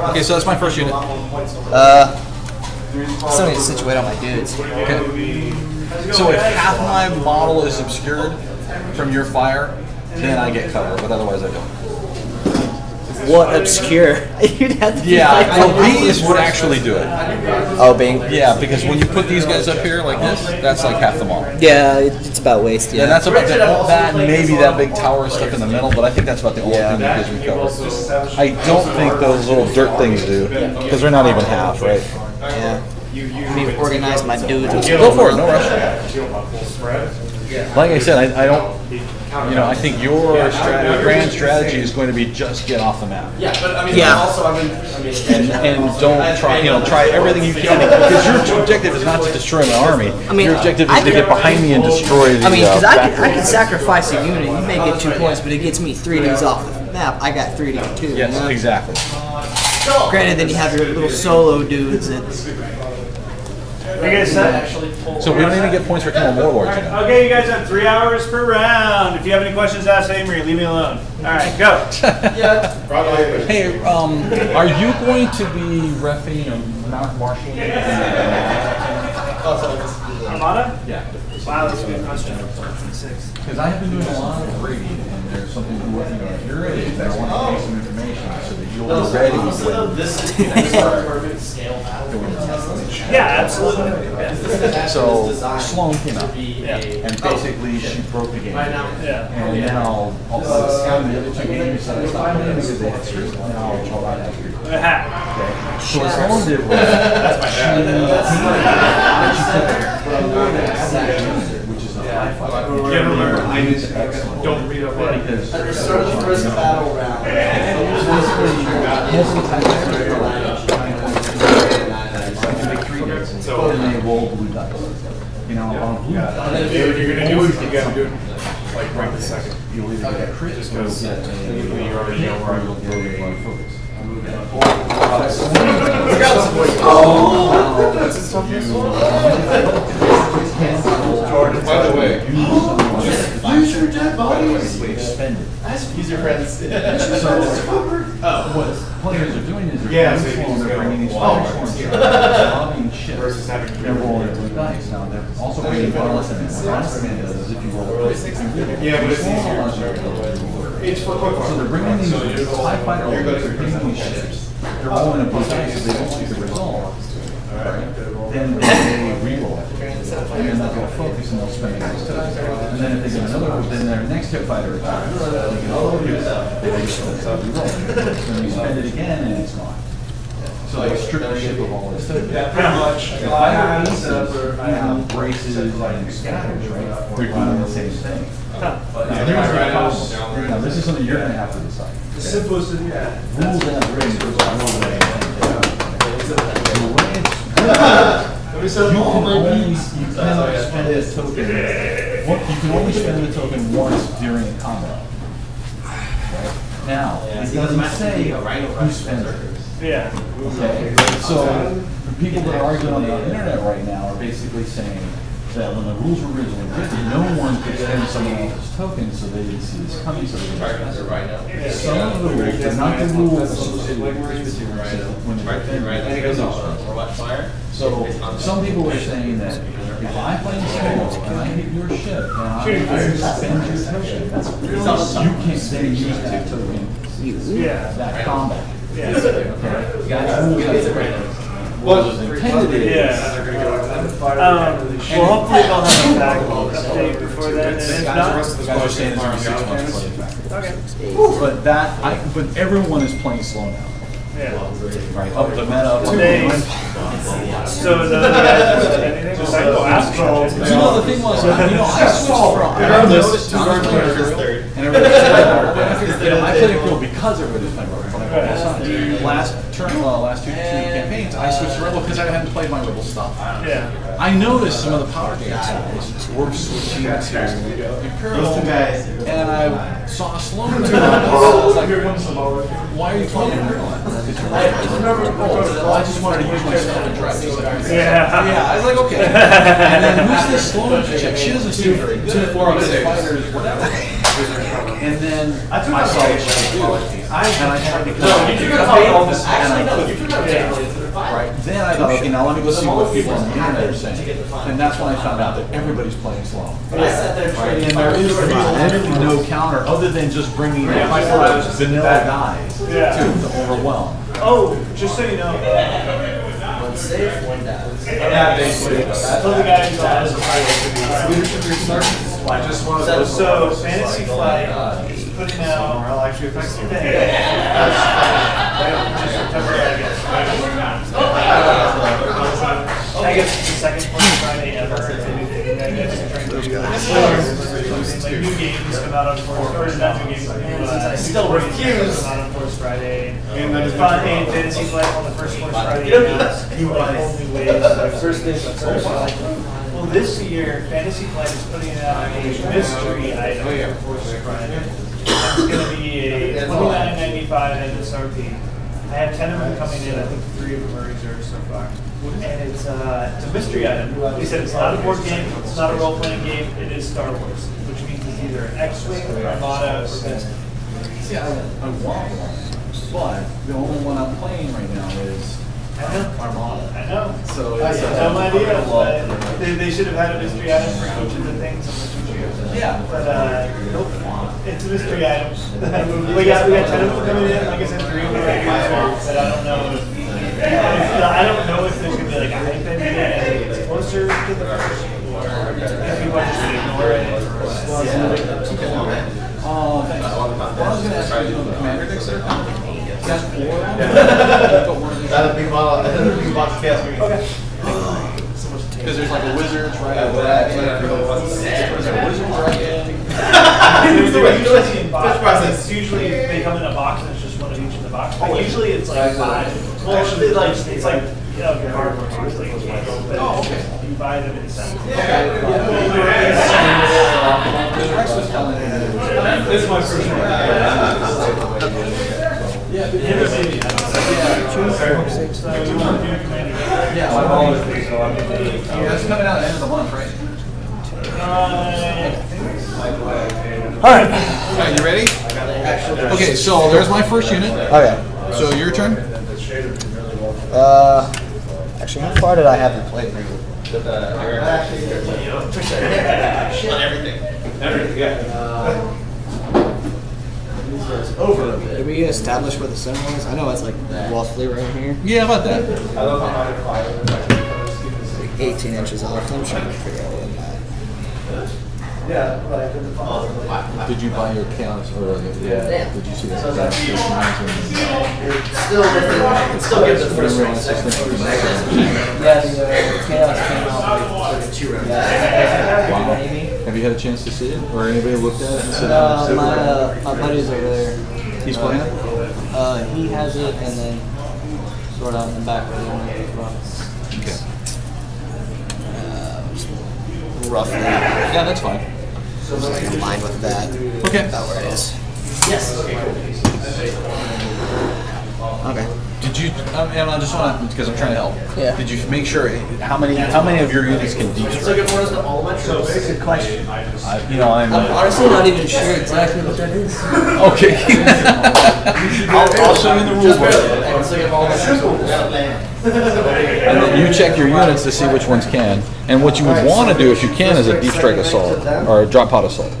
Okay, so that's my first unit. Still need to situate all my dudes. Okay. So if half my model is obscured from your fire, then I get cover, but otherwise I don't. What obscure? You'd have to well, these would actually do it. Oh, Bing. Yeah, because when you put these guys up here like this, that's like half the model. Yeah, it's about waist. Yeah, and that's about that. Maybe that big tower stuff in the middle, but I think that's about the only thing that gives me cover. I don't think those little dirt things do, because they're not even half, right? Yeah. Let me organize my dudes. Go for it, no rush. Like I said, I don't. I think your grand strategy is going to be just get off the map. Yeah, but I mean, and don't try everything you can, because your objective is not to destroy my army. Your objective is to get behind me and destroy the. Because I could sacrifice a unit. You may get 2 points, but it gets me 3 dudes off the map. I got 3 to 2. Yes, exactly. Granted, then you have your little solo dudes that. You guys set? So we don't even get points for killing warlords. Okay, you guys have 3 hours per round. If you have any questions, ask Amory. Leave me alone. All right, go. Hey, are you going to be reffing or not marshalling? Armada? Yeah. Wow, that's a good question. Because I have been doing a lot of reading, and there's something if you're ready, I want to give some information so that you'll be ready when this is perfect scale battle. Yeah, absolutely. So Sloan came out, and basically she broke the game. Yeah. And now all of the other 2 games that I stopped playing because they had street. Now I'll try that. Okay. So what Sloan did was which is a high five. Don't read up Because at the start of the first battle round. So then they roll blue dice. On blue dice, You're gonna do it. You gotta do it like right this second. you'll either get a crit Just or you'll because get you already know where I'm you'll get a focus. Jordan, by the way, Use your dead bodies. Spend it. Use your friends. So what players are doing is they're bringing these bombing ships versus having and rolling blue dice. Now they're also bringing wireless and wireless command does is if you roll a crit. Yeah, but it's easier. It's for quick So they're bringing these TIE fighter orders, they're bringing these ships. They're rolling a blue dice if they don't like the result. Then they re-roll it. And then they'll go focus and they'll spend next to it. And then if they get another one, then their next hit fighter attacks. They get all of it, they re-roll. Then you spend it again and it's gone. So they strip the ship of all this. Yeah, pretty much. Braces and scatters, right? They're doing the same thing. Now this is something you're going to have to decide. The simplest of Rules and braces are Let me set you all can my only beats. spend this token. You can only spend the token once during combat. Right? Now, it doesn't say who spends it. Yeah. Okay. So the people that are arguing on the internet right now are basically saying that when the rules were originally written, no one could spend someone else's token, so they didn't see this coming. So they didn't spend it. Some of the rules, but not the rules associated with this particular set when they were So some people are saying that if I play the spell and I hit your ship and I spend your token, you can't then use that token that combat. Yeah. What was intended is well, hopefully they'll have a back update before then. And if not, okay. But but everyone is playing slow now. Yeah. Right. Up the meta. So none of you guys did anything? Just like, go ask them. The thing was, I switched from. I noticed and everybody said, I played it cool because everybody's playing Rebel. Last 2 campaigns, I switched to Rebel because I hadn't played my Rebel stuff. Yeah. I noticed some of the power games were switching to Imperial, and I saw a slow turn. I was like, why are you playing Imperial? I just wanted to use my stuff and drive. Yeah, I was like, okay. And then who's this slow chick? She doesn't do 2 4 fighters, whatever. And then I saw what she could do. And I had to go. Right. Then I thought, okay, now let me go see what people on the internet are saying. And that's when I found out that everybody's playing slow. Right? And there is literally no counter other than just bringing in vanilla guys to overwhelm. Oh, just so you know. One safe, one down. Tell the guy who's on So Fantasy Flight is putting out actually affects the day. I guess it's the second Friday ever. I guess like new games come out on Force, or not new games, still refuse come out on Force Friday. And Fantasy Flight on the first Force Friday. Whole new ways. First thing, well, this year, Fantasy Flight is putting out a mystery item for Force Friday. It's going to be a $29.95 MSRP. I have 10 of them coming in. I think 3 of them are reserved so far. And it's a mystery item. They said it's not a board game, it's not a role-playing game, it is Star Wars, which means it's either an X-Wing, Armada, or Disney. See, I want one, but the only one I'm playing right now is Armada. I know. So I it's have no idea. They should have had a mystery item for each of the things on the two. Yeah. But nope. It's a mystery item. we got 10 of them coming in. Like I said, 3 of them are reserved, but I don't know if there's gonna be like a hype in it and it's closer to the first, or if you want to just ignore it. Oh, thanks. Well, I was going to ask you, the commander decks that are coming? That's 4 of them? That'll be big box cast. Okay. Because there's like a wizard's right. There's a wizard's dragon. It's usually they come in a box and it's just one of each in the box. But usually it's like 5. Well, actually, it's like cardboard usually. Oh, okay. You buy them in sets. Rex was telling me that it was. This is my first one. Yeah, that's coming out at the end of the month, right? All right. You ready? Okay, so there's my first unit. Okay. So your turn. Actually, how far did I have to play? Did we establish where the sun was? I know it's like roughly right here. Yeah, about that. Like 18 inches off. I'm trying to figure out what that. Did you buy your chaos or did you see that? Still gives it first rank. Yeah, the chaos came out with 2 rounds. Wow. Have you had a chance to see it, or anybody looked at it? And said, My buddy's over there. he's playing it. He has it, and then sort of in the back where they want to as well. Okay. Roughly. Yeah, that's fine. In line with that. Okay. About where it is. Yes. Okay, cool. Okay. Did you? And I just want to, because I'm trying to help. Yeah. Did you make sure how many of your units can deep So strike? good for us to all my troops. Good question. I'm I'm honestly not even sure exactly what that is. okay. I'll show you the rule book. So you have all my troops. And then you check your units to see which ones can. And what you would want to do, if you can, is a deep strike assault or a drop pod assault.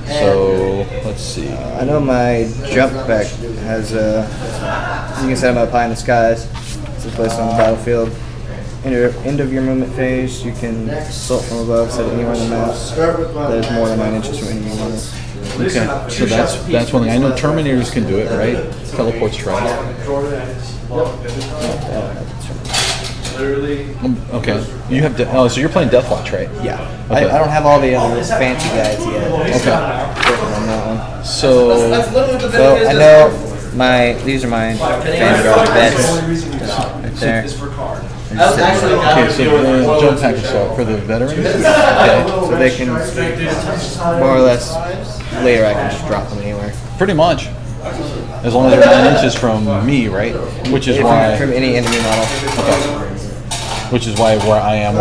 So let's see. I know my jump pack has you can set them up high in the skies. It's placed on the battlefield. End of your movement phase, you can assault from above, set it anywhere on the map that is more than 9 inches from any of your units. Okay, so that's one thing. I know Terminators can do it, right? Teleport strike. Okay, you have so you're playing Deathwatch, right? Yeah. Okay. I don't have all the other fancy guys yet. Okay. On that one. So So I know these are my Vanguard vets right there. okay, so jump pack assault for the veterans. Okay. So they can more or less later I can just drop them anywhere. Pretty much. As long as they're 9 inches from me, right? Which is why. From any enemy model. Okay. which is why where I am.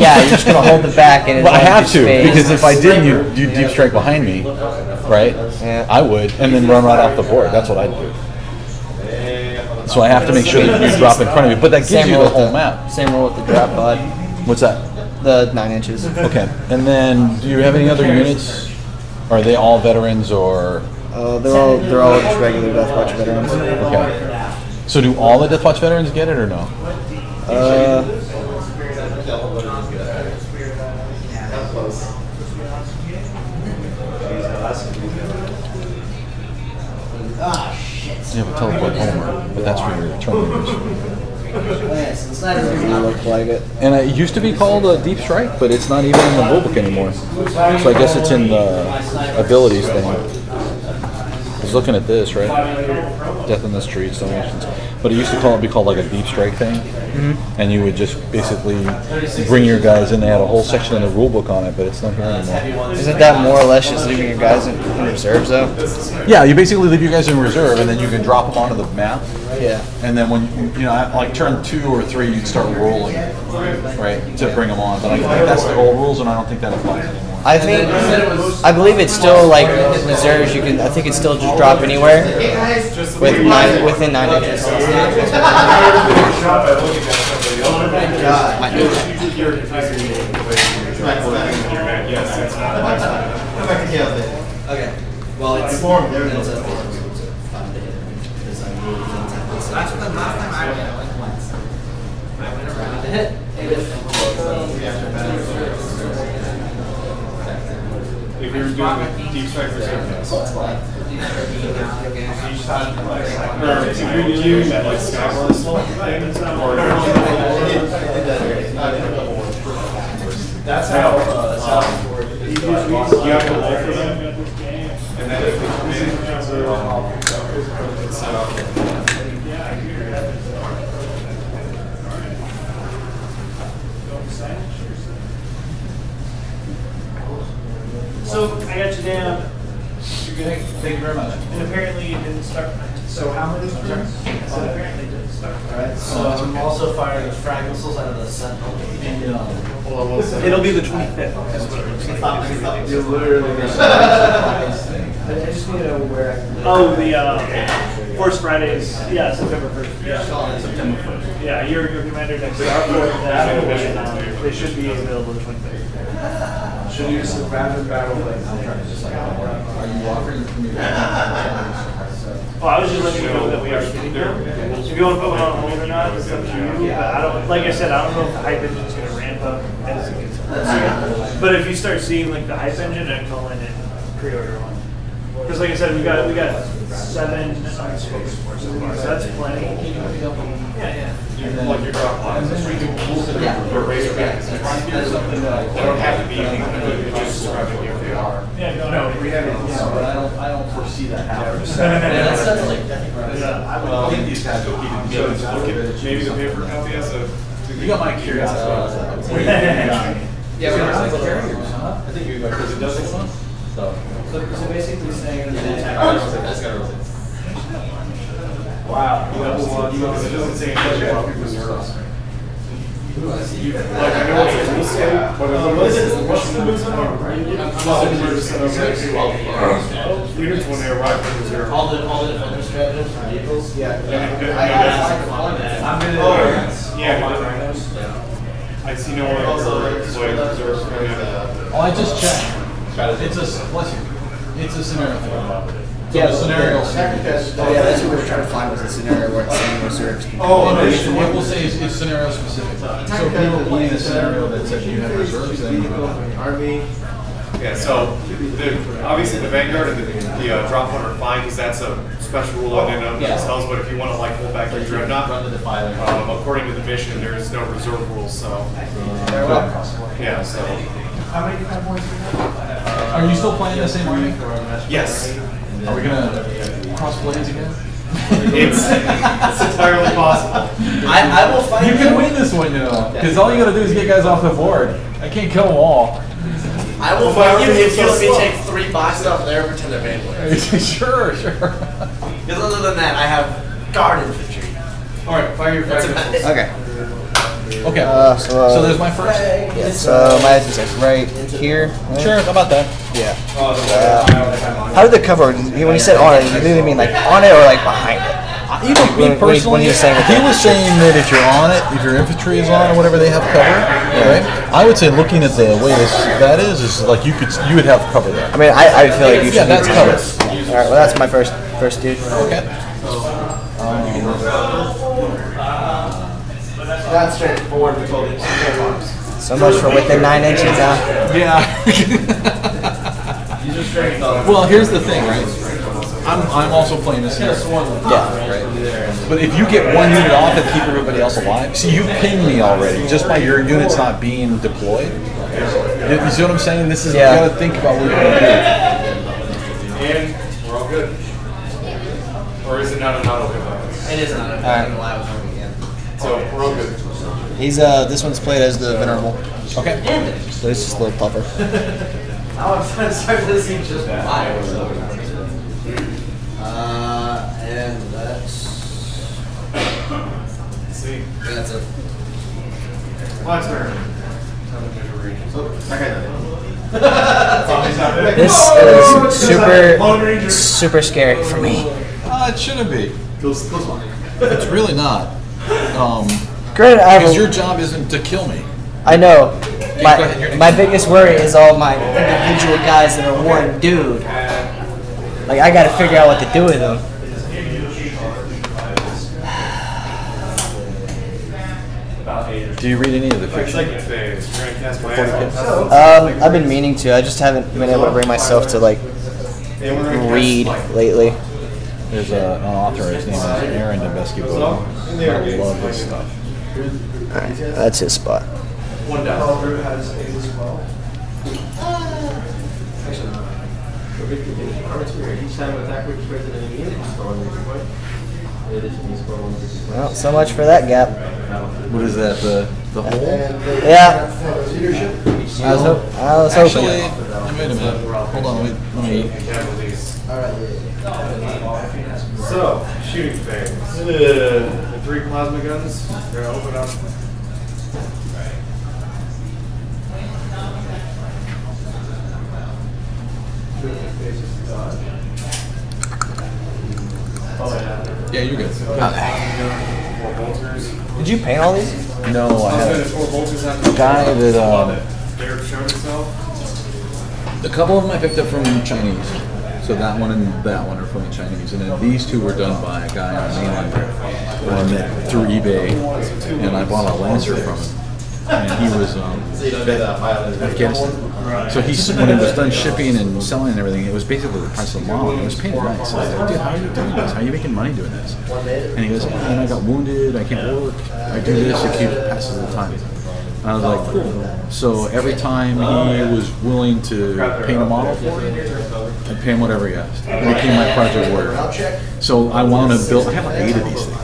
Yeah, you're just gonna hold the back and. Well, I have to space. because if I didn't, you deep strike behind me, right? Yeah. I would, and then run right off the board. That's what I'd do. So I have to make sure that you drop in front of me, but that gives you rule the with whole map. Same rule with the drop pod. What's that? The 9 inches. Okay, and then do you have any other units? Are they all veterans or? They're all just regular Deathwatch veterans. Okay. So do all the Deathwatch veterans get it or no? You have a teleport Homer, but that's for your Terminators. Look like it. And it used to be called a Deep Strike, but it's not even in the rulebook anymore. So I guess it's in the abilities thing. I was looking at this, right? Death in the Streets, donations. But it used to be called like a Deep Strike thing. Mm-hmm. And you would just basically bring your guys in. They had a whole section in the rulebook on it, but it's not here anymore. Isn't that more or less just leaving your guys in reserves though? Yeah, you basically leave your guys in reserve, and then you can drop them onto the map. Yeah. And then when like turn 2 or 3, you'd start rolling, right, to bring them on. But I think that's the old rules, and I don't think that applies anymore. I believe it's still like reserves. I think it's still just drop anywhere within 9 inches. Okay. Well, it's formed. There it is. That's when the last time I went once. I went around to hit. If you were doing the deep strike reserve, if you're doing that like Skyblast thing, That's how. you have to look for them, and then if they come in, it's set up. So I got you down, Thank you very much. and apparently you didn't start. So how many turns? So apparently you didn't start. Alright, so I'm also firing the frag missiles out of the Sentinel. It'll be the 25th. You're literally I just need to know where. Oh, the Force Fridays. Yeah, September 1st. Yeah, September 1st. yeah. Your commander next to our board. They should be available the 25th. Should you use the rapid battle like Are you offering for me? Well, I was just letting you know that we are getting them. If you want to put one on hold or not, it's up to you. But I don't, like I said, I don't know if the hype engine is going to ramp up as it gets. But if you start seeing like the hype engine, I'd call in and pre-order one. Because like I said, we got 7 unspoken sports so far, so that's plenty. Yeah. Like your drop pods, or Razorbacks. They don't have to be anything good, it's just describing if they are. Yeah, No, we have it, but I don't foresee that happening. I think these guys will keep it together. Maybe the paper copy has a. You got my curiosity. Yeah, we don't have carriers, huh? I think you got, because it does 6 months. So basically saying that Wow. It doesn't say anything about people's heroes. Like, I know it's a rule set, but what's the mission? Units when they arrive from the zero. all the defender strategies for vehicles. Yeah, I see no one reserves. Oh, I just checked. It's a scenario. So the scenario. Yeah, that's what we were trying to find was a scenario where it's saying reserves. It will say is scenario specific. So if you were playing a scenario that said you have reserves, then Army. Yeah, so obviously the Vanguard and the drop one are fine because that's a special rule in and of themselves. But if you want to like hold back your Dreadnought, according to the mission, there is no reserve rules. So yeah, so. How many kind of points do you have? are you still playing the same army? Yes. Are we gonna cross blades again? It's entirely possible. I will fight You can win this one, because all you gotta do is get guys off the board. I can't kill them all. I will fight you if you let me take 3 boxes off there and pretend they're Beyblades. Sure. Because other than that, I have guard infantry. All right, fire your frag missiles. Okay. Okay. So there's my first. Yeah, so my address is right here. Right? Sure, how about that? Yeah. How did the cover? When he said on it, did he mean like on it or like behind it? You know, me personally, when he was saying that if you're on it, if your infantry is on or whatever, they have cover, right? I would say looking at the way that is like you would have cover there. I mean, I feel like you should. Yeah, that's cover. All right, well, that's my first dude. Okay. That's straightforward. So much for within 9 inches, huh? Yeah. Well, here's the thing, right? I'm also playing this here. Yeah. Right. But if you get one unit off and keep everybody else alive, see, you pinged me already just by your units not being deployed. You see what I'm saying? This is you got to think about what you're going to do. And we're all good. Or is it not an auto hit? It is not. I'm live again. So we're all good. He's this one's played as the venerable. Okay. So he's just a little puffer. Now I'm starting to see just fire. And that's See. that's it. My turn. This is super scary for me. It shouldn't be. It's really not. Granted, Because your job isn't to kill me. I know. Go ahead, My biggest worry is all my individual guys that are one dude. Like, I gotta figure out what to do with them. Do you read any of the fiction? I've been meaning to. I just haven't been able to bring myself to like read lately. There's an author, his name is Aaron Nebesky. I love his stuff. Alright, that's his spot. One down. Well, so much for that gap. What is that? The hole? Yeah. I was hoping. Actually, wait a minute. Hold on. Let me. So, shooting phase. The 3 plasma guns. They're gonna open up. Yeah, you're good. Did you paint all these? No, I haven't. The guy that Derek showed himself. a couple of them I picked up from Chinese. So that one and that one are from the Chinese, and then these two were done by a guy on mainland who I met through eBay, and I bought a Lancer from him, and he was Afghanistan. So when it was done shipping and selling and everything, it was basically the price of the model. And it was painted nice. So I was like, dude, how are you doing this? How are you making money doing this? And he goes, I got wounded, I can't work, I do this to keep passes the time. And I was like, cool. So every time he was willing to paint a model for me, I'd pay him whatever he asked. It became my project warrior. So I wanted to build, I have like 8 of these things.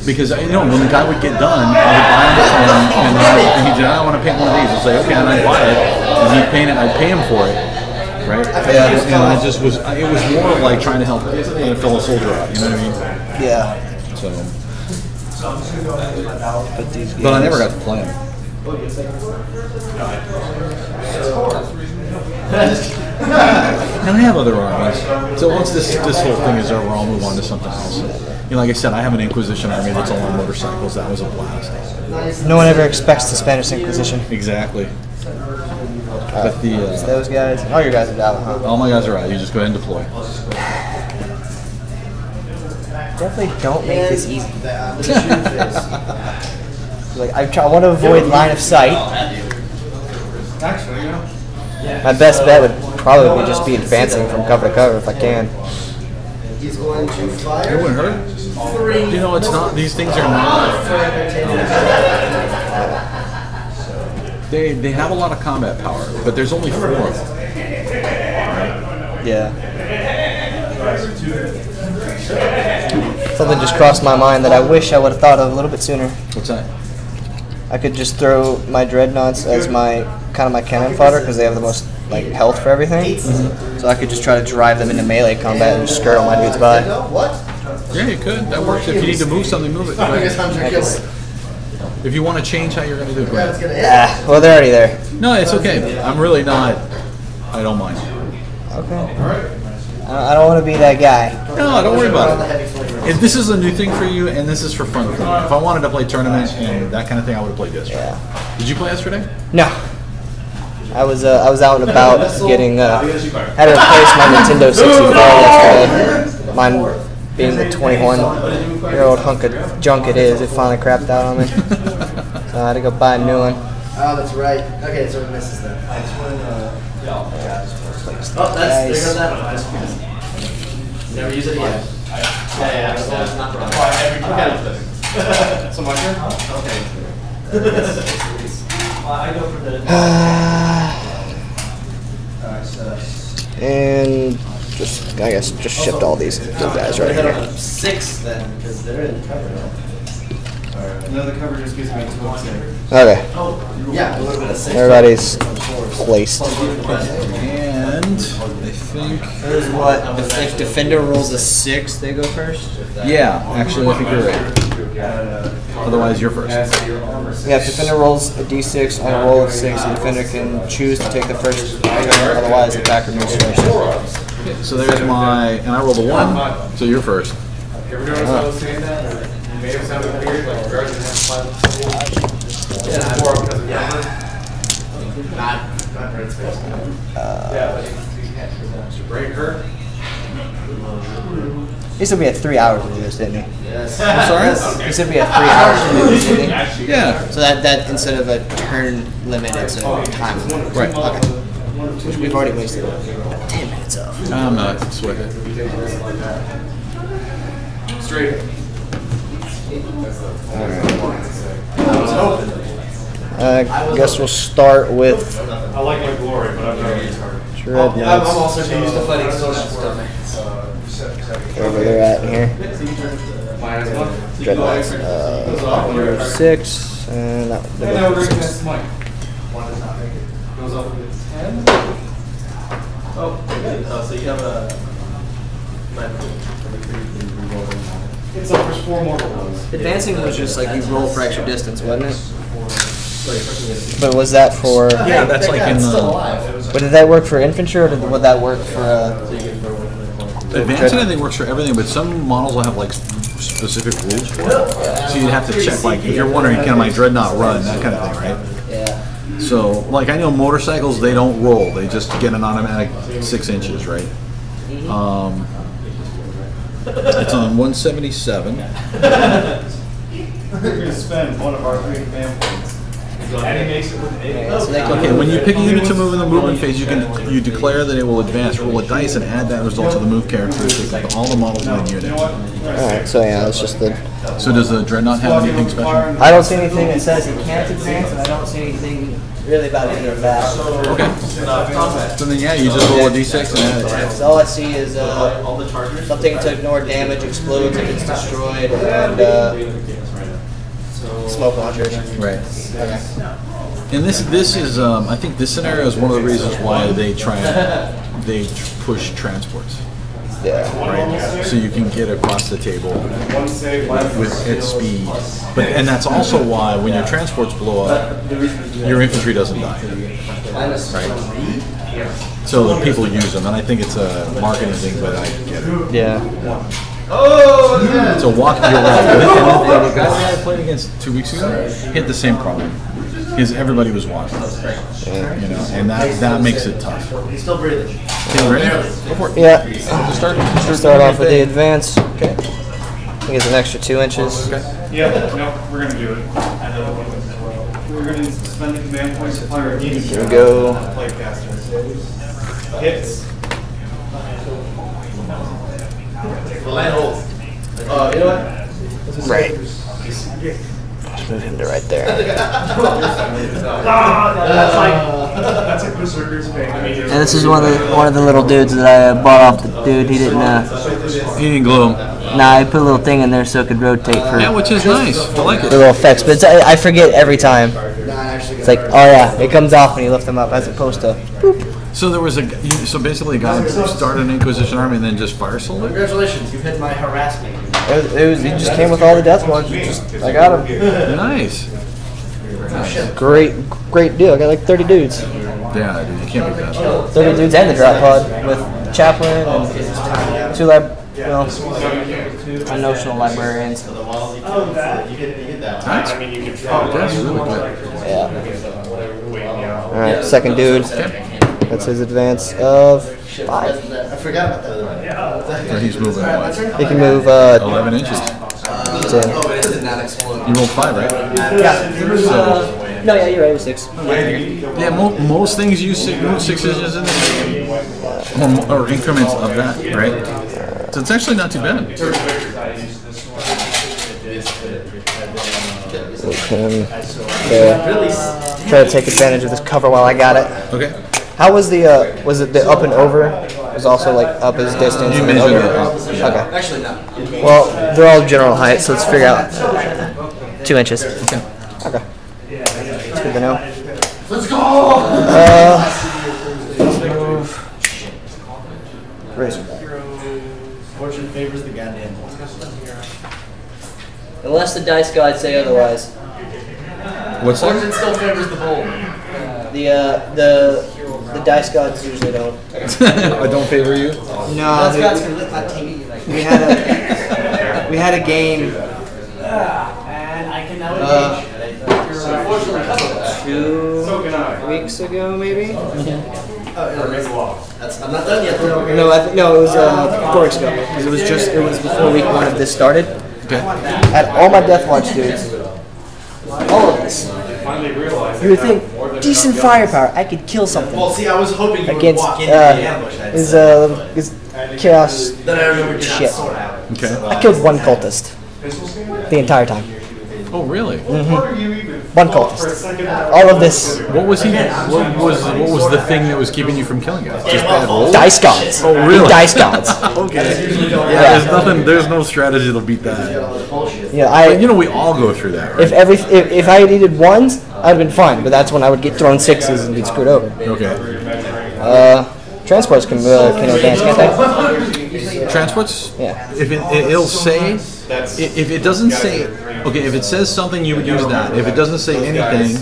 Because, when the guy would get done, I would buy him this one, and he'd say, I want to paint one of these. I'd say, okay, and I'd buy it, and he'd paint it, I'd pay him for it, right? And I just was, it was more of like trying to help a fellow soldier out, you know what I mean? Yeah. So, but I never got to play him. And I have other armies. So once this whole thing is over, I'll move on to something else. Like I said, I have an Inquisition army that's all on motorcycles. That was a blast. No one ever expects the Spanish Inquisition. Exactly. But It's those guys. All your guys are down, huh? all my guys are out. You just go ahead and deploy. Definitely don't make this easy. Like I want to avoid line of sight. Actually, My best bet would probably just be advancing from cover to cover if I can. He's going to fire. It wouldn't hurt. It's not. These things are not. They have a lot of combat power, but there's only 4 of them. Yeah. Something just crossed my mind that I wish I would have thought of a little bit sooner. What's that? I could just throw my dreadnoughts as my cannon fodder because they have the most health for everything. Mm-hmm. So I could just try to drive them into melee combat and just skirtle my dudes by. What? Yeah, you could. That works. If you need to move something, move it. If you want to change how you're going to do it, go ahead. Well, they're already there. No, it's okay. I'm really not. I don't mind. Okay. I don't want to be that guy. No, don't worry about it. If this is a new thing for you, and this is for fun for me. If I wanted to play tournaments and that kind of thing, I would have played yesterday. Yeah. Did you play yesterday? No. I was out and about getting had to replace my Nintendo 64 yesterday. Mine being the 21-year-old hunk of junk it is, it finally crapped out on me. So I had to go buy a new one. Oh, that's right. Okay, so it misses that. Oh, there goes that one. Never use it again. Yeah. Not wrong. So my turn? Okay. I go for the. And just, I guess, just shipped all these guys right Hit here. on 6 then, because they're in cover. Another cover just gives me 2 upstairs. Okay. Yeah, a little bit of 6. Everybody's placed. And I think. Here's what, if Defender rolls a 6, they go first? Yeah, actually, I think you're right. Otherwise, you're first. Yeah, if Defender rolls a d6 on a roll of 6, the Defender can choose to take the first item, otherwise the attacker moves first. Okay, so there's my, and I rolled a 1, so you're first. Ever notice I was saying that? Or you may have sounded weird, like Guardian has 5 Yeah, 4 because of number. not red space. Yeah, but you break her. He said we had 3 hours to do this, didn't he? Yes. I'm sorry? He said we had 3 hours to do this, didn't he? Yeah. So that instead of a turn limit, it's a time limit. Right. Okay. Which we've already wasted 10 minutes of. I'm not sweating. Straight. I guess we'll start with I like my glory, but I'm not really hard. Dread I'm Knights. also used to fighting social stuff. Wherever they're at in here. Minus 1. Dread Knights. Number 6. And that And now we're would going be to 6. Mike. 1 does not make it. Goes up with 10. Oh, so you have a. It's up for 4 more rolls. Advancing was just like you roll for extra distance, wasn't it? But was that for? Yeah, that's like in But did that work for infantry, or would that work for? Advanced, I think, works for everything, but some models will have like specific rules for it. So you'd have to check, like, if you're wondering, can my dreadnought run, that kind of thing, right? Yeah. So, like, I know motorcycles, they don't roll, they just get an automatic 6 inches, right? It's on 177. We're going to spend one of our 3 command points. And he makes it with 8. So they can Okay, when you pick a unit to move in the movement phase, you declare that it will advance. Roll a dice and add that result to the move characteristic of all the models in the unit. Alright, so yeah, it's just the. So does the dreadnought have anything special? I don't see anything that says he can't advance, and I don't see anything really about any of that. Okay. So then, yeah, you just roll a d6 and add it. So all I see is something to ignore damage, explodes if it's destroyed, and smoke launchers. Right. And this is I think this scenario is one of the reasons why they push transports. Yeah. Right. So you can get across the table with its speed. And that's also why when your transports blow up, your infantry doesn't die. Right. So the people use them, and I think it's a marketing thing, but I get it. Yeah. So walking your route. And the guy that I played against 2 weeks ago hit the same problem. Because everybody was walking. You know, and that makes it tough. He's still breathing. Okay, ready? Go for it. Yeah. Just start. Start off with the advance. Okay. I think it's an extra 2 inches. Yeah, no, we're going to do it. We're going to spend the command points to fire a demon. Here we go. Play caster. Hits. The land hold. You know what? Right. Just move him to right there. That's a berserker's pain. And this is one of the little dudes that I bought off the dude. He didn't. He didn't glue them. Nah, I put a little thing in there so it could rotate for Yeah, which is nice. I like the it. little effects. But I forget every time. It's like, oh yeah, it comes off when you lift them up, as opposed to. So there was so basically a guy who started an Inquisition army and then just fire sold it. Congratulations, you hit my harassment. He just came with all the death ones. I got him. Nice. Great deal. I got like 30 dudes. Yeah, dude, you can't beat that. 30 dudes and the drop pod with chaplain and 2 unotional librarians. That's really good. Yeah. Alright, second dude. That's his advance of 5. I forgot about that. So he's moving what? He can move 11 inches. 10. Oh, it is not exploding. You rolled 5, right? Yeah. No, yeah, you're right. It was 6. Yeah, most things use move 6 inches in this game. Or increments of that, right? So it's actually not too bad. Try to take advantage of this cover while I got it. Okay. How was the, was it the up and over? It was also like up is distance. You and measured over. it up. Okay. Actually, no. Well, they're all general height, so let's figure out 2 inches. Okay. Okay. It's good to know. Let's go! Razor. Fortune favors the goddamn boy. Unless the dice gods say otherwise. What's Fortune that? still favors the bull. The dice gods usually don't. I don't favor you. No, Those guys can lift my TV. Like, we had a game And I can now unfortunately, cover that. 2 weeks ago, maybe. I'm not done yet. No, no, it was 4 weeks ago because it was before week 1 of this started. Okay. Had all my Death Watch dudes, all of this. You would think decent firepower, I could kill something Well, see, I was hoping you would against walk into the ambush. his chaos Then I remember you're shit. not sword out. Okay. I killed 1 cultist the entire time. Oh, really? 1 cultist. All of this. What was he? What was the thing that was keeping you from killing him? Just bad rolls? Dice gods. Oh, really? Dice gods. Okay. Yeah, there's nothing. There's no strategy that'll beat that. Yeah, But you know, we all go through that, right? if I had needed 1s, I'd have been fine. But that's when I would get thrown 6s and get screwed over. Okay. Transports can advance, can't they? Transports? Yeah. If it'll say, if it doesn't say, okay, if it says something, you would use that. If it doesn't say anything,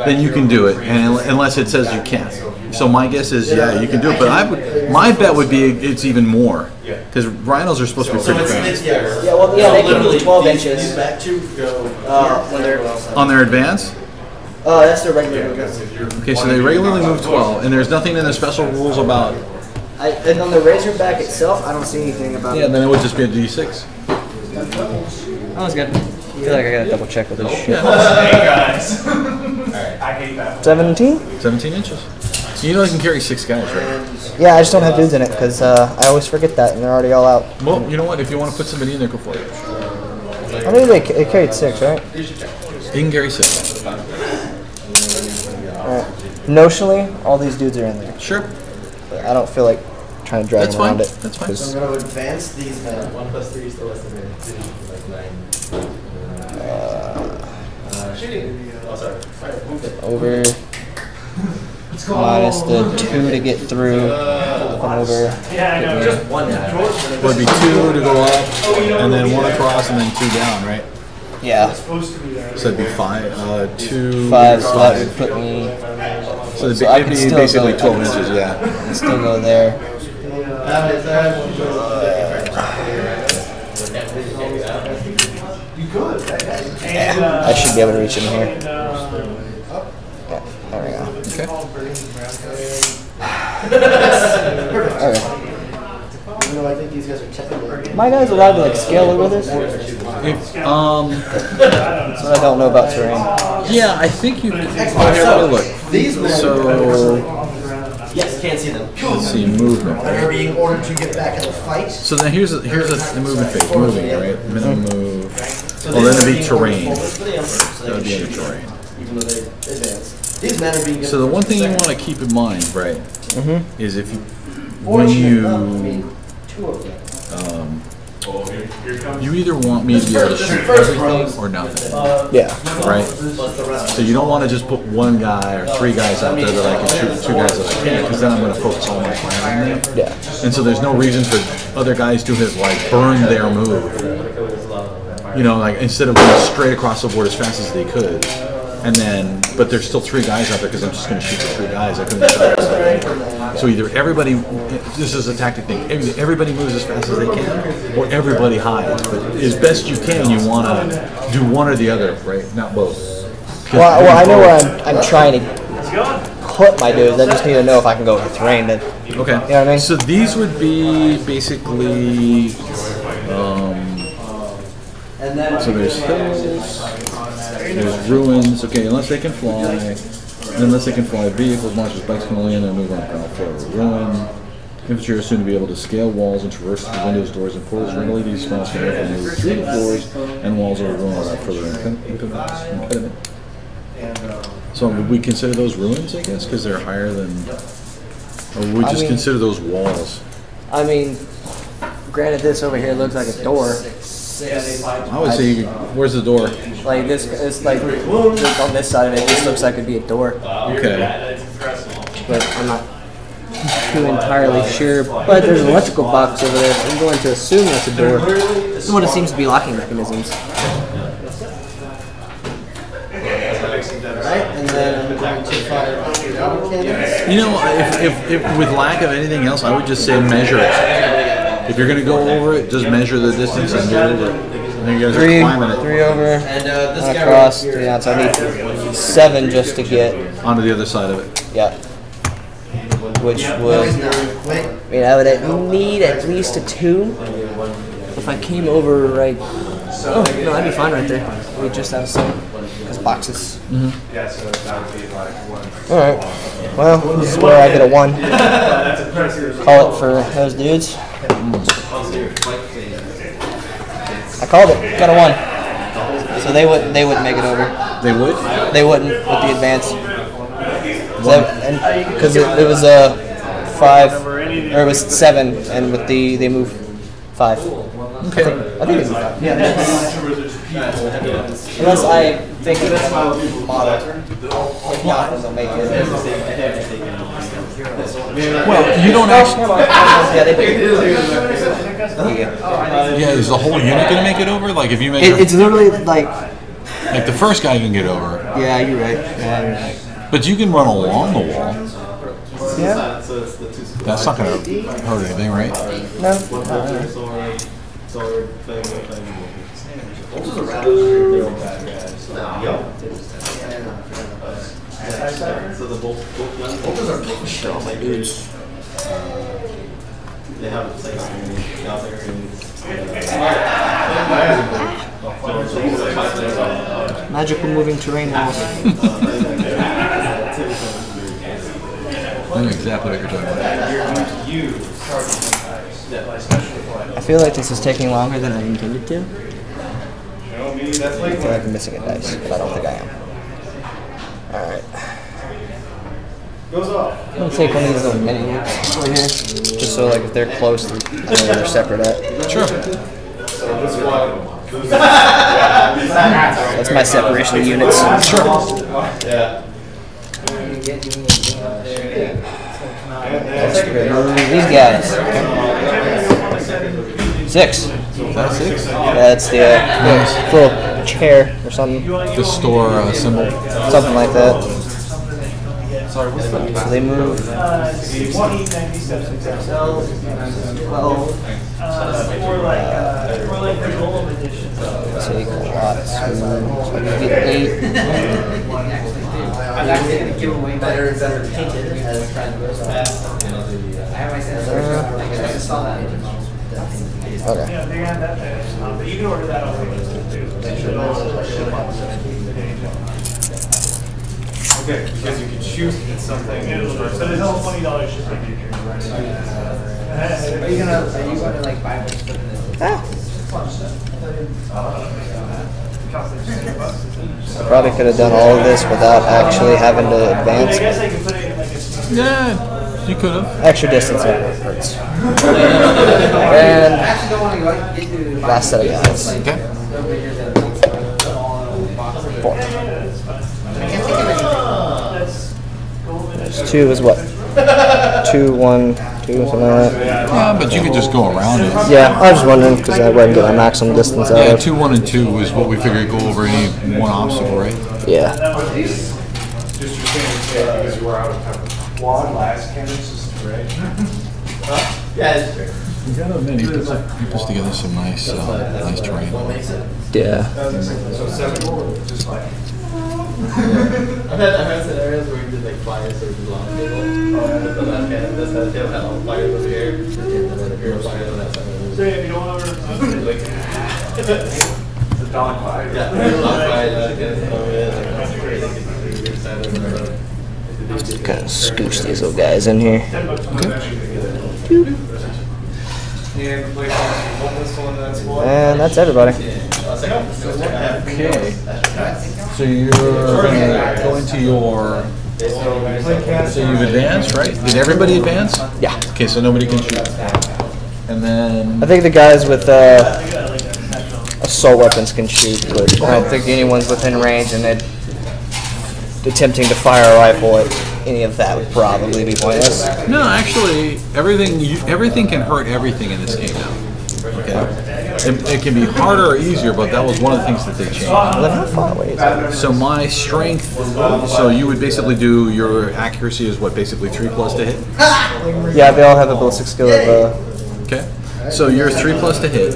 then you can do it, and unless it says you can't. So my guess is, yeah, you can do it. But my bet would be it's even more, because rhinos are supposed to be pretty fast. Yeah, well, yeah, they can move 12 inches when they're On their advance? that's their regular movement. Okay, so they regularly move 12, and there's nothing in the special rules about. And on the Razorback itself, I don't see anything about Yeah, then it would just be a D6. That was good. I feel like I gotta double check with this shit. Hey guys. I hate that. 17? 17 inches. You know you can carry 6 guys, right? Yeah, I just don't have dudes in it because I always forget that and they're already all out. Well, you know what? If you want to put somebody in there, go for it. I mean, they carried 6, right? You can carry 6. Alright. Notionally, all these dudes are in there. Sure. But I don't feel like trying to drag That's them around fine. it. That's fine. 'cause, I'm going to advance these men. 1 + 3 is still less than 9. Shooting. Oh, sorry. over. Minus the 2 to get through. Looking over. Yeah, I know. Just One guy. Would be 2 to go up, and then 1 across, and then 2 down, right? Yeah. supposed to be there. So it'd be 5, 2, 5, so that would put me. So it'd So I be, can it'd be still basically go- 12 inches, yeah. Still go there. And, I should be able to reach in here. and, Yeah, there we go. Okay. Alright. Even though I think these guys are technically. My guy's allowed to like scale over this? If, That's what I don't know about terrain. yeah, I think you. Look. These men So yes, can't see them. let's see, movement. Are Right? being ordered to get back in the fight. So then here's a movement phase. Moving, right? Minimum move. Well, then it'd be terrain. That would be in the terrain. Even though they advance. These men are being. So the one thing you want to keep in mind, right, is if you, when you, you either want me to be able to shoot everything or nothing, Yeah. right? So you don't want to just put 1 guy or 3 guys out there that I can shoot, and 2 guys that I can't, because then I'm going to focus all my fire on them. Yeah. And so there's no reason for other guys to have like burned their move. You know, like instead of going straight across the board as fast as they could, And then, but there's still 3 guys out there because I'm just going to shoot the 3 guys. I couldn't decide. So either everybody, this is a tactic thing, everybody moves as fast as they can, or everybody hides. But as best you can, you want to do one or the other, right? Not both. Well, I know where I'm trying to put my dudes. I just need to know if I can go with terrain. Then. Okay. You know what I mean? So these would be basically, so there's hills, there's ruins. Okay, unless they can fly, vehicles, monsters, bikes can only enter and move on ground floor. Ruin. Infantry are soon to be able to scale walls and traverse through windows, doors, and portals. Readily, these spells can therefore move through the floors and walls of a ruin without further impediment. So would we consider those ruins, I guess, because they're higher than, or would we just consider those walls? I mean, granted, this over here looks like a door. I would say, where's the door? Like this, it's like on this side of it, this looks like it'd be a door. Okay. But I'm not too entirely sure. But there's an electrical box over there. I'm going to assume that's a door. This is what it seems to be locking mechanisms. Right, and then I'm going to fire cannons. You know, if with lack of anything else, I would just say measure it. If you're going to go over it, just measure the distance and go over it. And you guys are climbing it. 3 over, and across, 3 out. So I need 7 just to get onto the other side of it. Yeah. Which would, I mean, I would need at least a 2. If I came over right, oh no, that'd be fine right there. We just have 7. Because boxes. Alright. Well, this is where I get a 1. Call it for those dudes. I called it. Got a 1. So they wouldn't make it over. They would? They wouldn't with the advance. Because it was a 5, or it was 7, and with they move 5. Okay. I think it's 5. Yeah. Unless I think it's model. If not, then they'll make it. Well, you don't actually. Yeah, they do. Yeah, is the whole unit going to make it over? Like if you make It's literally like the first guy can get over. Yeah, you're right. Yeah, you're right. But you can run along the wall. Yeah. That's not going to hurt anything, right? No. Magical moving terrain walls. I know exactly what you're talking about. I feel like this is taking longer than I intended to. I feel like I'm missing a dice, but I don't think I am. Alright. I'm gonna take one of these little mini loops over here. Just so like if they're close, I know where they're separate at. Sure. That's my separation of units. Sure. These guys. 6. Is that 6? Yeah, that's the little chair or something. The store symbol. Something like that. So they move. 4 like the gold edition. Take a lot. So I can get 8. I'm actually going to give away better painted as time goes on. I have my sense of I just saw that. Okay. Yeah, they got that finished. But you can order that on Facebook too. They should also ship on Okay, because you can choose something. So there's no $20 shipping. Are you gonna like buy what's put in this? I probably could have done all of this without actually having to I advance. guess I can put it in like a. Yeah, you could have. Extra distance hurts. And last set of guys. Okay. 4. There's 2 is what? 2, 1, 2, something like that. Yeah, but you could just go around it. Yeah, I was just wondering because I wouldn't get my maximum distance out Yeah, of. 2, 1, and 2 is what we figured go over any one obstacle, right? Yeah. Quad last cannon system, right? Yeah, it's true. You gotta admit, he puts together some nice terrain. Yeah. I've had scenarios where we did like fire surges long table. With the last cannon, this side of the table had all the fires over here. And then if you're fire on that side of So if you don't want to, like, the dog fire. yeah, the long fire, cannons over there, like, that's crazy. Your side of the Kind of scooch these little guys in here. And that's everybody. Okay. So you're gonna go into your. So you've advanced, right? Did everybody advance? Yeah. Okay, so nobody can shoot. And then. I think the guys with assault weapons can shoot, but I don't think anyone's within range, and attempting to fire a rifle at any of that would probably be pointless. No, actually, everything can hurt everything in this game now. Okay. It can be harder or easier, but that was one of the things that they changed. Then how far away is that? So my strength, so you would basically do your accuracy is what, basically 3+ to hit? Yeah, they all have a ballistic skill of Okay. So you're 3+ to hit.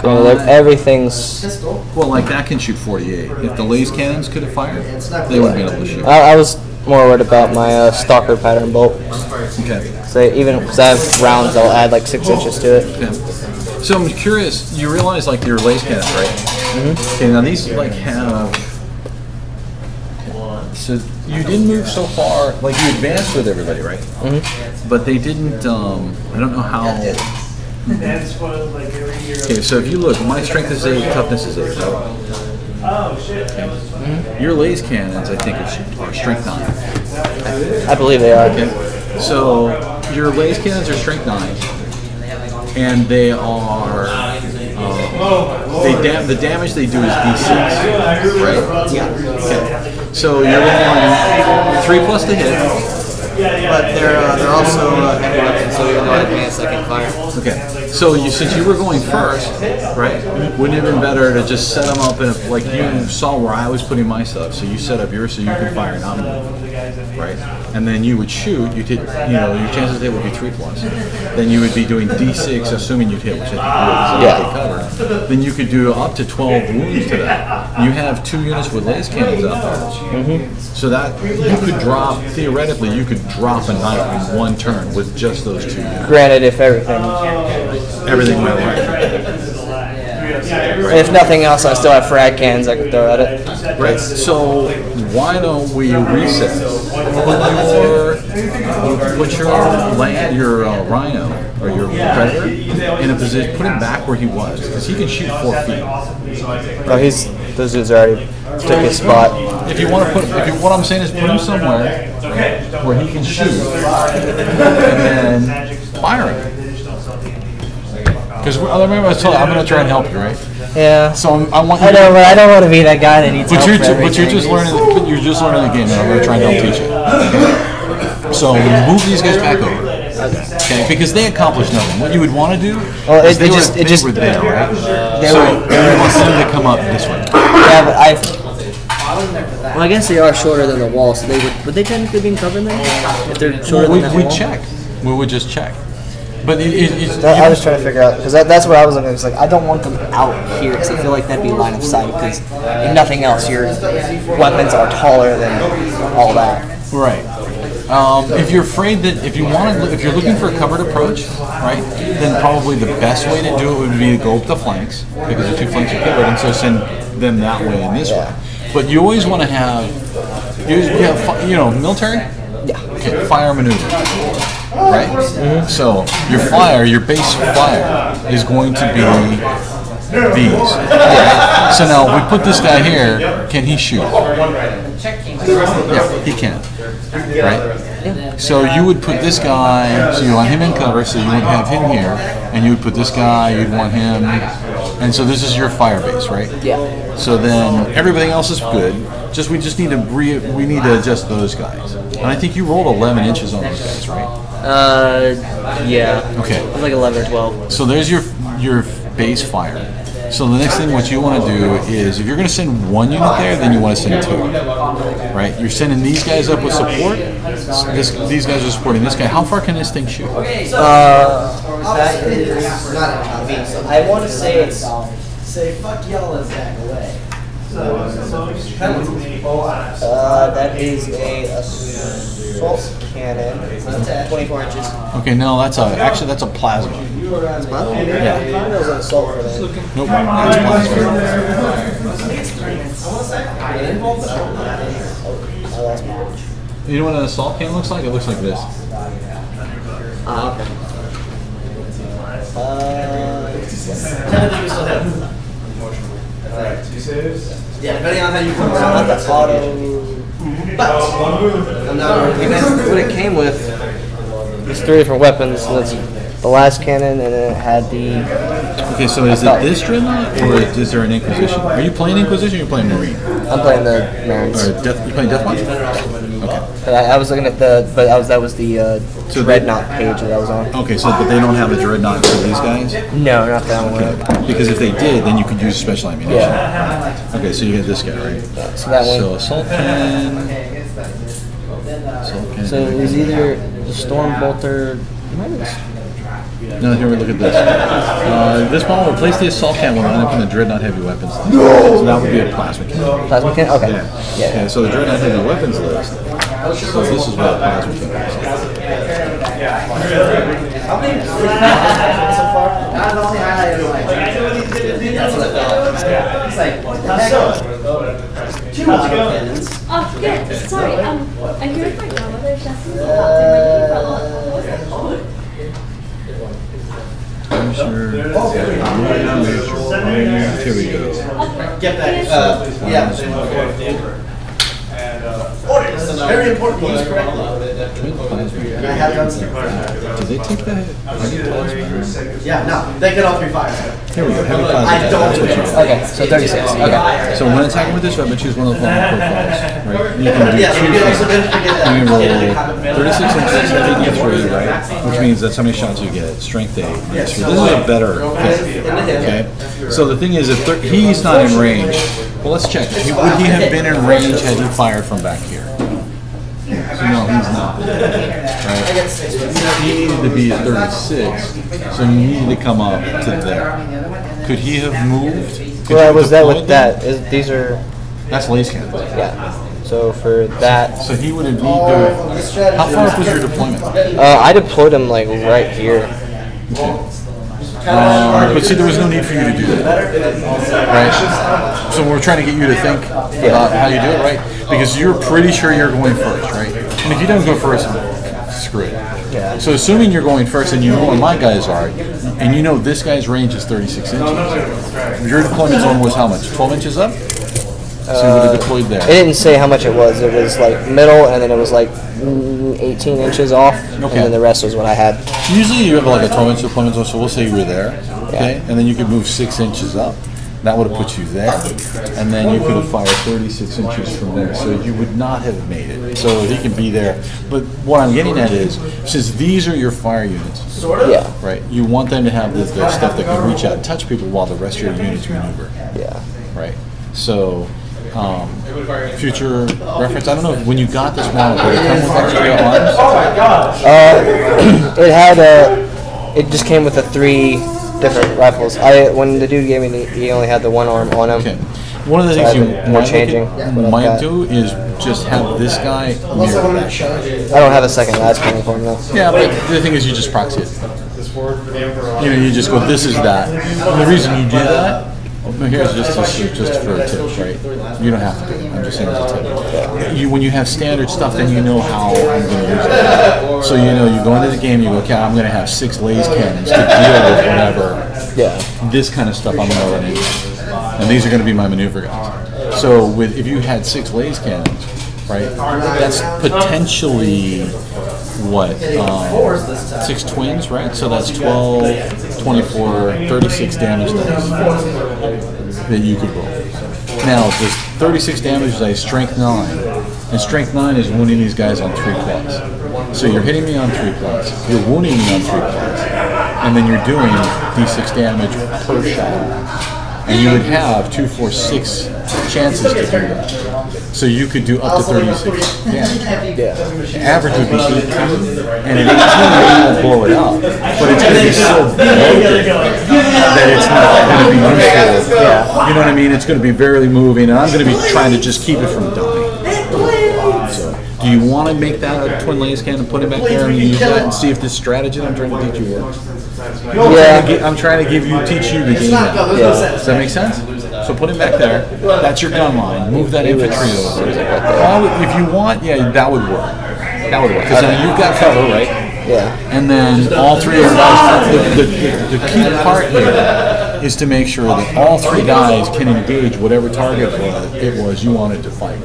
everything's. Well, like that can shoot 48. If the laser cannons could have fired, they wouldn't be able to shoot. I was more worried about my stalker pattern bolt. Okay. So even because I have rounds, I'll add like 6 inches to it. Yeah. So I'm curious. You realize like your laser cannons, right? Mm-hmm. Okay. Now these like have. So you didn't move so far. Like you advanced with everybody, right? Mm-hmm. But they didn't. I don't know how. That's what, like, every year. Okay. So if you look, my strength is 8, toughness is 8. Right? Oh, shit. That was Your laser cannons, I think, are strength 9. I believe they are. Okay. So your laser cannons are strength 9, and they are the damage they do is D6, right? Yeah. Okay. So you're rolling 3+ to hit. But they're also heavy weapons, so even though I advance, I can fire. Okay. So since you were going first, right? Wouldn't it have been better to just set them up in like you saw where I was putting my stuff? So you set up yours so you could fire not move, right? And then you would shoot. You did, your chances to hit would be 3+. Then you would be doing D6, assuming you'd hit, which I think you would cover. Then you could do up to 12 wounds to that. You have 2 units with laser cannons up there. Mm-hmm. So that you could drop theoretically, you could drop a knight in one turn with just those 2 units. Granted, if everything Everything went right. if nothing else, I still have frag cannons I can throw at it. Right. So why don't we reset? Put your rhino or your predator in a position. Put him back where he was because he can shoot 4 feet. Oh, those dudes already took his spot. If you want to what I'm saying is put him somewhere where he can shoot and then fire him. Because I remember I was told I'm going to try and help you, right? Yeah. So I want you. I know, but I don't want to be that guy that needs help for everything. But you're just learning. But you're just learning the game, and I'm going to try and help teach you. Okay? So move these guys back over. Okay, because they accomplished nothing. What you would want to do is they were there, right? So you want them to come up this way. Yeah, but well, I guess they are shorter than the wall, so would they technically be in cover then? If they're shorter than the wall? We'd check. We would just check. But I was trying to figure out because that's what I was looking at. It's like I don't want them out here because I feel like that'd be line of sight. Because if nothing else, your weapons are taller than all that. Right. If you're afraid that if you're looking for a covered approach, right, then probably the best way to do it would be to go up the flanks because the 2 flanks are covered, and so send them that way and this way. But you always want to have military. Yeah. Okay. Fire maneuver. Right? Mm-hmm. So your base fire is going to be these. Right? So now we put this guy here, can he shoot? Yeah, he can. Right? So you would put this guy, so you want him in cover, so you would have him here, and you would put this guy, you'd want him, and so this is your fire base, right? Yeah. So then everything else is good. We need to adjust those guys. And I think you rolled 11 inches on those guys, right? Yeah. Okay. It's like 11 or 12. So there's your base fire. So the next thing what you want to do is, if you're going to send one unit there, then you want to send 2. Right? You're sending these guys up with support. These guys are supporting this guy. How far can this thing shoot? That is not I want to say it's say fuck y'all and back away. That is a assault cannon, 24 inches. Okay, no, that's a plasma. Yeah. I thought it was an assault for that. Nope, that's plasma. You know what an assault cannon looks like? It looks like this. Okay. Technically, we still have. Alright, 2 saves. Yeah, depending on how you put it Not on. the auto. But I'm not What it came with is 3 different weapons. So that's the last cannon, and then it had the. Okay, so is it this dreadnought, or is there an Inquisition? Are you playing Inquisition or are you playing Marine? I'm playing the Marines. Or you playing Deathwatch? Okay. But I was looking at that was the So Dreadnought page that I was on. Okay, so but they don't have a Dreadnought for these guys? No, not that one. Okay. Because if they did, then you could use special ammunition. Yeah. Okay, so you get this guy, right? So that one. So assault cannon. Assault cannon. So it was either the Storm Bolter. No, here we look at this. This one will replace the assault cannon will line up in the Dreadnought heavy weapons list. So that would be a plasma cannon. Plasma cannon? Okay. Yeah. Okay, so the Dreadnought heavy weapons list. So this is what a plasma cannon is. How many so far? Not the only highlight of life. That's what I thought. It's like, what the heck? 2 cannons. Oh, yeah, sorry. I'm here with my grandmother. She asked me to I'm sure. Here we go. Get that. Yeah. Orders. Very important to use correctly. And I have done some. Did they take that? Yeah, no. They get all 3 fires. Here we go. Heavy plasma. I don't do it. Okay, so 36. Okay. So when attacking with this weapon, choose one of the following profiles. Right? You can do Yeah, you can also 2 then forget that. You can roll 36 inches, 83, right? Which means that's how many shots you get. Strength 8. So this is a better hit. Okay? So the thing is, if he's not in range, well, let's check. Would he have been in range had he fired from back here? So no, he's not. Right? He needed to be at 36, so he needed to come up to there. Could he have moved? Could Well, you was that deploy with them? that? These are. That's lace cannons. Yeah. So for that. So he would have need to. How far up was your deployment? I deployed them like right here. But see, there was no need for you to do that, right? So we're trying to get you to think about how you do it, right? Because you're pretty sure you're going first, right? And if you don't go first, screw it. Yeah. So assuming you're going first and you know where my guys are, and you know this guy's range is 36 inches, your deployment zone was how much? 12 inches up? So you would have deployed there. It didn't say how much it was. It was like middle, and then it was like 18 inches off, and then the rest was what I had. Usually you have like a 12-inch deployment zone, so we'll say you were there, okay? And then you could move 6 inches up. That would have put you there. And then you could have fired 36 inches from there, so you would not have made it. So he can be there. But what I'm getting at is, since these are your fire units, Yeah. right, you want them to have the stuff that can reach out and touch people while the rest of your units maneuver, Yeah. right? So, future reference, I don't know, when you got this model, did it come with extra arms? It had it just came with the 3 different rifles. When the dude gave me, he only had the 1 arm on him. Okay. One of the So things I've you been more changing what I've might got. do is just have this guy mirror that. I don't have a second last cannon for him though. Yeah, but the thing is, you just proxy it. You know, you just go, this is that. And the reason you do that, here's just for a tip, right? You don't have to do it. I'm just saying it's a tip. When you have standard stuff, then you know how I'm going to use it. So you know, you go into the game, you go, okay, I'm going to have 6 laser cannons to deal with whatever. Yeah. This kind of stuff I'm going to run into. And these are going to be my maneuver guys. So if you had 6 laser cannons, right, that's potentially what, 6 twins, right? So that's 12, 24, 36 damage dice that you could roll. Now, this 36 damage dice, strength 9, And strength 9 is wounding these guys on 3 plus. So you're hitting me on 3 plus, you're wounding me on 3 plus, and then you're doing d6 damage per shot. And you would have 2, 4, 6 chances to do that. So you could do up to 36 damage. Average would be 18, and at 18 you won't blow it up. But it's going to be so broken that it's not going to be useful. Yeah. You know what I mean? It's going to be very moving, and I'm going to be trying to just keep it from dying. So, do you want to make that a twin laser cannon and put it back there and use that and see if this strategy that I'm trying to teach you works? Yeah. I'm trying to teach you the game now. Yeah. Does that make sense? So put it back there. That's your gun line. Move that infantry over. If you want, yeah, that would work. That would work. Because then you've got cover, right? Yeah. And then all 3 of your guys, the key part here is to make sure that all 3 guys can engage whatever target it was you wanted to fight.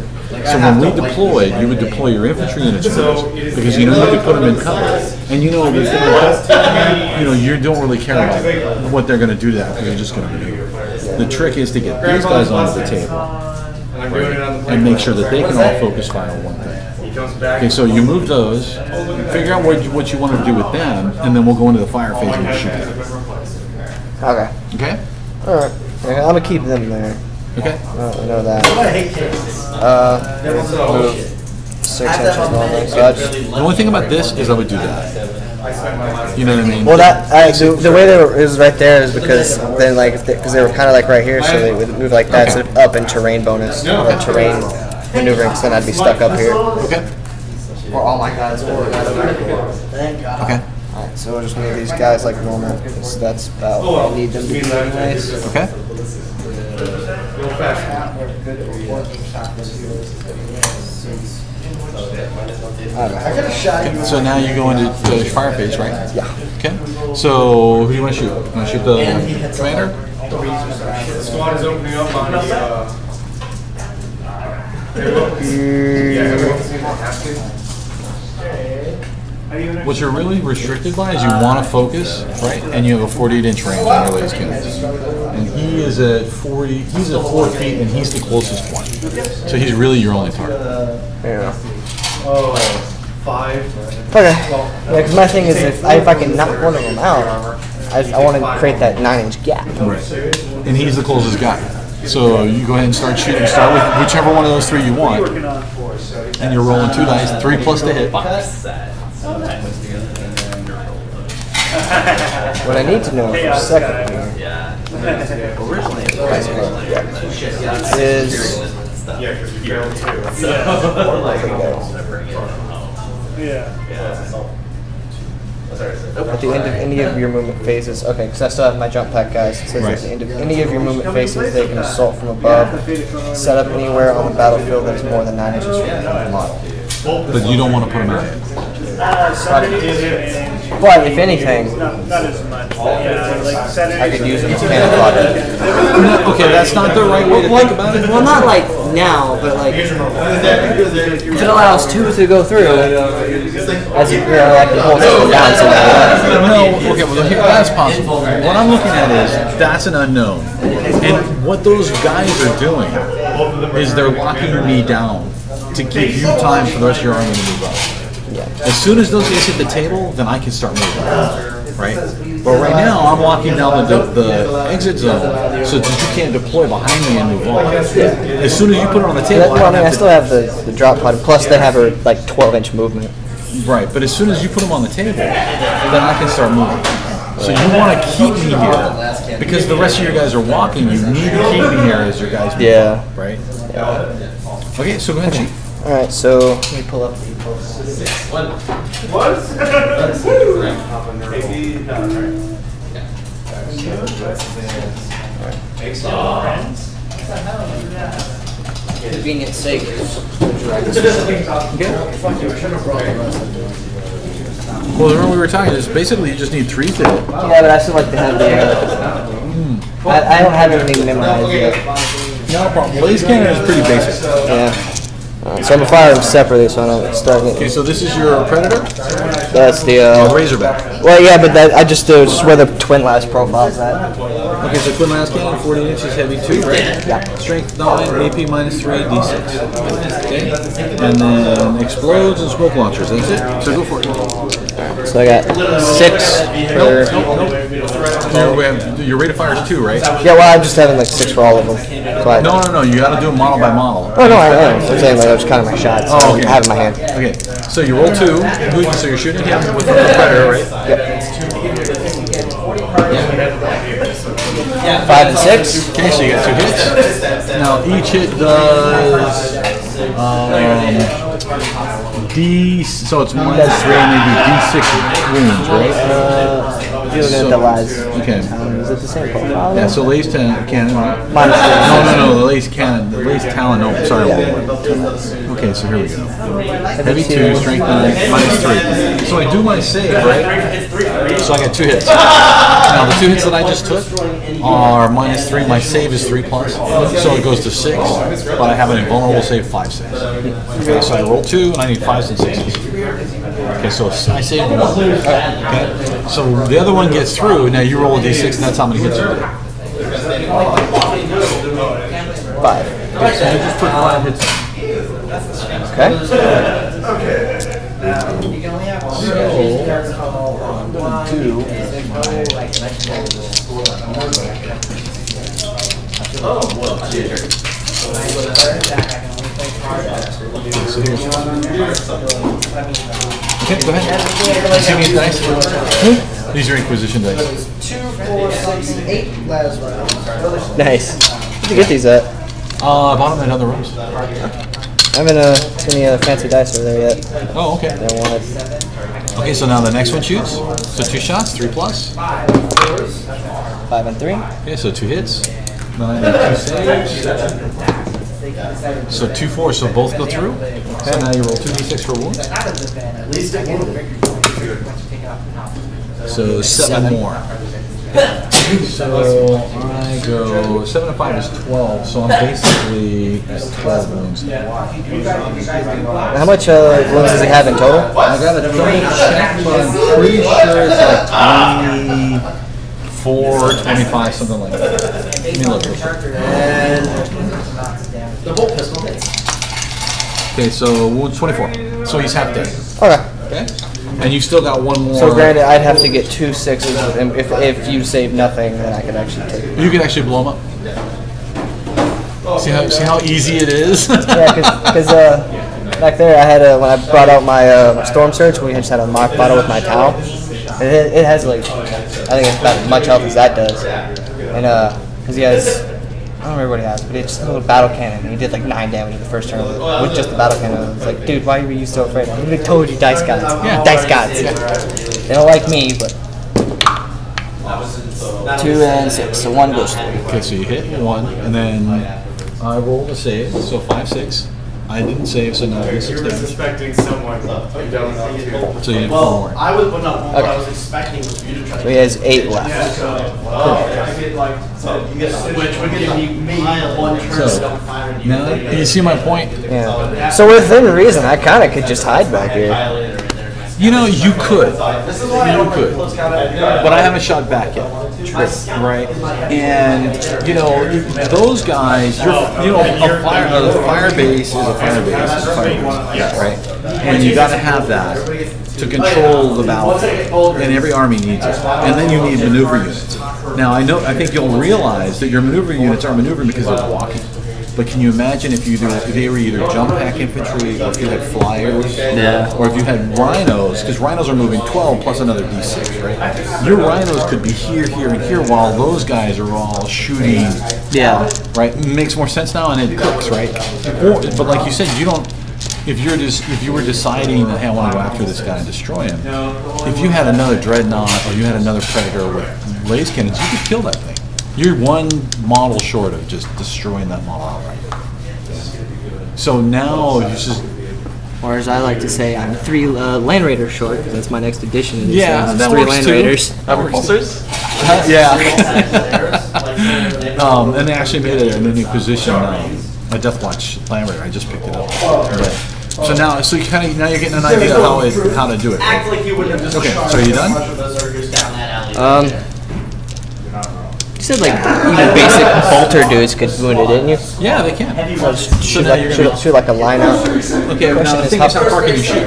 So when we deployed, you would deploy your infantry units first, because you know you could put them in cover, and you know that you don't really care about what they're going to do to that, because they're just going to maneuver. The trick is to get these guys onto the table, right, and make sure that they can all focus fire on one thing. Okay, so you move those, figure out what you want to do with them, and then we'll go into the fire phase and shoot them. Okay. Okay? All right. Okay, I'm gonna keep them there. Okay. I know that. Move 6 inches longer. So the only thing about this is I would do that. You know what I mean? Well, the way it was right there is because then because they were kind of like right here, so they would move like that, so up in terrain bonus or terrain maneuvering. So then I'd be stuck up here. Okay. Or all my guys over there. Okay. Alright, so we'll just move these guys like normal, because that's about what I need them to be anyways. Okay. Okay, so now you go into the fire phase, right? Yeah. Okay. So who do you want to shoot? You want to shoot the commander? The squad is opening up on What you're really restricted by is you want to focus, right? And you have a 48-inch range on your laser cannons. And he is at 40. He's at 4 feet, and he's the closest one. So he's really your only target. Yeah. 5. Okay. Yeah, because my thing is if I can knock one of them out, I want to create that 9-inch gap. Right. And he's the closest guy. So you go ahead and start shooting. Start with whichever one of those 3 you want. And you're rolling 2 dice, 3 plus to hit. What I need to know for a second here is at the end of any of your movement phases, okay, because I still have my jump pack guys. It says at the end of any of your movement phases, they can assault from above, set up anywhere on the battlefield that is more than 9 inches from the model. But you don't want to put them out. But if anything, I could use them as cannon fodder. Okay, that's not the right way to think about it. Well, not like now, but like if it allows 2 to go through, as I can hold it down somewhere. No, okay, well that's possible. What I'm looking at is that's an unknown, and what those guys are doing is they're locking me down to give you time for the rest of your army to move up. Yeah. As soon as those guys hit the table, then I can start moving, right? But right now, I'm locking down the exit zone so that you can't deploy behind me and move on. As soon as you put it on the table, I still have the drop pod, plus they have a like 12-inch movement. Right, but as soon as you put them on the table, then I can start moving. So you want to keep me here, because the rest of your guys are walking, you need to keep me here as your guys move. Yeah. Right? Yeah. Okay, so go ahead, Chief. Alright, so let me pull up the convenience sake. Well, remember we were talking, is basically you just need 3 to hit. Yeah, but I still like to have the I don't have anything memorized yet. No problem. Laser cannon is pretty basic. Yeah. So I'm gonna fire them separately, so I don't start getting. Okay, so this is your Predator? That's the Razorback. Well, yeah, but I just just where the twin last profile's at. Okay, so quit last cannon, 40 inches, heavy 2, right? Yeah. Strength 9, AP minus 3, D6. Okay? And then explodes and smoke launchers, that's it? So go for it. So I got 6 for. Your rate of fire is 2, right? Yeah, well, I'm just having like 6 for all of them. So I, No, you gotta do it model by model. Oh no, I am. I'm saying like I was counting my shots. So Oh, okay. I have it in my hand. Okay, so you roll 2, so you're shooting him with the predator, right? Yep. 5 and 6. Okay, so you got 2 hits. Now each hit does so it's minus 3 and maybe D6 wounds, right? You're looking at the lies. Okay. Is it the same profile? Yeah, so lace cannon, right? Minus 3. No, the lace cannon, the lace talon, no, sorry. Okay, so here we go. Heavy 2, strength 9, minus 3. So I do my save, right? So I got 2 hits. Now the 2 hits that I just took are minus 3, my save is 3 plus, so it goes to 6, but I have an invulnerable save 5/6. Okay, so I roll 2 and I need 5s and 6s. Okay, so I saved 1. Okay, so the other one gets through, now you roll a d6 and that's how many hits you do. 5. Okay, so you just put 5 hits. Okay. Okay, go ahead. You see these dice? These are Inquisition dice. 2, 4, 6, 8 last round. Nice. Where'd you get these at? I bought them in other rooms. I haven't seen any fancy dice over there yet. Oh, okay. They wanted. Okay, so now the next one shoots. So 2 shots, 3 plus. 5 and 3. Okay, so 2 hits. 9 and 2 saves. So 2, 4, so both go through. So now you roll 2d6 for wounds. So 7 more. So I go 7 and 5 is 12. So I'm basically at 12 wounds. How much wounds does he have in total? I got a double check, but I'm pretty sure it's like 24, 25, something like that. Let me look real quick. The bolt pistol hits. Okay, so wounds 24. So he's half dead. Okay. Okay. And you still got 1 more. So granted, I'd have to get 2 6s, and if you save nothing, then I could actually take it. You can actually blow him up. See how easy it is? Yeah, because back there I had when I brought out my storm surge, we just had a mock bottle with my towel. And it has like, I think it's about as much health as that does. And because he has, I don't remember what he has, but it's just a little battle cannon. And he did like 9 damage in the first turn with just the battle cannon. I was like, dude, why were you so afraid? I literally told you, dice gods. Yeah. Dice gods. They don't like me, but 2 and 6, so 1 goes through. Okay, so you hit 1, and then I rolled a save, so 5, 6. I didn't save, so now this You is were damage. suspecting someone you don't know too. So you hit 4 Well, more. I was, well, no, what I was expecting was for you to try So he has 8 left. which would give me 1 turn So, to don't fire and now, you see my point? Yeah. So within reason, I kind of could just hide back here. You know, you could. You could. But I haven't shot back yet. Right? And, you know, those guys, a fire base is a fire base. Is a fire base, right? And you got to have that to control the battlefield. And every army needs it. And then you need maneuver units. Now, I think you'll realize that your maneuver units are maneuvering because they're walking. But can you imagine if they were either jump pack infantry, or if you had flyers, or if you had rhinos, because rhinos are moving 12 plus another d6, right? Your rhinos could be here, here, and here, while those guys are all shooting. Yeah. Right? Makes more sense now, and it cooks, right? But like you said, you don't. If you were deciding that, hey, I want to go after this guy and destroy him, if you had another dreadnought or you had another predator with laser cannons, you could kill that thing. You're 1 model short of just destroying that model outright. So now you just. Or as I like to say, I'm 3 Land Raiders short, because that's my next addition. In Yeah, it's that 3 works Land too. Raiders. That works too. Yeah. And they actually made it an Inquisition, a Death Watch Land Raider. I just picked it up. So now, now you're getting an idea how to do it. Right? Okay, so are you done? said like even basic bolter dudes could wound it, didn't you? Yeah, they can. So just shoot like a line out. Okay, now the thing is, how far can you shoot?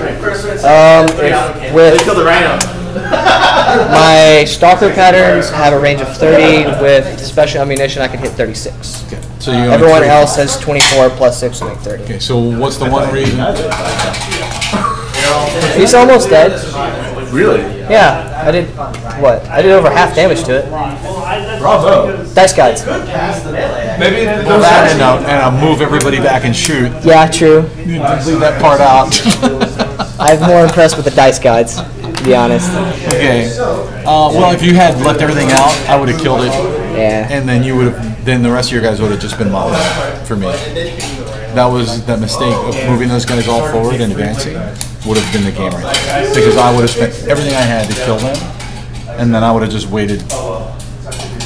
With Kill the rhino. my stalker patterns have a range of 30. With special ammunition, I can hit 36. Okay. So you Everyone else has 24 plus 6 to make 30. Okay, so what's the one reason? He's almost dead. Really? Yeah, I did over half damage to it. Bravo. Dice gods. Maybe that and move everybody back and shoot. Yeah, true. You leave that part out. I'm more impressed with the dice gods, to be honest. Okay. Well, if you had left everything out, I would have killed it. Yeah. And then you would have. Then the rest of your guys would have just been models for me. That was that mistake of moving those guys all forward and advancing would have been the game right there. Because I would have spent everything I had to kill them, and then I would have just waited.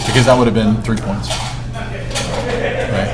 Because that would have been 3 points. Right.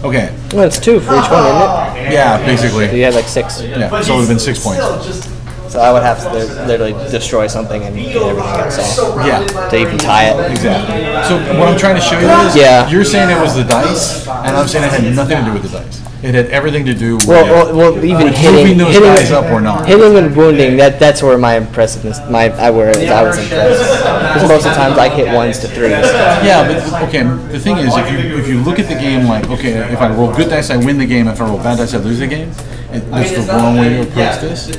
Okay. Well, it's 2 for each one, isn't it? Yeah, basically. So you had like 6. Yeah, so it would have been 6 points. So I would have to literally destroy something and get everything else off. Yeah. To even tie it. Exactly. So what I'm trying to show you is, you're saying it was the dice, and I'm saying it had nothing to do with the dice. It had everything to do with, even with hitting moving those guys up or not. Hitting and wounding, that's where my impressiveness, I was impressed. Because most of the times I hit 1s to 3s. Yeah, but okay, the thing is, if you look at the game like, okay, if I roll good dice, I win the game. If I roll bad dice, I lose the game. That's the wrong way to approach this.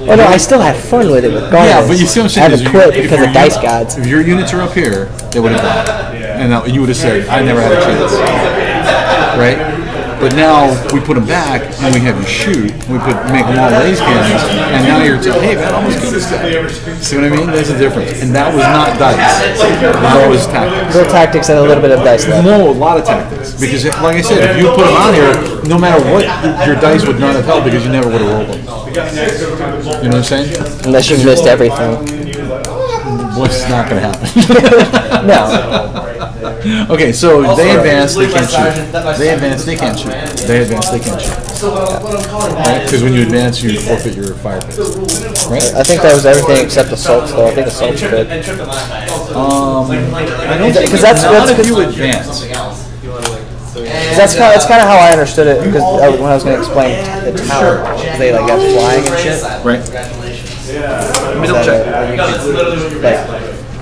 Well, no, I still have fun with it with guards. Yeah, but you see what I'm saying? I haven't quit because of dice gods. If your units are up here, they would have gone. And you would have said, I never had a chance. Right? But now we put them back and we have you shoot. We make long laser cannons, and now you're telling, hey man, I almost killed this guy. See what I mean? There's a difference. And that was not dice. That was tactics. Little tactics and a little bit of dice left. No, a lot of tactics. Because like I said, if you put them on here, no matter what, your dice would not have held because you never would have rolled them. You know what I'm saying? Unless you missed everything. What's not going to happen? No. Okay, so they advance, they can't shoot. They advance, they can't shoot. They advance, they can't shoot. Right? Because when you advance, you forfeit your fire pits. Right? I think that was everything except assaults, though. I think assaults good. I don't think that's if you advance. That's kind of how I understood it because when I was going to explain the tower, because they like got flying and shit. Right. Let me double check.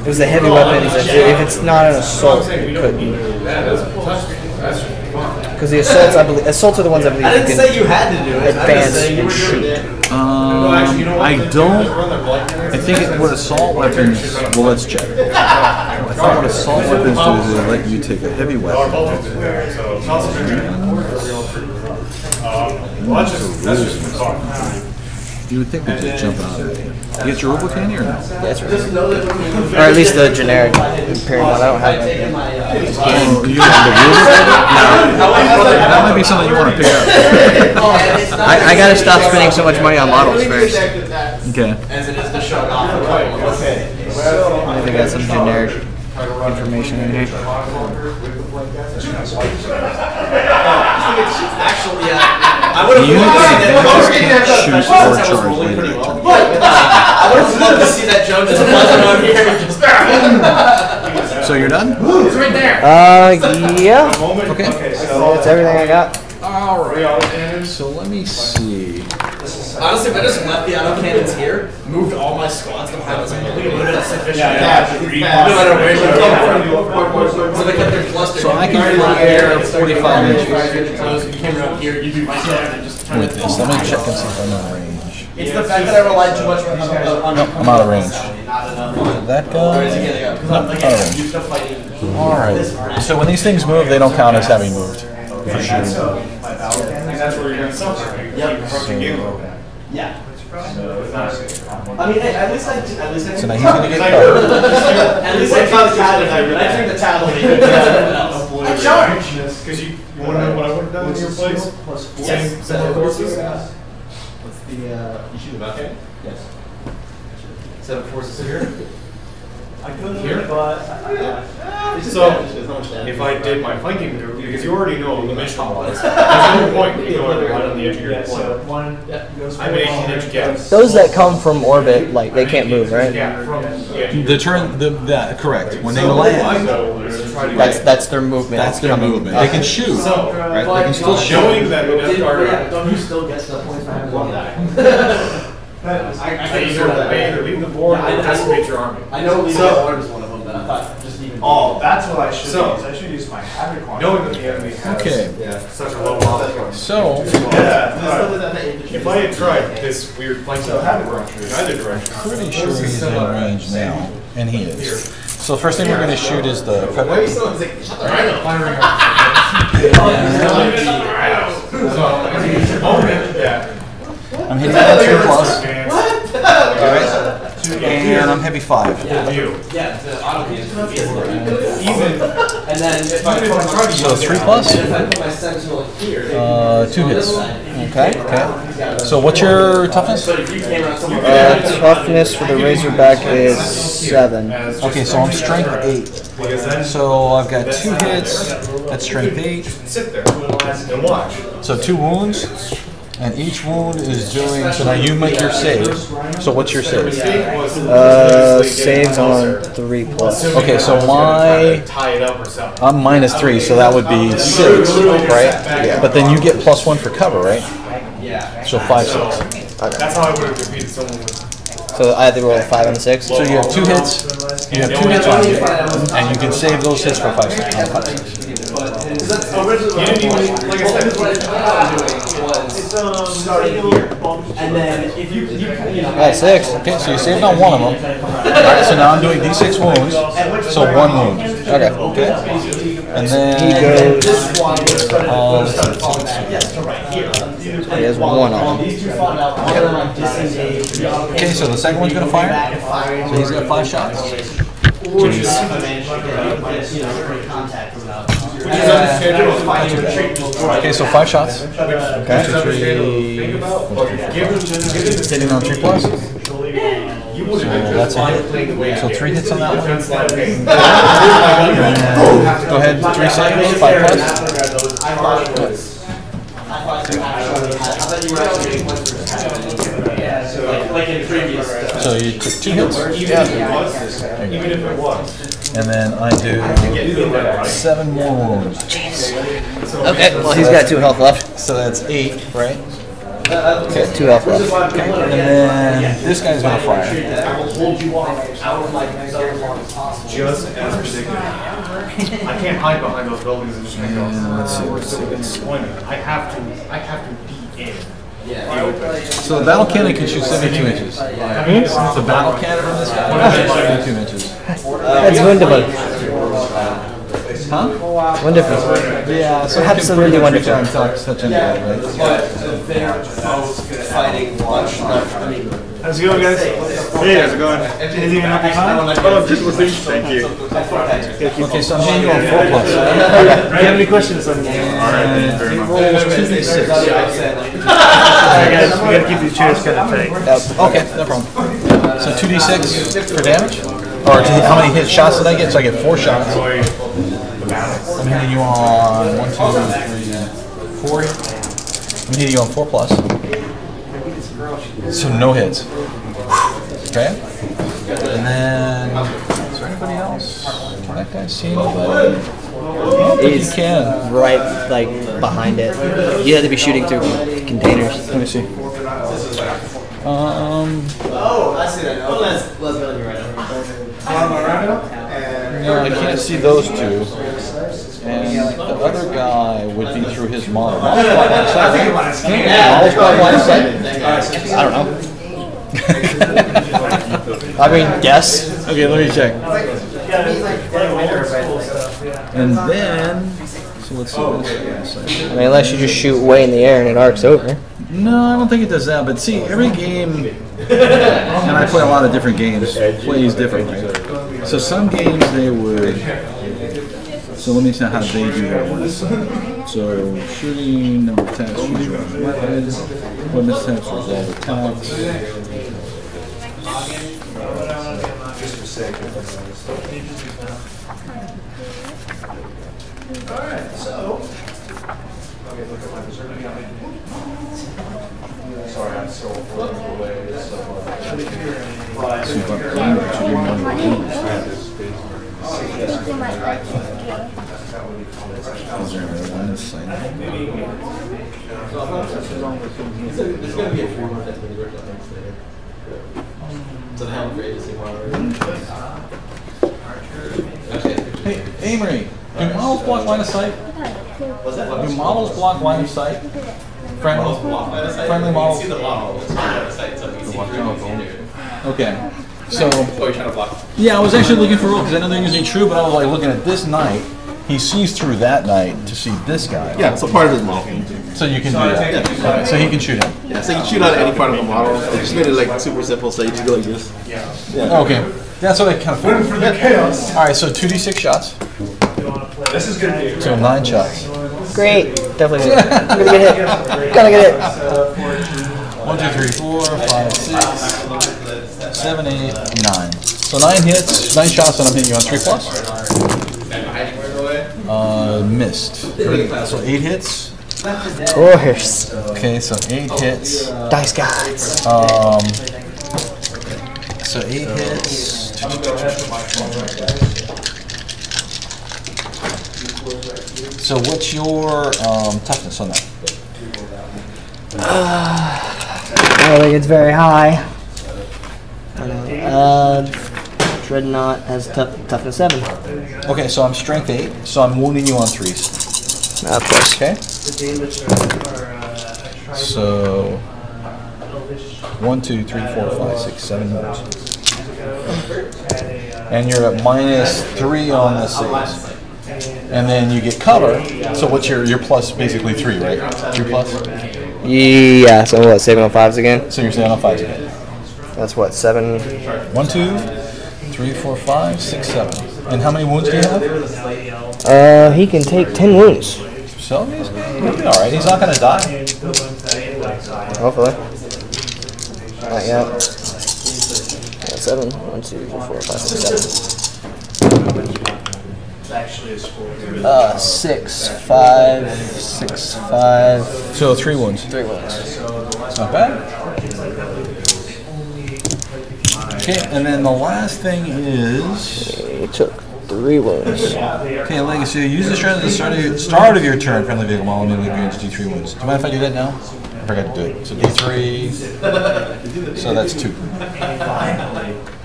It was the heavy weapons. If it's not an assault, you couldn't. Because the assaults, I believe, assaults are the ones I believe you can advance and shoot. I don't. I think what assault weapons. Well, let's check. I thought what assault weapons do is they let you take a heavy weapon. You would think they'd just jump out at you. You get your Robo Candy or no? Yes, right. Or at least the generic Imperial one. I don't have that. You have the Robo Candy? No. That might be something you want to pick up. I gotta stop spending so much money on models first. Okay. I think I got some generic information in here. I would have loved to shoot or charge later. I would have loved to see that Joe just buzzing on here. So you're done? It's right there. Yeah. Okay. That's everything I got. All right. So let me see. Honestly, if I just left the auto cannons here, moved all my squads behind us, I think it would have been sufficient. No matter where you come from. So they kept their cluster. So I can fire 45 inches. You came around here, you do my stuff and just turn With this. Let me check and see if I'm out of range. It's the fact that I relied too much on Nope, I'm out of range. That guy? Nope, Out of range. Alright. So when these things move, they don't count as having moved. For sure. That's where you're going to suffer. Yeah. I mean, at least I So now he's going to get at least I caught the tattle. I turned the tattle. I charge. Because you want to know what I would have done in your place? Yes. Set forces. What's the you shoot them okay? Yes. Set forces here. I could have, but So, if I did my flanking maneuver, because you already know the mission was, there's no point in going right on the edge of your deployment. I have an 18-inch gap. Those that come from orbit, like they can't move, right? Yeah, from The turn, correct. When they land, That's their movement. that's their movement. They can shoot, right? They can still shoot. Showing that the Death Guard Don't you still get the points for having one guy? I either leave the board or decimate your army. I know leaving the board is one of them, but I thought just even. Oh, that's what I should So- use. I should use my Havoc one. Knowing that the enemy has Okay. such a low model. So, If I had tried this weird flanking approach in either direction, pretty sure he's in range now, and he is. So the first thing we're going to shoot is the Why are you cut. still like, shut the rhino? I'm hitting that 2 plus, and I'm heavy 5. Yeah, the auto and then if I put my So 3 plus? and if I put my sentinel here, 2 hits. Okay. Okay. So what's your toughness? but if you came around somewhere. Toughness for the Razorback is 7. Okay, so I'm strength 8. So I've got 2 hits. That's strength 8. sit there and watch. So 2 wounds, and each wound is doing. So now you make your save. So what's your save? Saves on 3 plus. Okay, so my Tie it up or something. I'm -3, so that would be 6, right? Yeah. But then you get +1 for cover, right? Yeah. So 5, 6. That's how I would have defeated someone with. So I have to roll a 5 and a 6. So you have 2 hits. You have 2 hits on you, and you can save those hits for 5, 6. Originally, You didn't even, like I said, what I thought doing was starting here, and then if you Yeah, 6. Okay, so you saved on one of them. Alright, so now I'm doing D6 wounds. So 1 wound. Okay. Okay. And He then goes. he has 1 on him. These two fought out, one of them like disengaged. okay, so the second one's gonna fire. So he's got 5 shots. Okay, so 5 shots. Okay. Hitting on 3 plus. So that's a hit. So 3 hits on that one. Go ahead, 3 saves, 5 plus. So you took 2 hits. Even if it was. And then I do 7 more wounds. Okay. Well, he's got 2 health left. So that's 8, right? Okay, 2 health left. And then this guy's gonna fire. Just as predicted. I can't hide behind those buildings and just make Let's see. I have to be in. So the battle cannon can shoot 72 inches. The battle cannon from this guy can shoot 72 inches. That's wonderful. Huh? Wonderful. Yeah, so Absolutely wonderful. Such an right? How's it going, guys? Hey, how's it going? Anything in your time? Oh, just listening. Thank you. Okay, so I'm hitting you on 4 plus. Do you have any questions? And he rolls 2d6. Alright, guys, we gotta keep these chairs kind of tight. Okay, no problem. So 2d6 for damage? Or how many hit shots did I get? So I get 4 shots. I'm hitting you on 1, 2, 3, 4. I'm hitting you on 4 plus. So no hits. Okay. And then, is there anybody else? Can that guy see anybody? He's can. right, like, behind it. You have to be shooting through containers. Let me see. Oh, I see that. Oh, let's go right No, I can't see those 2. And the other guy would be through his model. Model's by one side. Model's by one side. I don't know. I mean, yes. Okay, let me check. And then, so let's see what this is. I mean, unless you just shoot way in the air and it arcs over. No, I don't think it does that. But see, every game, and I play a lot of different games, plays different, right? So some games they would. So let me see how they do that one. So shooting, number of attacks, shooting, weapon attacks, resolve attacks. Alright, so. Sorry, I'm so far away. There's going to be a few more that's going to work out next later. So the helm for agency Hey, Amory, do models block line of sight? What's that? Do models block line of sight? Friendly models. You can see the model. It's line of sight, so you can see through the standard. Okay. So, Oh, you're trying to block. yeah, I was actually looking for because I know they're using true, but I was like looking at this night. He sees through that night to see this guy. Yeah, so part of his model. So you can do that. Alright, so he can shoot him. Yeah, so you can shoot out any part of the model. They just made it like super simple, so you just go like this. Yeah. Okay. That's what I kind of figured. For the chaos. Alright, so 2d6 shots. This is gonna be. So 9 shots. Great. Definitely. I'm gonna get hit. Gonna get hit. 1, 2, 3, 4, 5, 6, 7, 8, 9. So 9 hits, 9 shots, and I'm hitting you on 3 plus. Missed. So 8 hits. Of course. Okay, so 8 hits. Dice gods. So 8 hits. So what's your toughness on that? I don't think it's very high. Dreadnought has toughness 7. Okay, so I'm strength 8, so I'm wounding you on 3s. Of course. Okay? So 1, 2, 3, 4, 5, 6, 7 wounds. And you're at -3 on the saves. And then you get cover. So what's your plus? Basically 3, right? 3 plus. Yeah. So what? Saving on 5s again. So you're saving on 5s again. That's what 7. 1, 2, 3, 4, 5, 6, 7. And how many wounds do you have? He can take 10 wounds. So he'll be all right. He's not going to die. Hopefully. Not yet. Yeah, 7. 1, 2, 3, 4, 5, 6, 7. 6, 5, 6, 5. So 3 wounds. 3 wounds. Not bad. Okay, and then the last thing is. He took 3 wounds. Okay, Legacy. Use this turn at the start of your turn. Friendly vehicle model immediately gains D3 wounds. Do you mind if I do that now? I forgot to do it. So D3. So that's 2.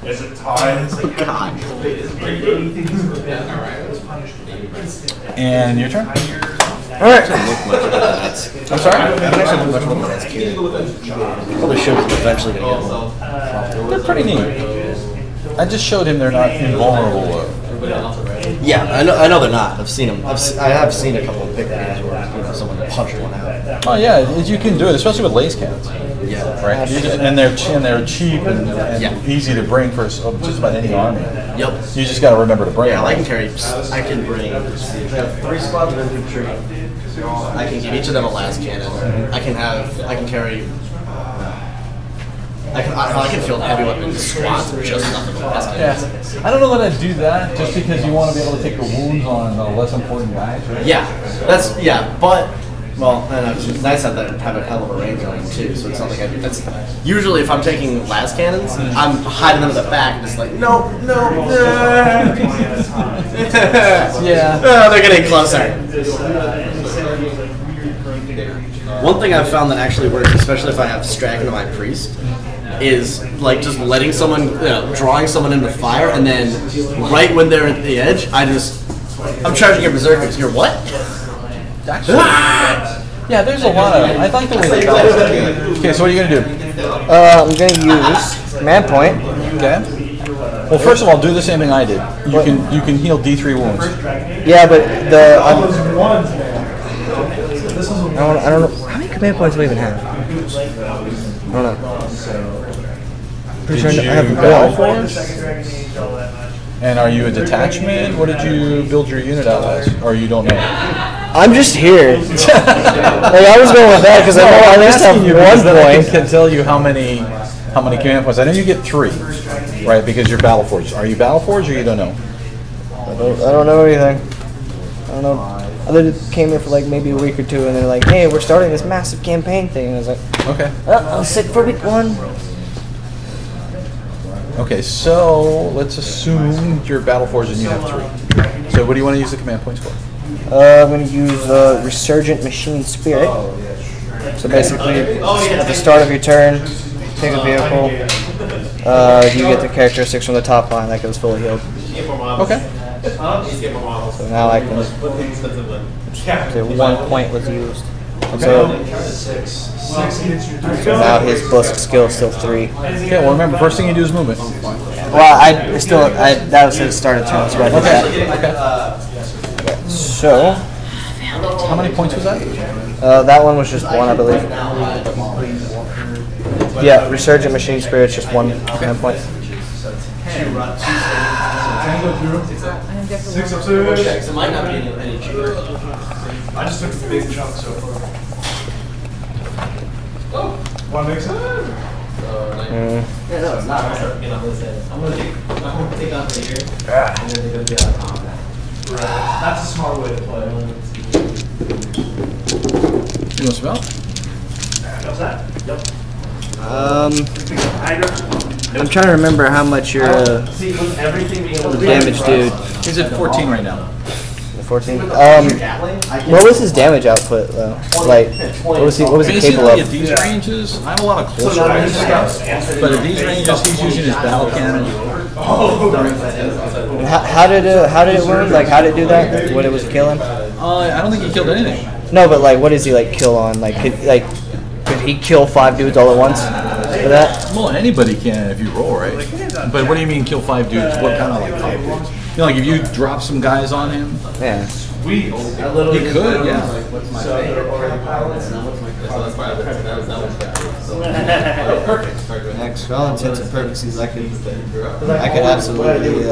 Is it time? And your turn. All right. I'm sorry. I haven't actually looked much more than that's kid. Probably shows he's eventually gonna get one. They're pretty neat. I just showed him they're not invulnerable. Yeah, I know they're not. I've seen them. I have seen a couple of big games where someone punched one out. Oh yeah, you can do it, especially with lace cans. Yeah. Right. And they're cheap and Yeah. easy to bring for just about any army. Yep. You just got to remember to bring Yeah, them. I can bring 3 squads of infantry. I can give each of them a las cannon. I can carry. I can field heavy weapons squads with just nothing but las cannons. Yeah. I don't know that I'd do that just because you want to be able to take the wounds on less important guys. Right? Yeah, but well, and it's nice to have a hell of a range on them too. So it's not like I do. That's usually if I'm taking las cannons, I'm hiding them in the back, just like no. Yeah. Oh, they're getting closer. One thing I've found that actually works, especially if I have Strag into my priest, is like just letting someone, drawing someone into fire, and then right when they're at the edge, I'm charging your berserkers. You're what? Actually, yeah, there's a lot of. I like the way they balance it. Okay, so what are you gonna do? I'm gonna use command point. Okay. Well, first of all, do the same thing I did. You can heal D3 wounds. Yeah, but I don't know how many command points do we even have. I don't know. Pretty sure I have you battle force? And are you a detachment? What did you build your unit out as? Or you don't know? I'm just here. Like I was going with that because I know I at least have 1 I point. can tell you how many command points. I know you get 3, right? Because you're battle forged. Are you battle forged or you don't know? I don't know anything. I don't know. I just came here for like maybe a week or 2, and they're like, "Hey, we're starting this massive campaign thing." And I was like, Okay. "Oh, I'll sit for week 1." Okay, so let's assume your battle force and you have 3. So what do you want to use the command points for? I'm going to use Resurgent Machine Spirit. So basically, at the start of your turn, pick a vehicle. You get the characteristics from the top line that goes fully healed. Okay. So now I can. So 1 point was used. So now his Busk skill is still 3. Okay, well remember, first thing you do is movement. Well, that was his start of turn, so I did that. Okay. So, How many points was that? that one was just 1, I believe. Yeah, Resurgent Machine Spirit's just 1 command point. Six of It might not be any cheaper. I just took a big chunk so far. One makes sense. Yeah, no, it's not. I'm gonna take on the year, and then they're gonna be out of combat. That's a smart way to play. You want some help? How's that? Yep. I'm trying to remember how much your See, with everything being able to damage dude. He's at 14 right now. 14. What was his damage output though? Like, what was he capable Basically, of? at these ranges, I have a lot of closer range stuff, but at these ranges, he's using his battle cannon. How did it work? Like, how did it do that? What it was killing? I don't think he killed anything. No, but like, what does he like kill on? Like, could he kill 5 dudes all at once for that? Well, anybody can if you roll, right? But what do you mean kill 5 dudes? What kind of like 5 dudes? You know, like if you drop some guys on him, Yeah. he could, yeah. What's my perfect. Next, for all intents and purposes, I could absolutely.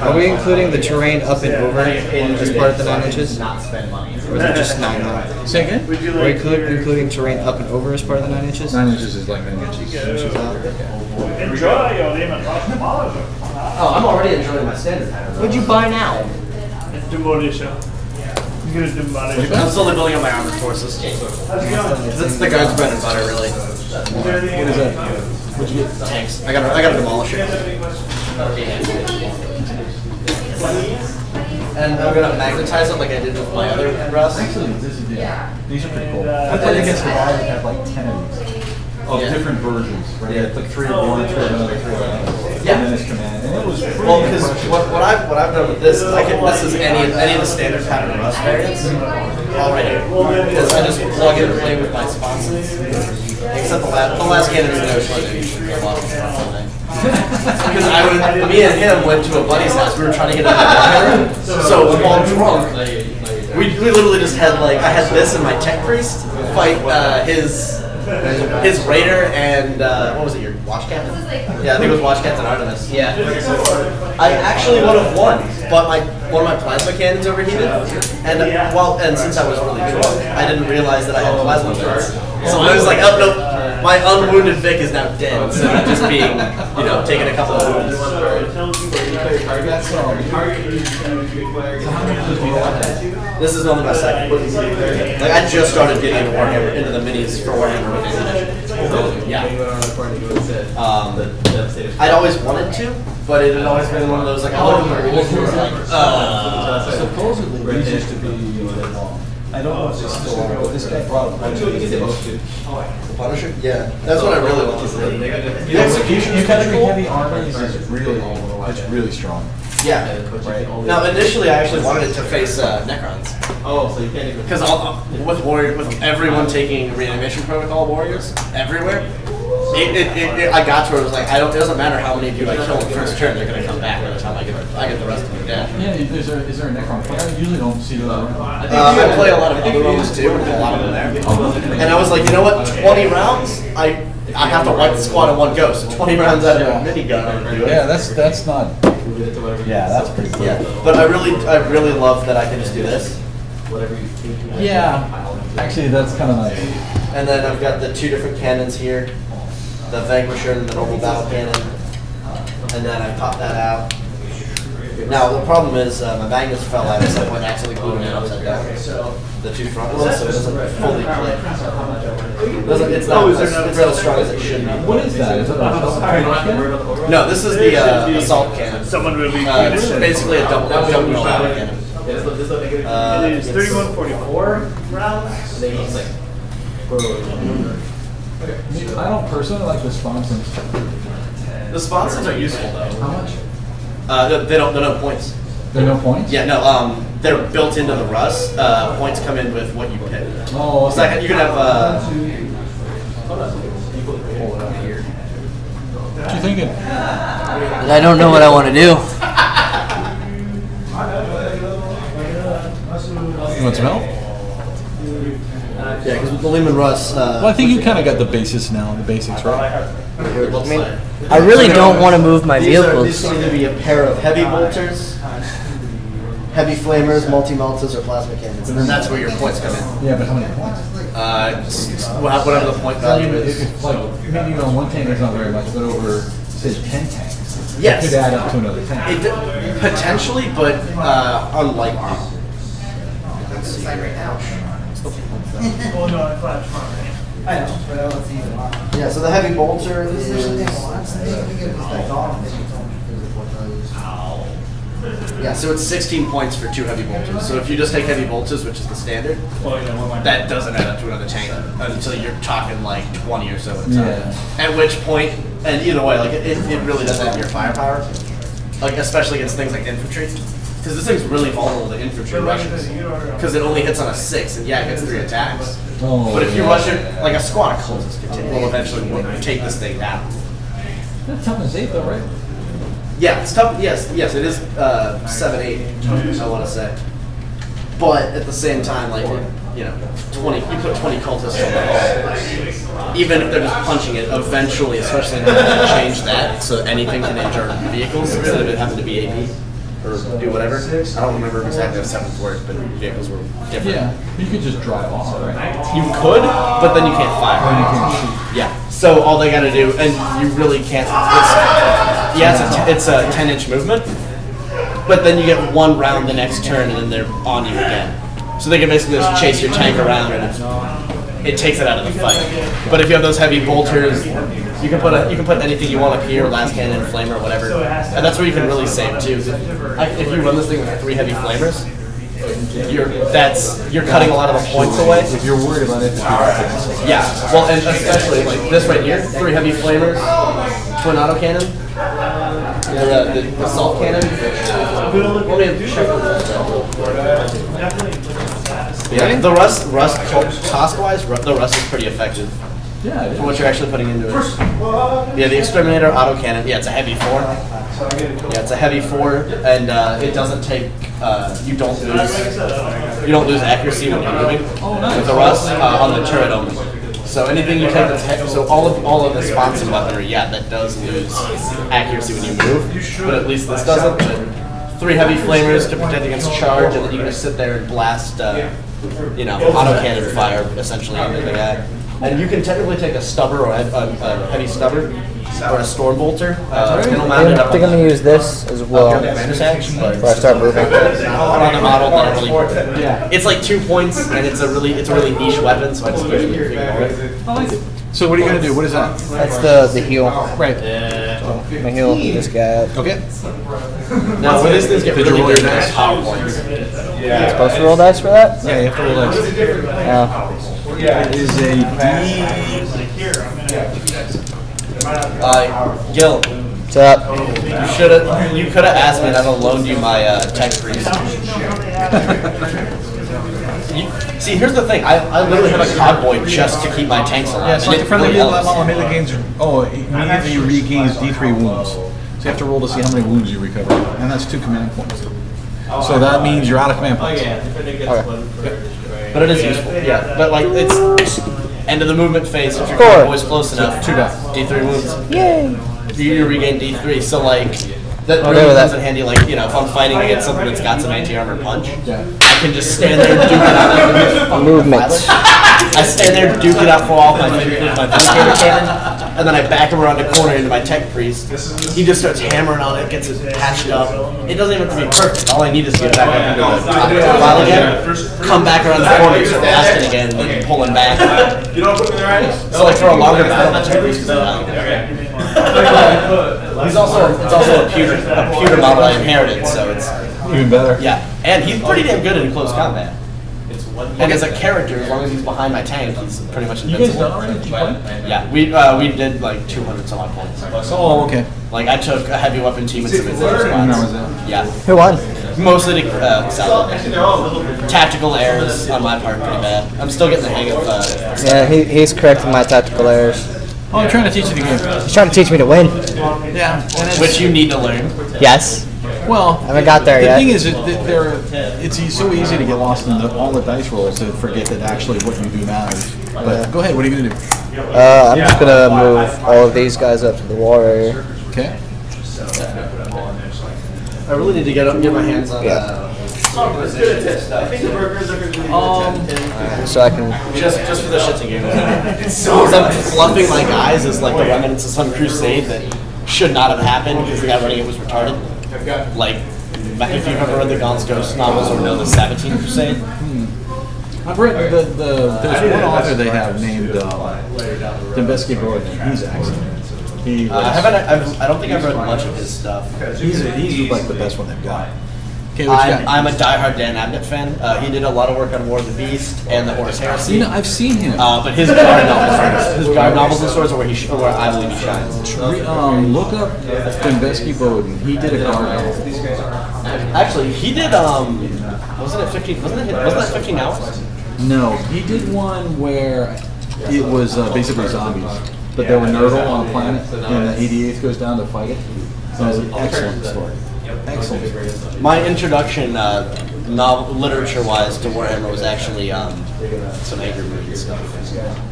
Are we including the terrain up and over as part of the 9 inches? Not spend money. Or is it just 9 inches? Say again? Are we including terrain up and over as part of the 9 inches? 9 inches is like 9 inches. Enjoy your name and Oh, I'm already enjoying my standard pattern. What'd you buy now? Demolition. You're gonna demolish. I'm slowly building up my armored forces. How's it going? That's the guard's bread and butter, really. What is that? What'd you get? Tanks. I gotta demolish it. And I'm gonna magnetize them like I did with my other Russ. Actually, these are pretty cool. I played against a guy that had like 10 of these. Of different versions, right? Yeah. Like 3 of one, 3 of another, 3 of another. Yeah. And then his command. And it was pretty Well, because impressive. what I've done with this is this is any of the standard pattern Rust variants already. Because I just plug and play with my sponsons. Except the last cannon is no fun. Because me and him went to a buddy's house. We were trying to get a Warhammer. So while drunk, we literally just had I had this and my tech priest fight his raider and what was it? Your watch captain? Yeah, I think it was watch captain Artemis. Yeah. I actually would have won, but one of my plasma cannons overheated, and since I was really drunk, I didn't realize that I had plasma turrets. So I was like, oh no, my unwounded Vic is now dead instead of just being, taking a couple of wounds. This is only my second. I just started getting into Warhammer, into the minis for Warhammer with ammunition. Yeah. I'd always wanted to, but it had always been one of those I look at the rules and Supposedly, these used to be long. I don't know if they still are, but this guy brought a bunch of these. Punisher? Yeah. That's what I really want to see. The execution heavy armor is really strong. Yeah. Right. Now, initially, I actually wanted it to face Necrons. Oh, so you can't even. Because with everyone taking reanimation protocol warriors everywhere, I got to where it was like, it doesn't matter how many of you I kill in the first turn, they're going to come back by the time I get the rest of them dead. Yeah, is there a Necron player? I usually don't see those. I play a lot of other roles too, and a lot of them there. And I was like, you know what? 20 rounds, I have to wipe the squad in one go. So 20 rounds out of a minigun. Yeah, that's not. Yeah, that's pretty cool. Yeah, but I really love that I can just do this. Yeah, actually, that's kind of nice. And then I've got the 2 different cannons here, the Vanquisher and the normal battle cannon. And then I pop that out. Now the problem is my magnets fell out at some point, accidentally glued them upside down. The two front ones, so it doesn't fully click. It's not as strong as it should be. What is that? Is that a No, this is the assault cannon. Someone really It's basically a double cannon. It is 3144 rounds. I don't personally like the sponsons. The sponsons are useful though. How much? They don't have points. There are no points? Yeah, no. They're built into the rust. Points come in with what you pick. Oh, It's like you can have. What you thinking? I don't know what I want to do. You want some help? Yeah, because with the Lehman Russ. Well, I think you kind of got the basis now, the basics, right? I mean, I really don't want to move my These vehicles. seem to be a pair of heavy bolters, heavy flamers, multi-meltas, or plasma cannons, and then that's where your points come in. Yeah, but how many points? Whatever the point value is. If like, maybe on one tank it's not very much, but over, say, 10 tanks, Yes. it could add up to another tank. Potentially, but unlikely. Let's see. Oh no, I flashed fine. I know, but I don't see them. Yeah, so the heavy bolter is. Yeah, so it's 16 points for 2 heavy bolters. So if you just take heavy bolters, which is the standard, that doesn't add up to another tank until you're talking like 20 or so at a time. Yeah. At which point, and either way, like it really does add your firepower, like especially against things like infantry. Because this thing's really vulnerable to infantry rushes. Because it only hits on a 6, and yeah, it gets 3 attacks. Oh, But if you yeah. rush it, like a squad of cultists will eventually take this thing down. That's toughness 8 though, right? Yeah, it's tough. Yes, it is 7-8. I want to say, but at the same time, like 20. You put 20 cultists on the wall. Even if they're just punching it, eventually, especially now that they change that, so anything can enter vehicles instead of it having to be AP or do whatever. I don't remember exactly how 7th works, but vehicles were different. Yeah, you could just drive off, right? You could, but then you can't fire. Or you can't shoot. Yeah. So all they got to do, and you really can't. It's a 10-inch movement, but then you get 1 round the next turn, and then they're on you again. So they can basically just chase your tank around, and it takes it out of the fight. But if you have those heavy bolters, you can put anything you want up here, last cannon, flamer, whatever, and that's where you can really save too. If you run this thing with 3 heavy flamers, you're cutting a lot of the points away. If you're worried about it, Yeah, well, and especially like this right here, 3 heavy flamers, twin autocannon, the assault cannon. Let me check yeah, the rust cost-wise, the rust is pretty effective yeah, for what you're actually putting into it. Yeah, the exterminator autocannon. Yeah, it's a heavy 4. Yeah, it's a heavy 4, and it doesn't take. You don't lose accuracy when you're moving with the rust on the turret only. So anything you take that's heavy, so all of the sponsored weaponry, yeah, that does lose accuracy when you move, but at least this doesn't. But 3 heavy flamers to protect against charge, and then you can just sit there and blast, autocannon fire essentially into the guy. And you can technically take a stubber or a heavy stubber or a storm bolter. I think I'm going to use this as well before I start moving. On the model, not really. It's like 2 points, and it's a really niche weapon, so I just usually ignore it. I like it. So what are you gonna do? What is that? That's the heal. Right. So I'm going to heal this guy up. Okay. Now, when these things get Did you really roll good, your there's dice? power points. You're supposed to roll dice for that? Yeah, you have to roll dice. Yeah. It is a Gil, What's up? you could have asked me, and I'd have loaned you my tech priest. See, here's the thing. I literally have a codboy just to keep my tanks alive. Yeah, so like and the friendly really heal helps. immediately gains. Oh, immediately regains D3 wounds. So you have to roll to see how many wounds you recover, and that's 2 command points. So that means you're out of command points. But it is useful. Yeah, but like it's end of the movement phase. If your Score. codboy's close enough, 2 die. D3 wounds. Yay! You regain D3. So like that Okay really with comes that. in handy. Like if I'm fighting against something that's got some anti-armor punch, Yeah. I can just stand there and duke it out. Movement. I stand there, duke it out for all my vindicator cannon. and then I back him around the corner into my tech priest. He just starts hammering on it, gets it patched up. It doesn't even have to be perfect. All I need is to get back up into the top profile again, come back around the corner, start blasting again, and then pulling back. So like for a longer battle, my tech priest is out. It's also a pewter model I inherited, so it's Even better. yeah. And he's pretty damn good in close combat. And as a character, as long as he's behind my tank, he's pretty much You guys invincible. done already? Did you play? Yeah, we did like 200 some odd points. Oh, okay. Like I took a heavy weapon team and some invincible And that was spots. it. Yeah, Who won? mostly to salvage. Tactical errors on my part pretty bad. I'm still getting the hang of. Yeah, he's correcting my tactical errors. Oh, I'm trying to teach you the game. He's trying to teach me to win. Yeah. And it's, Which you need to learn. Yes. well, I haven't got there the yet. thing is, it's so easy to get lost in all the dice rolls to forget that actually what you do matters. But go ahead, what are you going to do? I'm just gonna move all of these guys up to the wall area. Okay. I really need to get my hands on. So I can. Just for the shits and giggles. Because I'm fluffing my guys as like the remnants of some crusade that should not have happened because the guy running it was retarded. Like, if you've ever read the Gaunt's Ghost novels or know the 17 Crusade. I've read there's one author they have named Dembski Gordon. He's excellent. He was, I don't think I've read much of his stuff. he's like the best one they've got. Okay, what you got? I'm a diehard Dan Abnett fan. He did a lot of work on War of the Beast and the Horus Heresy. You know, I've seen him. But his guard novels and stories are where I believe he shines. Look up Dembski Bowden. He did a guard novel. Actually, he did. Wasn't it 15? Wasn't that 15 hours? No, he did one where it was basically zombies, but there were Nurdle on a planet, and the 88th goes down to fight it. So it was an excellent story. Excellent. My introduction, literature-wise, to Warhammer was actually some Angry Movie stuff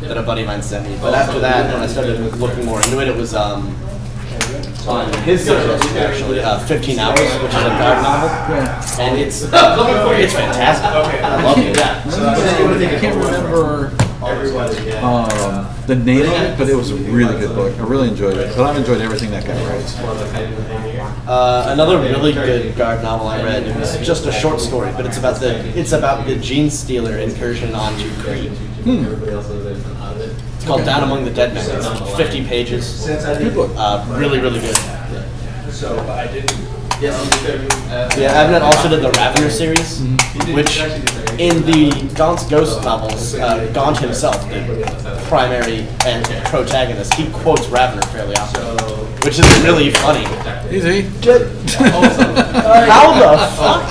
that a buddy of mine sent me. But after that, when I started looking more into it, it was on his suggestion actually, 15 Hours, which is a guard novel, and it's fantastic. I love it. I can't remember the name of it, but it was a really good book. I really enjoyed it. But I've enjoyed everything that guy writes. Another really good guard novel I read. It was just a short story, but it's about the Gene Stealer incursion onto Crete. It's called Down Among the Dead Men. It's 50 pages. Good book. Really, really good. Yeah, Abnett also did the Ravener series, which in the Gaunt's Ghost novels, Gaunt himself, the primary and protagonist, he quotes Ravener fairly often, which is really funny. Easy. How the fuck?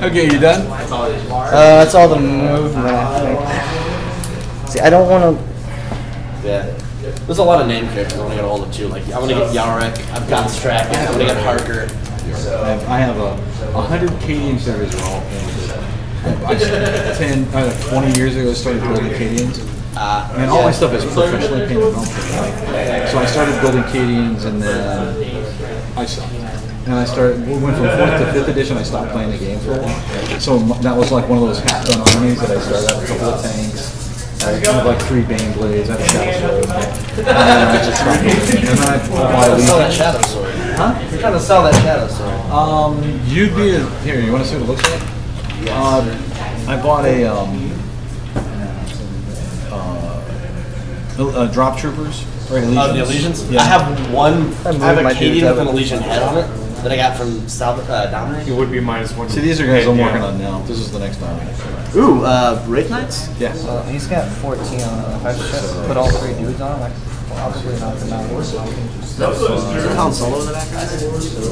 Okay, you done? That's all the movement, I think. See, I don't want to. Yeah. There's a lot of name characters I want to get a hold of too. Like, I want to get Yarek, I've got Strachan, I want to get Harker. I have 100 Cadian servers are all painted. 20 years ago I started building Cadians. And all my stuff is professionally painted. So I started building Cadians and then I stopped. And we went from 4th to 5th edition, I stopped playing the game for a while. So that was like one of those half-done armies that I started out with a couple of tanks. I had like 3 Bane Blades, I had a Shadow Sword. And then I just stopped. And then I Sell that Shadow Sword. Huh? You're trying to sell that Shadow Sword. You'd be here. You want to see what it looks like? I bought a Drop Troopers. Or Elysians. Oh, the Elysians? Yeah. I have a my Cadian dudes with an out. Elysian head on it that I got from Dominator. It would be -1. See, these are guys I'm working on now. This is the next one. Ooh, Wraith Knights? Yeah. He's got 14 on it. If I should put all 3 dudes on him, I could probably knock them out. Is it Han Solo in the back?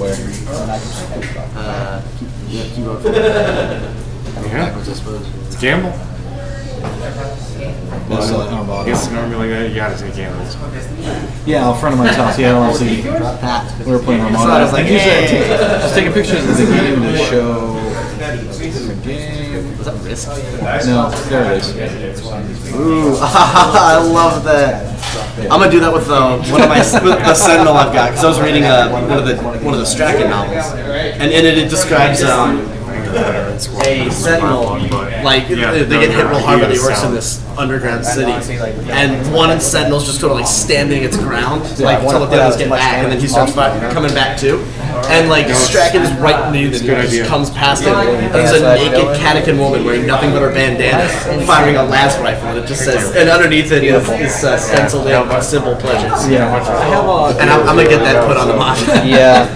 Where? Keyboard. Backwards, I suppose. It's a gamble. This, I guess normally like that, you gotta take gambles. yeah, a friend of mine's house. He had on CD. We were playing Armchair. I was like, hey. I was taking pictures of the game to show the game. Was that Risk? No, there it is. Ooh, I love that. I'm gonna do that with one of my the Sentinel I've got because I was reading one of the Strachan novels, and in it describes a sentinel, like they get hit real hard by the orcs in this underground city, and one sentinel's just sort of like standing its ground, like until the others get back, and then he starts coming back too. And like Strachan is right near them, just comes past him, and there's a naked Catechin woman wearing nothing but her bandana, firing a las rifle, and it just says, and underneath it is stenciled in simple pleasures. And I'm gonna get that put on the mod. Yeah.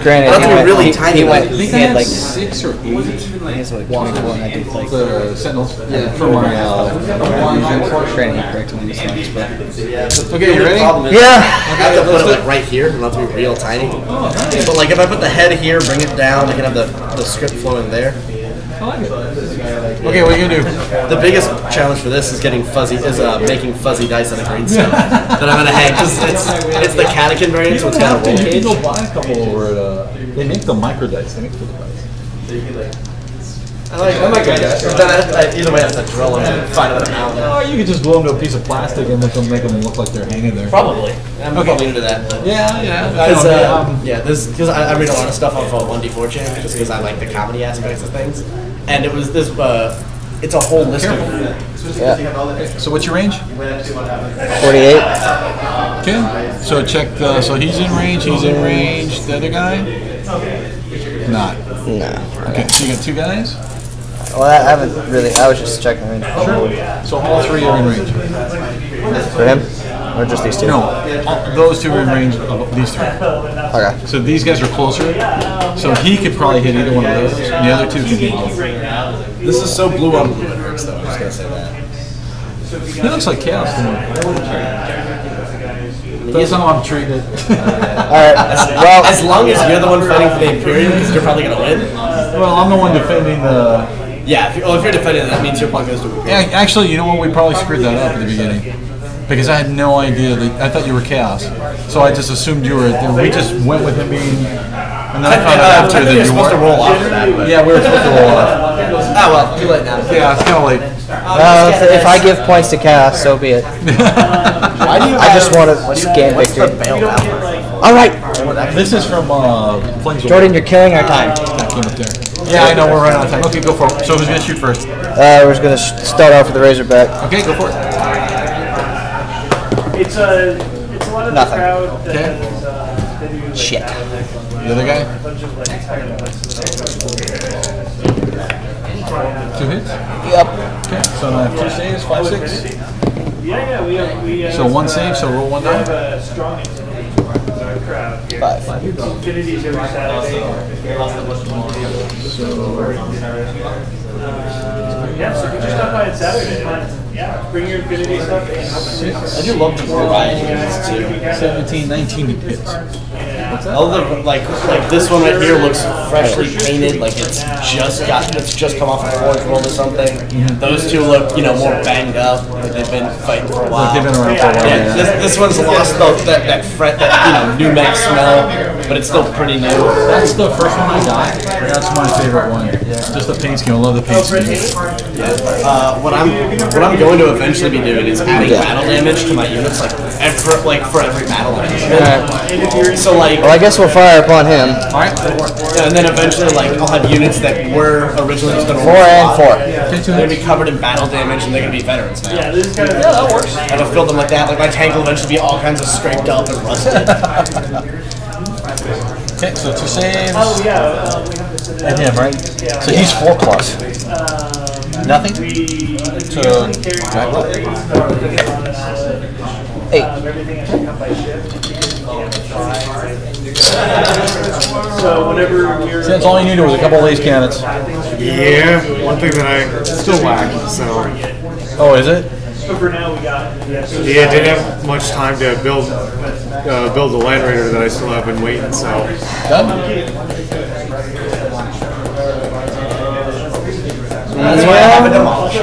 Granted, That's a really tiny he one. had like 6 or 8 I guess like 24 and I did like the Sentinels from granted he corrected me this much, but Okay, you ready? yeah. I have to put it like right here, not to be real tiny. But like if I put the head here, bring it down, I can have the script flowing there. Okay, what are you gonna do? The biggest challenge for this is making fuzzy dice on a green stone that I'm gonna hang. Cause it's the Catechin variant, so it's got a roll You can cage. go buy a couple over at, they make the micro dice, they make the dice. I like that. Then either way, I have to drill them and find out an Oh, you could just glue them to a piece of plastic and make them look like they're hanging there. Probably. I'm probably into that. Yeah. Because I read a lot of stuff off of 1D4 Chan, just because I like the comedy aspects of things. And it was this, it's a whole list of. Yeah. So what's your range? 48. Okay. So check the. So he's in range. The other guy? Not. No. Okay. So you got 2 guys. Well, I haven't really. I was just checking. So all 3 are in range. For him, or just these two? No, those 2 are in range of these 3. Okay. So these guys are closer. So he could probably hit either one of those. And the other 2 can hit both. This is so blue on blue, it hurts though. I'm just gonna say that. He looks like chaos to me. That's how I'm treated. All right. Well, As long as you're the one fighting for the Imperium, because you're probably gonna win. Well, I'm the one defending the. Yeah, if you're defending, that means your point goes to Imperium. Actually, you know what? We probably screwed that up at the beginning. Because I had no idea that I thought you were chaos, so I just assumed you were. We just went with him being, and then I found out after that you supposed to weren't. roll off for that. But. Yeah, we were supposed to roll off. Oh well, too late now. Yeah, it's kind of late. if I give points to chaos, so be it. I just want to gain victory. All right, This is from Flames. Jordan, you're killing our time. That came up there. Yeah, I know we're right on time. Okay, go for it. So who's gonna shoot first? We're just gonna start off with the Razorback. Okay, go for it. It's a lot of Nothing. the crowd that Okay. they do like, Shit. The other guy. a bunch of like 2 hits. Yep. Okay, so now I have 2 saves, 5, 6. Yeah, we So 1 save, so roll 1 we have die. a strong crowd here. 5. Infinities every Saturday. Yeah, so if you just stop by on Saturday, yeah, bring your Infinity stuff in. I do love the variety of these too. 17, 19 hits. All the like this one right here looks freshly painted, like it's just come off a forge roll or something. Those 2 look, more banged up, like they've been fighting for a while. They've been around for a while. Yeah, this one's lost that fret, that new mech smell, but it's still pretty new. That's the first one I got. That's my favorite one. Just the paint scheme. I love the paint scheme. What I'm going to eventually be doing is adding battle damage to my units, for every battle damage. So Well, I guess we'll fire upon him. and then eventually I'll have units that were originally just going to 4 and 4. They're going to be covered in battle damage and they're going to be veterans now. Yeah, this is kind of that works. And I'll fill them like that. Like my tank will eventually be all kinds of scraped up and rusted. Okay, so 2 saves. Oh yeah, we have to sit down. And him, right? So he's 4 plus. Nothing? So, everything has to come by ship. So whenever you're so that's all you needed was a couple of lace cannons. Yeah, one thing that I still lack, so. Oh, is it? But for now we got Yeah, didn't have much time to build the Land Raider that I still have been waiting, so. Done? That's why I have a demolisher.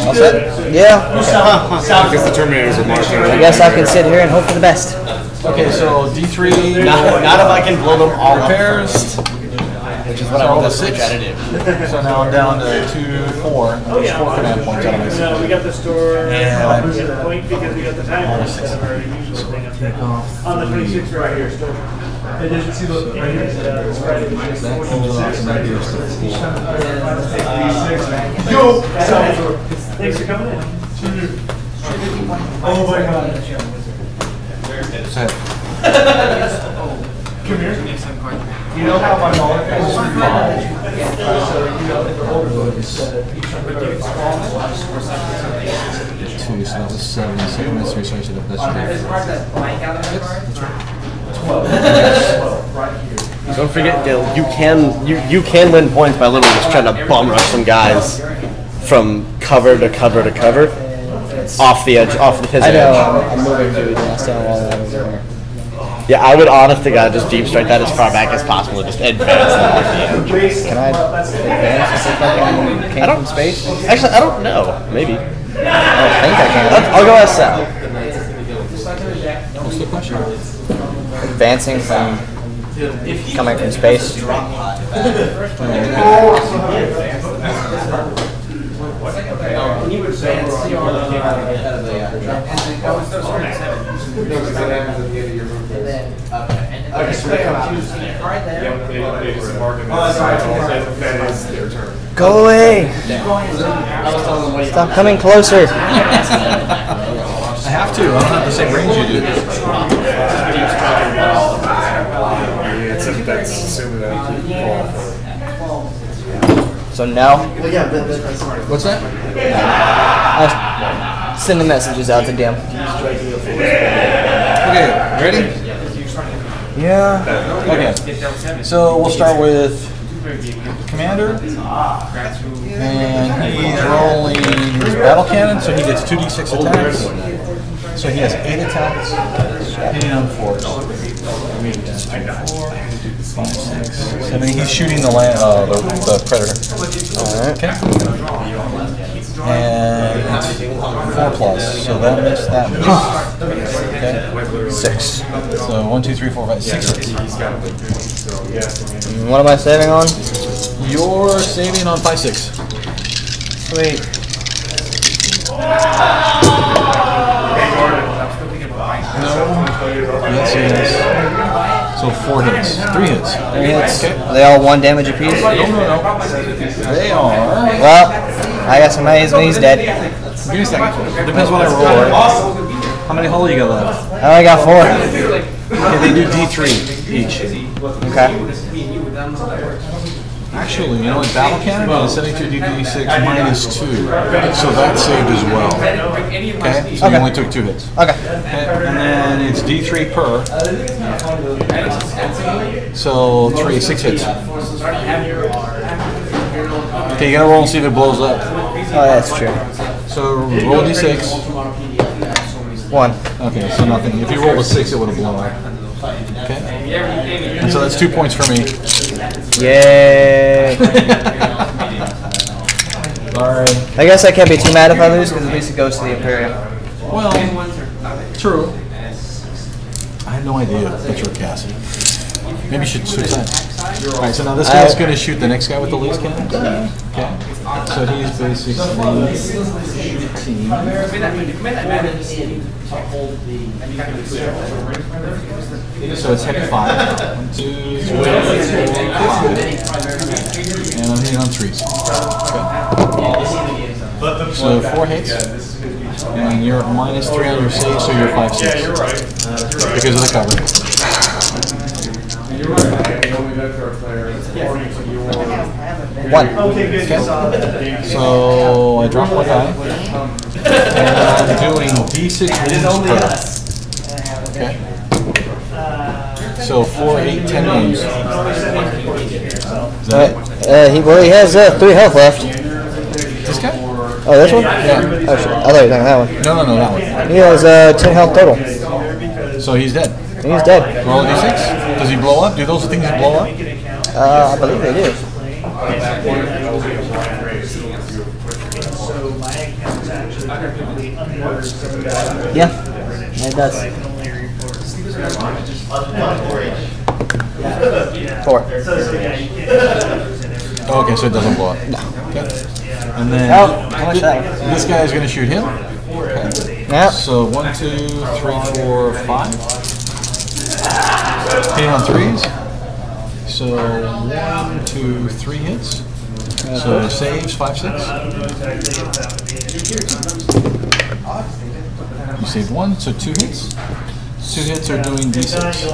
All set? Yeah. Because the Terminators are marked I guess I can sit here and hope for the best. Okay, so D3 Not if I can blow them all up repairs. first, which is what I So want the to 6. try to do. So now I'm down to 2, 4. There's 4 command points out of my No, we got the store. Yeah. We got the point because we got the time instead of our usual thing up there. On the 26th right here, store. I didn't see those fingers. That comes off and that goes to 4. Yo! Thanks for coming in. Oh my god. Come here. You know how my mom is so you know the older books. Two, so that was 7. 7 minutes, 3 starts it up. That should be. Don't forget, Dale. You can win points by literally just trying to bum rush some guys from cover to cover to cover, off the edge, off his I edge. know, I'm moving to the last time while I was there. Yeah, I would honest to God just deep strike that as far back as possible and just advance them off the edge. Can I advance if I came from space? Actually, I don't know. Maybe. I don't think I can. I'll go ask Sal. What's the question? Advancing from coming from space. Go away! Stop coming closer! I have to. I don't have the same range you do. That's assuming that you fall for. So now, What's that? sending messages out to them. Okay, ready? Yeah. Okay. So we'll start with Commander. And he's rolling his battle cannon, so he gets 2d6 attacks. So he has 8 attacks and 4. 5, 6, 7. He's shooting the predator. Alright. Okay. And it's 4 plus, so that missed that. Okay. 6. So 1, 2, 3, 4, 5, 6 hits. And what am I saving on? You're saving on 5, 6. Sweet. Yes, yes. So 4 hits. 3 hits. 3 hits. Okay. Are they all 1 damage apiece? No. They are. Well, I got some A's and he's dead. Give me a second. Depends what I roll. How many hull you got left? I only got 4. Okay, they do D3 each. Okay. Actually, you know what? Battle cannon is 72 D6 minus 2. So that saved as well. Okay? So you only took 2 hits. Okay. Okay, and then it's D3 per. So 3, 6 hits. Okay, you gotta roll and see if it blows up. Oh, that's true. So roll D6. 1. Okay, so nothing. If you rolled a 6, it would have blown up. Okay? And so that's 2 points for me. Yay. Sorry. I guess I can't be too mad if I lose because at least it goes to the Imperium. Well, true. I had no idea that you were Cassie. Maybe you should switch that. Alright, so now this guy's going to shoot the next guy with the least cannon. Okay. So he's basically shooting. So it's hit 5. 1, 2, 3, 4, 5. And I'm hitting on 3s. Okay. So 4 hits. And you're at minus 3 on your save, so you're 5, 6. Because of the cover. 1. Okay. So I drop 1 die. And I'm doing D6 wounds per. Okay. So 4, 8, 10 wounds. Is that it? He has 3 health left. This guy? Oh, this one? Yeah. Oh, shit. I thought you were talking that one. No, that one. He has 10 health total. So he's dead. He's dead. Roll a D6. Does he blow up? Do those things blow up? I believe they do. Yeah, it does. 4. Oh, okay, so it doesn't blow up. No. Okay. And then How much that? this guy is going to shoot him. Okay. Yeah. So 1, 2, 3, 4, 5. Hitting on 3s. So 1, 2, 3 hits. So saves 5, 6. You saved 1, so 2 hits. 2 hits are doing D6.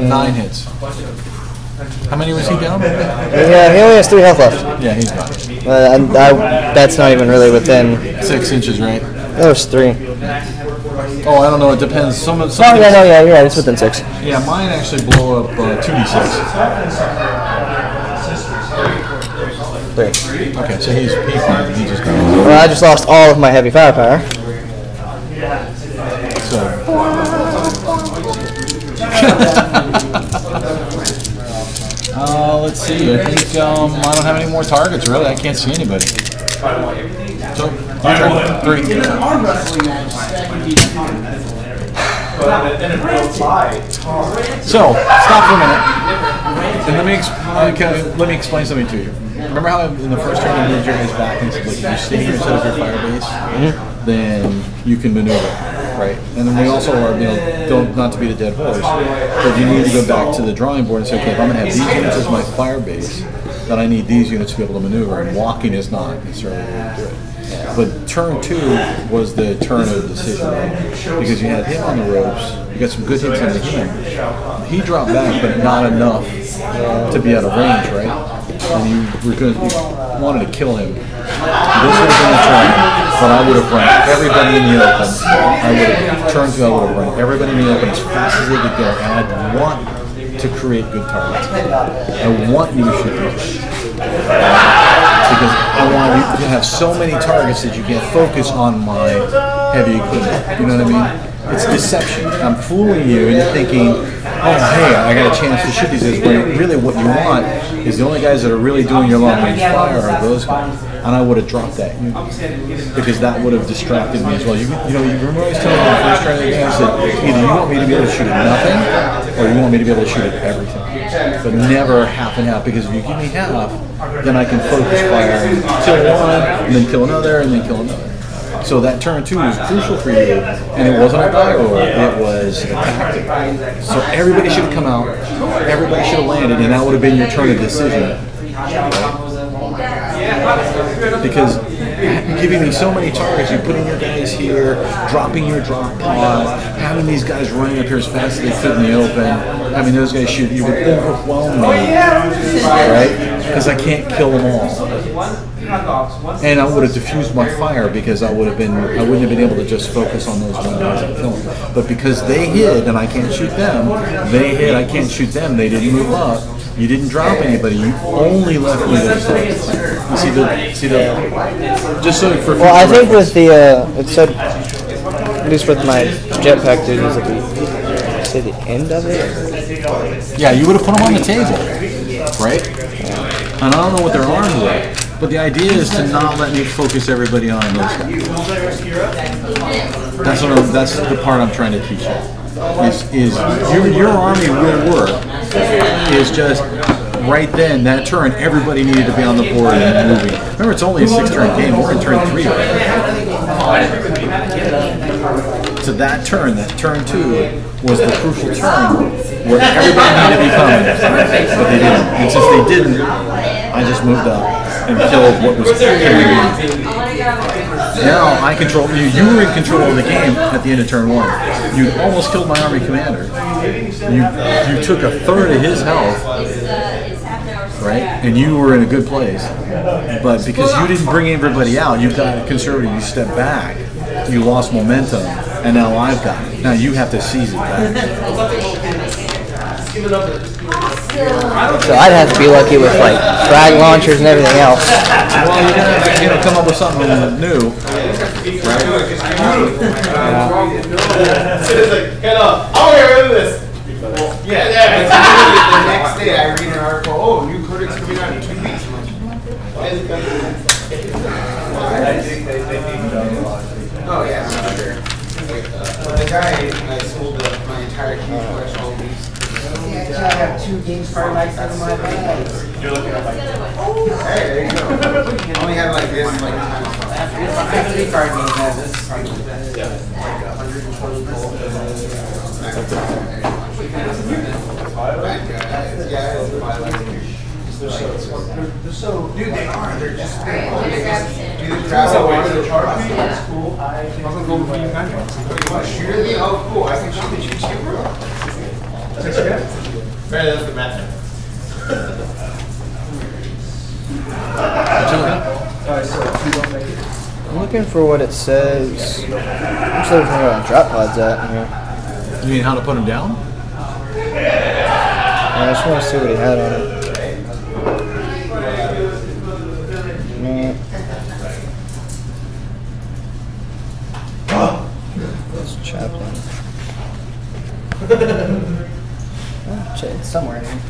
9 hits. How many was he down? Yeah, he only has 3 health left. Yeah, he's gone. That's not even really within. 6 inches, right? That was 3. Oh, I don't know. It depends. Some Oh yeah, no, yeah, you're right. It's within 6. Yeah, mine actually blow up 2d6. 3. Okay, so he's fine. He just got. Well, I just lost all of my heavy firepower. So. Let's see. I think I don't have any more targets really. I can't see anybody. So, your turn. 3. So, stop for a minute. And let me explain something to you. Remember how in the first turn I moved your guys back and said, like, if you stay here and set up your fire base, then you can maneuver, right? And then we also are, not to beat a dead horse, but you need to go back to the drawing board and say, okay, if I'm going to have these units as my fire base, then I need these units to be able to maneuver, and walking is not necessarily the way to do it. But turn 2 was the turn of decision, right? Because you had him on the ropes, you got some good hits into him. He dropped back, but not enough to be out of range, right? And you wanted to kill him. This would have been a turn, but I would have run everybody in the open. I would have turned 2, I would have run everybody in the open as fast as they could go, and I'd want to create good targets. I want you to shoot these. Because I want you to have so many targets that you can focus on my heavy equipment. You know what I mean? It's deception. I'm fooling you into thinking, oh, hey, I got a chance to shoot these guys. When really what you want is the only guys that are really doing your long-range fire are those guys. And I would have dropped that unit because that would have distracted me as well. You remember I was telling you the first try of the game, I said, either you want me to be able to shoot at nothing or you want me to be able to shoot at everything. But never half and half, because if you give me half, then I can focus fire and kill one, and then kill another, and then kill another. So that turn 2 was crucial for you, and it wasn't a die roll, it was a tactic. So everybody should have come out, everybody should have landed, and that would have been your turn of decision. Because giving me so many targets, you're putting your guys here, dropping your drop pod, having these guys running up here as fast as they could in the open, having those guys shoot, you would overwhelm me, right? Because I can't kill them all. And I would have diffused my fire because I wouldn't have been able to just focus on those one guys and kill them. But because they hid and I can't shoot them, they hid, I can't shoot them, they didn't move up. You didn't drop anybody. You only left me those targets. You see the just so for. Well, I think with the it said, at least with my jetpack duties, at the say the end of it. Yeah, you would have put them on the table, right? And I don't know what their arms were, but the idea is to not let me focus everybody on those guys. That's the part I'm trying to teach you. Is your army will work. Is just right then, that turn, everybody needed to be on the board and moving. Remember, it's only a 6-turn game. We're in turn 3 right now. So that turn 2, was the crucial turn where everybody needed to be coming, but they didn't. And since they didn't, I just moved up and killed what was carrying me. Now I control you. You were in control of the game at the end of turn 1. You almost killed my army commander. You took a third of his health, right? And you were in a good place. But because you didn't bring everybody out, you got conservative. You stepped back. You lost momentum, and now I've got it. Now you have to seize it back. So I'd have to be lucky with like frag launchers and everything else. Well, you're gonna have to come up with something new, right? I'll get rid of this. Yeah. The next day I read an article, oh, new codex coming out in 2 weeks. Oh yeah, I'm sure. The guy I sold my entire huge collection of these. Yeah, I have 2 games for like out of my bag. You're looking at like, Hey, there you go. only had like this, like. After 3 card games, man, this is like 120 gold. Dude, they are. They're just. Dude, the charge me. That's cool. I can go with you guys. Really? Oh, cool. I can shoot you, bro. That's good. That's the match. I'm looking for what it says. I'm just looking for where drop pods at here. You mean how to put them down? I just want to see what he had on it. That's Chaplin. Oh, shit, it's somewhere in here.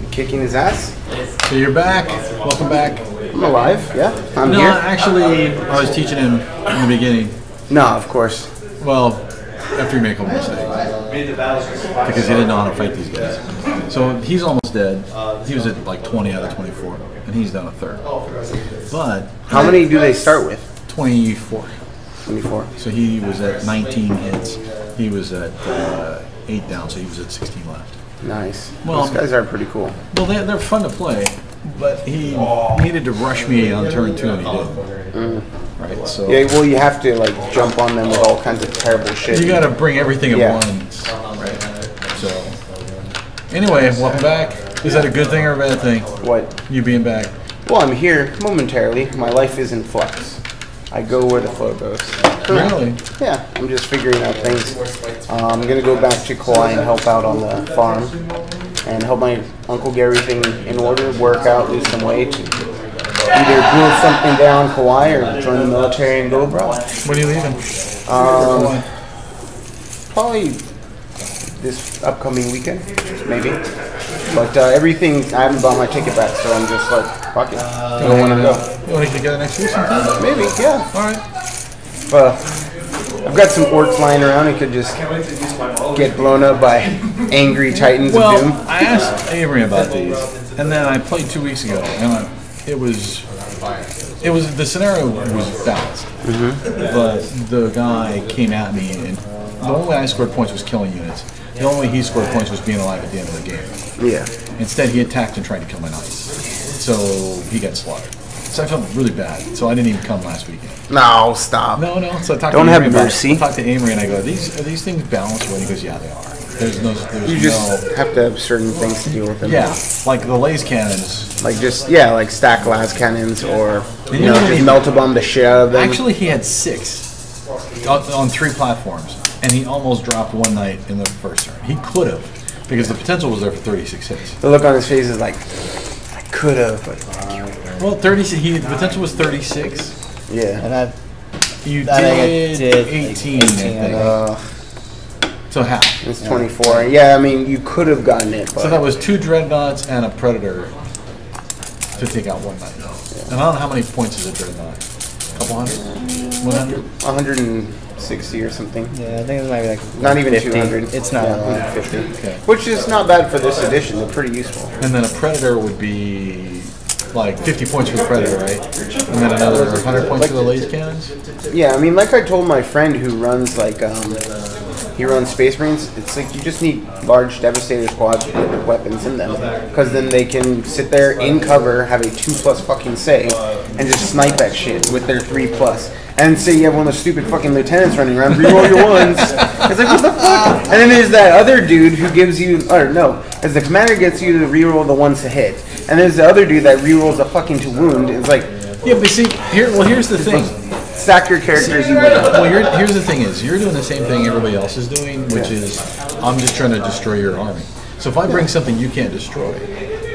You kicking his ass? So you're back. Welcome back. I'm alive, yeah. I'm No, here. actually, I was teaching him in the beginning. No, of course. Well, after you make a mistake. Because he didn't know how to fight these guys. So he's almost dead. He was at like 20 out of 24. And he's down a third. But How many do they start with? 24. 24. So he was at 19 hits. He was at 8 down, so he was at 16 left. Nice. Well, those guys are pretty cool. Well, they're fun to play, but he needed to rush me on turn 2, and he didn't. Right, so Yeah, well, you have to like jump on them with all kinds of terrible shit. you got to bring everything Yeah. at once. Right. So anyway, welcome back. Is that a good thing or a bad thing? What? You being back? Well, I'm here momentarily. My life is in flux. I go where the flow goes. Really? Yeah, I'm just figuring out things. I'm gonna go back to Kauai and help out on the farm, and help my uncle get everything in order, work out, lose some weight, either build something down Kauai or join the military and go abroad. When are you leaving? Probably this upcoming weekend, maybe. But everything, I haven't bought my ticket back, so I'm just like, fuck it. I don't want to go. You want to get together next week sometime? Maybe, yeah. All right. I've got some orcs lying around and could just get blown up by angry titans of doom. Well, I asked Avery about these, and then I played 2 weeks ago, and it was the scenario was balanced, but the guy came at me, and the only way I scored points was killing units. The only way he scored points was being alive at the end of the game. Yeah. Instead, he attacked and tried to kill my knights, so he got slaughtered. So I felt really bad. So I didn't even come last weekend. No, stop. No. So I talked Don't to have Amory about mercy. it. I talked to Amory and I go, are these things balanced? Well, he goes, yeah, they are. You just have to have certain things to deal with them. Yeah, like the laser cannons. Like like stack las cannons or you know, just melt a bomb the shit out of them. Actually, he had 6 on 3 platforms, and he almost dropped one knight in the first turn. He could have, because the potential was there for 36 hits. The look on his face is like, I could have, but well, 36. The potential was 36. yeah. And You I did 18. I think. So half. It's 24. Yeah, I mean, you could have gotten it, but So that was 2 dreadnoughts and a predator to take out one knight. And I don't know how many points is a dreadnought. A couple hundred? 100? 160 or something. yeah, I think it might be like Not even 50. 200. It's not. Yeah, 150. Okay. Which is not bad for this edition. They're pretty useful. And then a predator would be like 50 points for the predator, right? And then another 100 points for the laser cannons? Yeah, I mean, like I told my friend who runs he runs Space Marines. It's like you just need large Devastator squads with weapons in them, because then they can sit there in cover, have a 2+ fucking save, and just snipe that shit with their 3+. And say you have one of those stupid fucking lieutenants running around, reroll your ones. It's like, what the fuck? And then there's that other dude who gives you, or no, as the commander gets you to reroll the ones to hit, and there's the other dude that rerolls the fucking to wound. It's like, Yeah, but see, here's the thing. stack your characters you win. Well, here's the thing is, you're doing the same thing everybody else is doing, which is, I'm just trying to destroy your army. So if I bring something you can't destroy.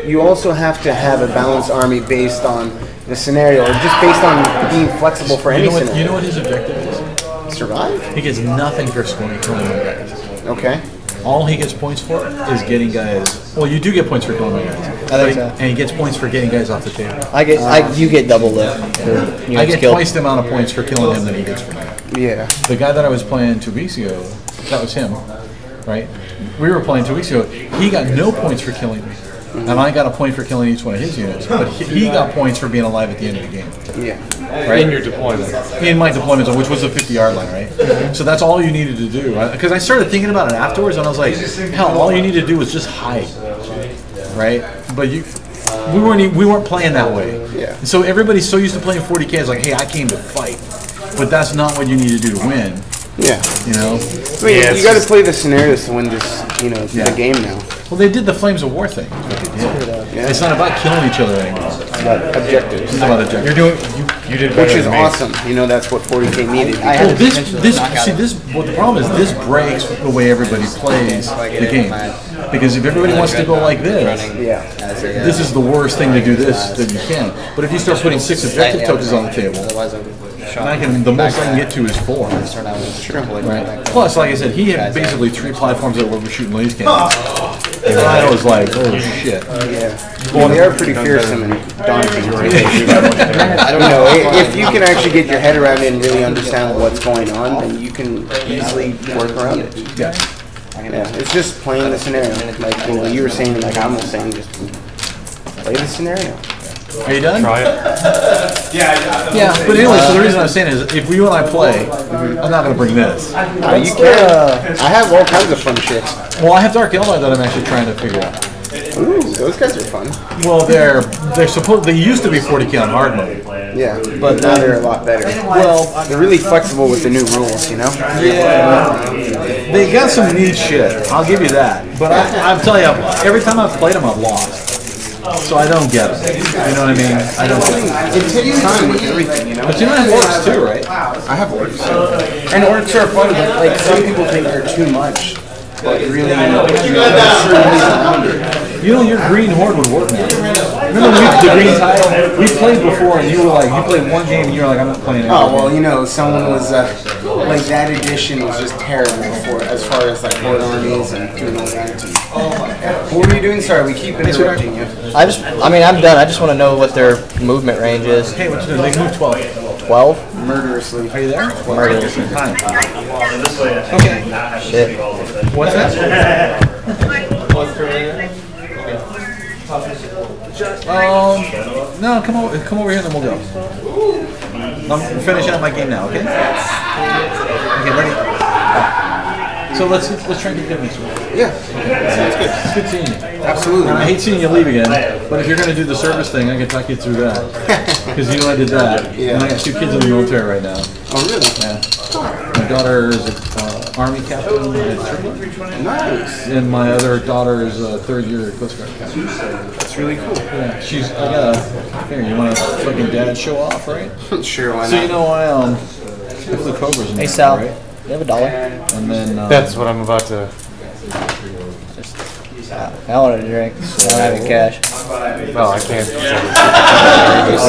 You also have to have a balanced army based on the scenario, or just based on being flexible for any scenario. You know what his objective is? Survive? He gets nothing for scoring killing my guys. Okay. All he gets points for is getting guys. Well, you do get points for killing my guys. I think so. And he gets points for getting guys off the table. You get double lift. I get twice the amount of points for killing him than he gets for me. Yeah. The guy that I was playing 2 weeks ago, that was him, right? We were playing 2 weeks ago. He got no points for killing me. And I got a point for killing each one of his units. But he got points for being alive at the end of the game. Yeah. Right? In your deployment. In my deployment zone, which was the 50-yard line, right? So that's all you needed to do. Because I started thinking about it afterwards, and I was like, hell, all you need to do was just hide. Right? But we weren't playing that way. Yeah. And so everybody's so used to playing 40K, it's like, hey, I came to fight. But that's not what you need to do to win. Yeah. You know? I mean, you got to play the scenarios to win this, the game now. Well, they did the Flames of War thing. Yeah. It's not about killing each other anymore. It's about objectives. It's about objectives. You did better Which is than me. awesome. That's what 40K needed. Well, the problem is this breaks the way everybody plays the game. Because if everybody wants to go like this, this is the worst thing to do this that you can. But if you start putting 6 objective tokens on the table, and the most I can get to is 4. Right. Plus, like I said, he had basically 3 platforms that were shooting laser cannons. And I was like, oh shit. Yeah. Well, they are pretty fearsome and daunting. If you can actually get your head around it and really understand what's going on, then you can easily work around it. Yeah. Yeah. It's just playing the scenario. Like you were saying, like I was saying, just play the scenario. Are you done? Try it. Yeah, but anyway, so the reason I'm saying is, if you and I play, I'm not going to bring this. You can. I have all kinds of fun shit. Well, I have Dark Eldar that I'm actually trying to figure out. Ooh, those guys are fun. Well, they used to be 40K on hard mode. Yeah, but now they're a lot better. Well, they're really flexible with the new rules, Yeah. They got some neat shit. I'll give you that. But I'll tell you, every time I've played them, I've lost. So I don't get it. You know what I mean? I don't get it. It takes time with everything, But you don't have orcs too, right? I have orcs. And orcs are fun, but like some people think they're too much. But really, your green horde would work now. Remember the green tile? We played before, and you played one game, and you were like, I'm not playing it. Oh well, someone was like that edition was just terrible as far as like horde armies and doing all that. What were you doing? Sorry, we keep interrupting you. I'm done. I just want to know what their movement range is. Hey, what you doing? They moved 12. 12? Murderously. Are you there? Murderously. Fine. Okay. Shit. What's that? No, come over here and then we'll go. I'm finishing up my game now, okay? Okay, ready? So let's try and get this one. Yeah. Sounds good. It's good seeing you. Absolutely. I hate seeing you leave again, but if you're going to do the service thing, I can talk you through that. Because I did that, and I got 2 kids in the military right now. Oh, really? Yeah. My daughter is an Army captain at Tripoli. Nice. And my other daughter is a 3rd year Coast Guard captain. That's really cool. Yeah, here, you want a fucking dad show off, right? Sure, why not? So you know I flew Cobras in Hey, there, Sal. right? You have $1? And then That's what I'm about to. I wanted a drink. I don't have any cash. Well, I can't.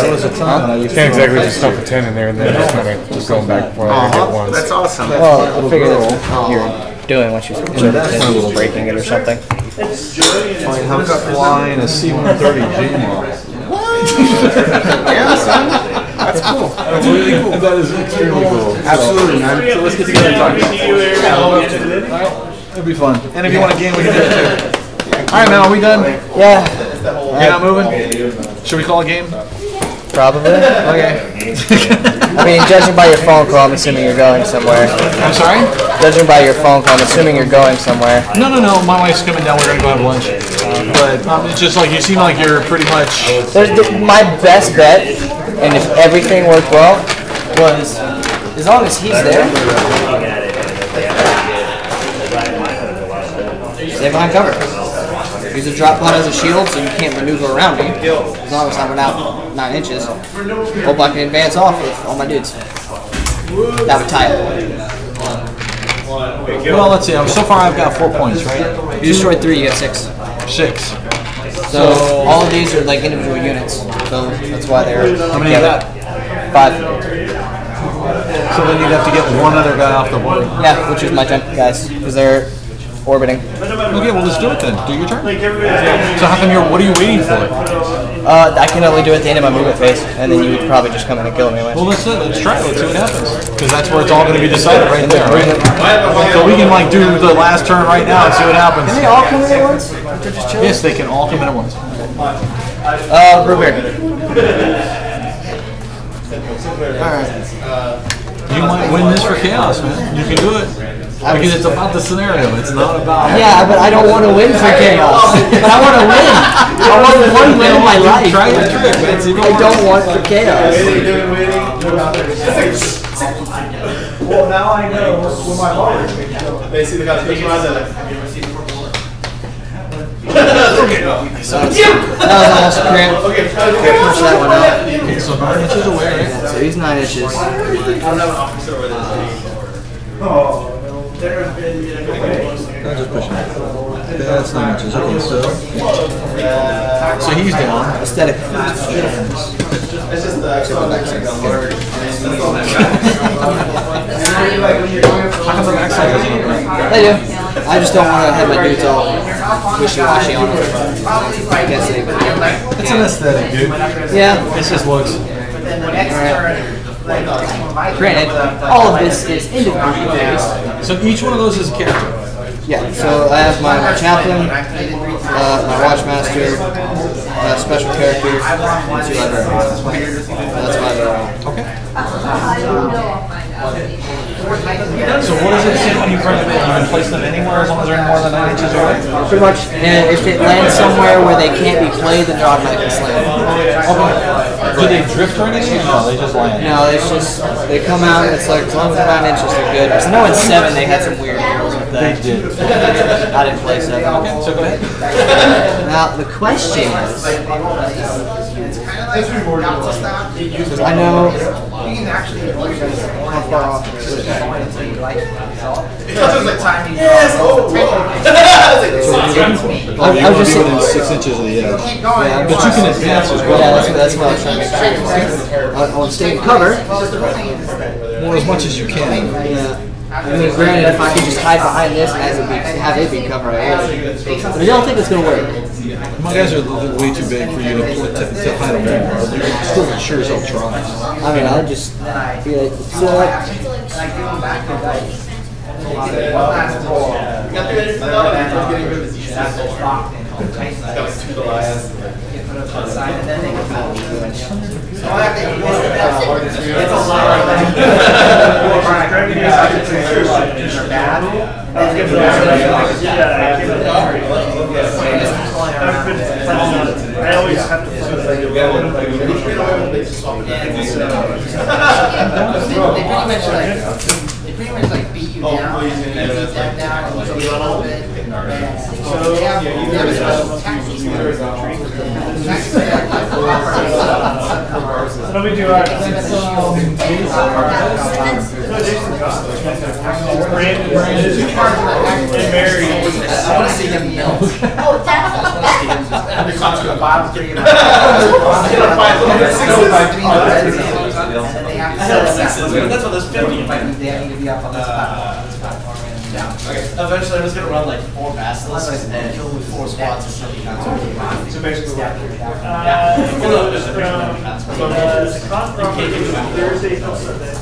there was a time I used Can't exactly just stuff a 10 in there and then just kind of just going back and forth. I get once. That's awesome. Well, I figured that's what you're doing once you're breaking it or something. Fine, hook up line, a C-130 J-Mob. Yeah, son. That's cool. That's really cool. That is extremely cool. Absolutely, man. So let's get together and talk. It'll be fun. And if you want a game, we can do it too. Alright, man, are we done? Yeah. You're not moving? Should we call a game? Probably. Okay. I mean, judging by your phone call, I'm assuming you're going somewhere. I'm sorry? Judging by your phone call, I'm assuming you're going somewhere. No. My wife's coming down. We're going to go have lunch. But it's just like, you seem like you're pretty much... My best bet, and if everything worked well, was as long as he's there, stay behind cover. Use a drop pod as a shield so you can't maneuver around me. As long as I'm out 9 inches. Hope I can advance off with all my dudes. That would tie it. Well, let's see. So far I've got 4 points, right? You destroyed 3, you have 6. 6. So all of these are like individual units. So that's why they're How many you got? 5. So then you'd have to get one other guy off the board. Yeah, which is my jump guys. Because they're orbiting. Okay, well, let's do it then. Do your turn. Like everybody's So how come what are you waiting for? I can only do it at the end of my movement phase, and then you would probably just come in and kill me anyway. Well, let's try it. Let's see what happens. Because that's where it's all going to be decided right there, right? So we can like do the last turn right now and see what happens. Can they all come in at once? Yes, they can all come in at once. Bluebeard. Alright. You might win this for chaos, man. You can do it. Because it's about the scenario. It's not about... Yeah, but I don't want to win for chaos. But I want to win. I want one win in my life. Try your trick, man. See if it I don't want for chaos. Well, now I know where my bar is. They see the guy push my That was almost a cramp. Push that one out. Okay, so 9 inches away, right? So he's 9 inches. Oh, there's been. I'll just push him. That's 9 inches. Okay, so he's down. Aesthetic. It's just the How come the backside doesn't open up? They do. I just don't want to have my dudes all wishy-washy on them. I guess they It's an aesthetic, dude. Yeah. It just looks. Granted, all of this is individual phase. So each one of those is a character. Yeah, so I have my chaplain, my watchmaster, special character, and 2 librarians. That's my Okay. So what does it say when you bring them in? You can place them anywhere as long as they're more than 9 inches away? pretty much. And if it lands somewhere where they can't be played, then they're automatically slammed. Do they drift or anything? No, they just land. No, it's just they come out and it's like as long as they're 9 inches, they're good. Because I know in 7 they had some weird rules with that. They did. I didn't play 7. Okay, so go ahead. Now the question is, I know how far off it is. I was just saying, within 6 inches of the edge. yeah, But you can advance as well. yeah, that's what I was trying to make sure. I want to stay in cover. Well, as much as you can. Yeah. I mean, granted, if I could just hide behind this and have it be cover, I would. But I don't think it's going to work. My guys are way too big for you to hide them more. You're still sure as hell try. I mean, I'll just be like, I always have to They pretty much like beat you down, and beat them down, and so a little bit. So they have special tactics. What do we do? Brandon and Mary. I want to see them melt. That's what there's 50. They need to be up on this platform and down. Eventually, I'm just gonna run like 4 basilisks and kill with 4 squads or something. So basically, Thursday till Sunday.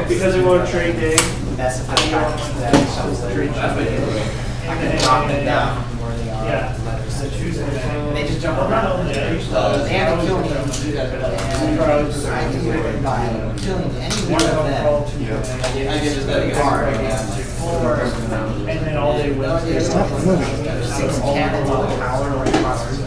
Because we want to trade day. That's I can knock them down from where they are. Yeah. They just jump around. They have to kill me. And I can do it by killing any one of them. I get just that card. And then all they will is 6 cannons of power or across the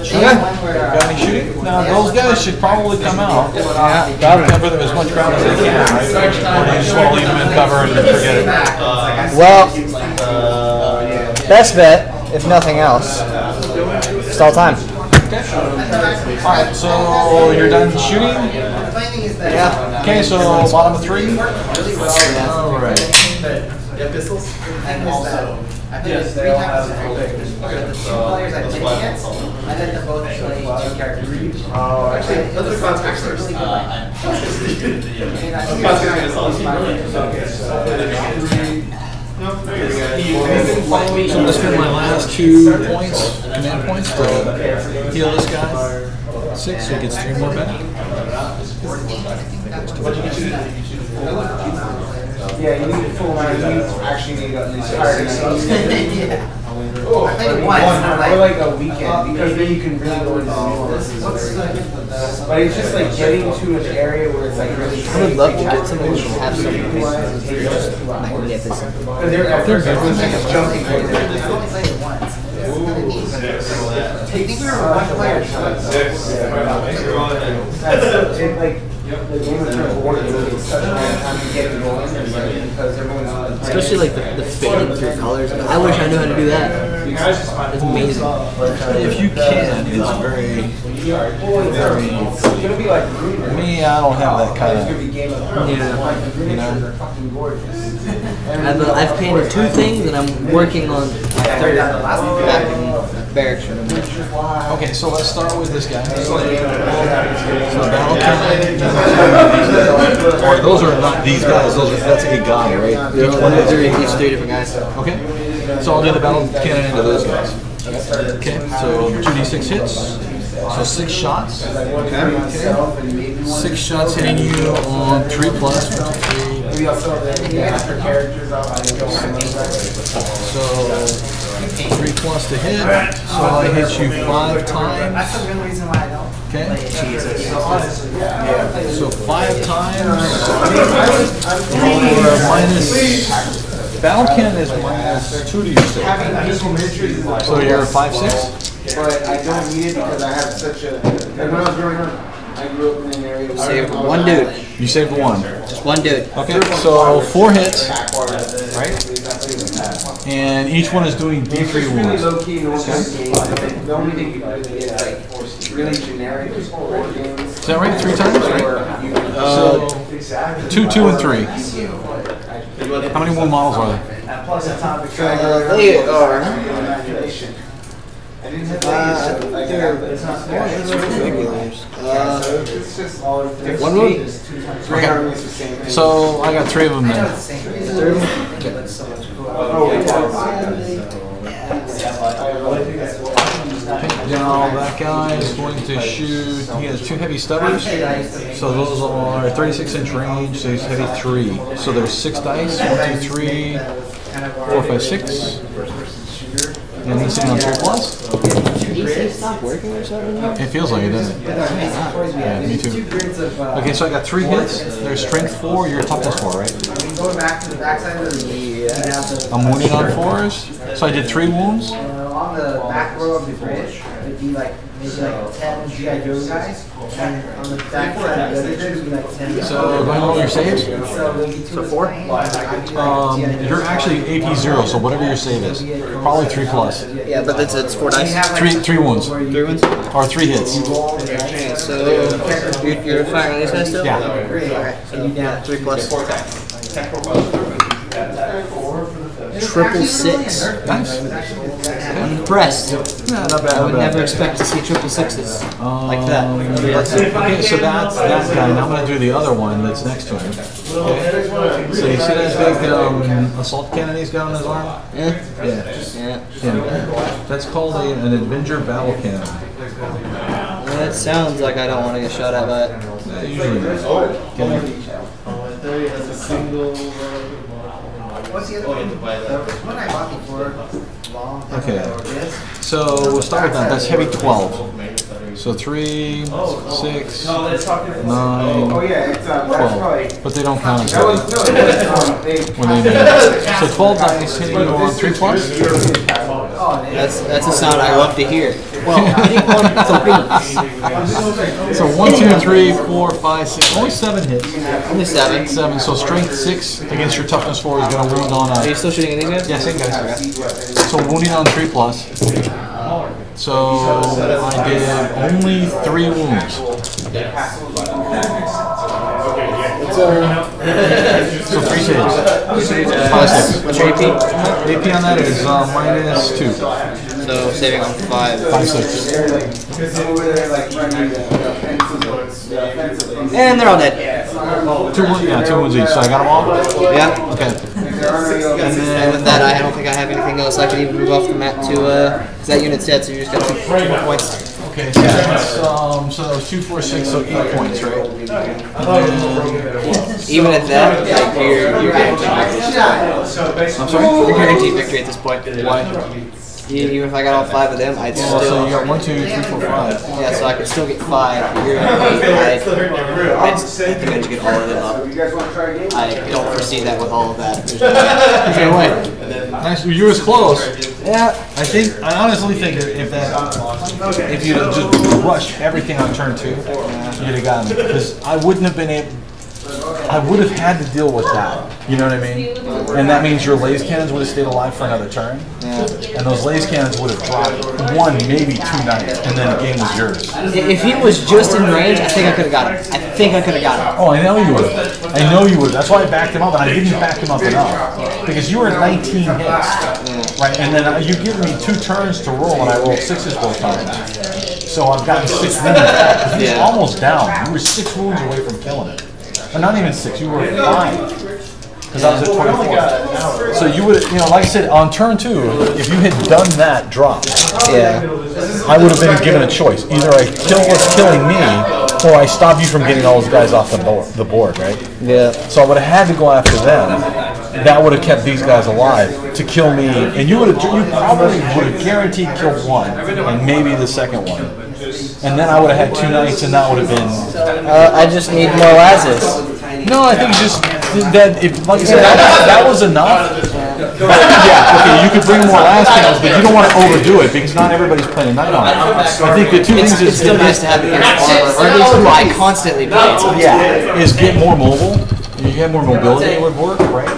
Got any shooting? Now, those guys should probably come out. Yeah, cover them as much ground as they can, right? Or do you just want to leave them in cover and forget it? well, best bet, if nothing else, stall time. Alright, so you're done shooting? Yeah. Okay, so bottom of 3? Alright. Pistols? And also, I played 3 times in the two players I did against, I let them both play 2 characters. Oh, actually, those are class Actually, really good. And I think So I'm gonna spend my last 2 points, command points, to heal this guy. 6, so he gets 3 more back. Yeah, you need a full amount. You actually need at least higher than yeah. I played it once, or like a weekend, because then you can really go into nuances. But it's just like getting to an area where it's like really. I would love to get something that have some magnificent. Because everyone's just jumping I only played it once. I think we were 1 player. That's it, like. The Game of Thrones War is really such a long time to get it going because everyone's Especially like the fading through colors. I wish I knew how to do that. It's amazing. If you can, it's very, for me, I don't have that kind of, I've painted 2 things and I'm working on a third back in barracks. okay, so let's start with this guy. So battle cannon. Or those are not these guys, that's a guy, right? Each 3 different guys. Okay, so I'll do the battle cannon into those guys. Okay, so 2d6 hits, so 6 shots. Okay. 6 shots hitting you on 3 plus, 1, 2, 3. So 3 plus to hit, so I hit you 5 times. That's the real reason why I don't. Okay. So 5 times. Minus. Battle cannon is minus 2 to your save. So you're 5/6. But I don't need it because I have such a. Like when I was growing up, I grew up in an area. Saved 1 dude. You saved 1. Just 1 dude. Okay. So 4 hits, right? And each one is doing D3 wounds. Low key, the only thing you really get is like really generic board games. Is that right? 3 times, right? 2, 2, and 3. How many more models are there? They are. One wound. Okay. So I got 3 of them then. Now that guy is going to shoot. He has 2 heavy stubbers, so those are 36-inch range. So he's heavy 3. So there's 6 dice. 1, 2, 3, 4, 5, 6. And he's sitting on 3 plus. DC stop working or something? It feels like it, doesn't it? Yeah, me too. Okay, so I got 3 hits. There's strength 4. You're toughness 4, right? Go back to the backside of the I'm wounded on 4s. So I did 3 wounds. on the back row of the bridge, it'd be like maybe like 10 G.I. Joe guys, and on the back side of the other bridge would be like 10. So go ahead and roll your saves. So 4? You're actually AP 0, so whatever your save is. Probably 3 plus. Yeah, but it's 4 dice. 3 wounds. 3 wounds? Or 3 hits. Okay, so you're firing on these guys still? Yeah. Okay, so 3 plus. 666. Nice. I'm impressed. Yeah, not bad. I would never expect to see 666 like that. Okay, so that's that guy. Now I'm going to do the other one that's next to him. Okay. So you see that big assault cannon he's got on his arm? Yeah. That's called an Avenger battle cannon. That sounds like I don't want to get shot at by it. Yeah, usually does. Okay. What's the other one? The one I bought before long. Okay. So we'll start with that. That's heavy 12. So 3, 6, 9, 12. But they don't count as heavy. When they so 12 dice hitting you on 3 plus? That's a sound I love to hear. Well, so 1, 2, 3, 4, 5, 6. Only 7 hits. Only 7. 7. So strength 6 against your toughness 4 is going to wound on Are you still shooting at these guys? Yeah, same guys. So wounding on 3 plus. So I did only 3 wounds. So 3 saves. 5 saves. What's your AP? AP on that is -2. So saving on 5. 5 6. And they're all dead. 2 wounds. Yeah, 2 wounds each. So I got them all. Yeah. Okay. And with that, I don't think I have anything else. I can even move off the map to because that unit's dead, so you just got 2 more points. Okay, so that's, so that was 2, 4, 6, so 8 points, right? Even at that, like, you're guaranteed victory. I'm sorry? You're guaranteed victory at this point. Why? Even if I got all 5 of them, I'd So still. you got 1, 2, 3, 4, 5. Yeah, so I could still get 5. You're at 8. I'd manage to get all of them up. I don't foresee that with all of that. There's no way. Nice, you were close. Yeah. I honestly think that if you'd have just rushed everything on turn 2, you'd have gotten it. Because I wouldn't have been able. I would have had to deal with that. You know what I mean? And that means your laser cannons would have stayed alive for another turn. Yeah. And those laser cannons would have dropped 1, maybe 2 knights, and then the game was yours. If he was just in range, I think I could have got him. I think I could have got him. Oh, I know you would have. I know you would. That's why I backed him up, and I didn't back him up enough. Because you were at 19 hits. Right? And then you give me 2 turns to roll, and I rolled 6s both times. So I've gotten 6 wounds back. He was almost down. You were 6 wounds away from killing it. Or not even 6, you were 5. Because I was at 24. So you would, like I said, on turn 2, if you had done that drop, I would have been given a choice. Either I kill what's killing me, or I stop you from getting all those guys off the board, right? Yeah. So I would have had to go after them. That would have kept these guys alive to kill me, and you probably would have guaranteed killed 1, and maybe the second one. And then I would have had 2 knights, and that would have been. I just need more Lazes. No, I think just that. If, like I said, that was enough. Yeah, okay, you could bring more last cannons, but you don't want to overdo it because not everybody's playing a knight on it. I think the 2 things is it's still nice to have it in armor, or at least who I constantly play. is get more mobile. You get more mobility would work, right?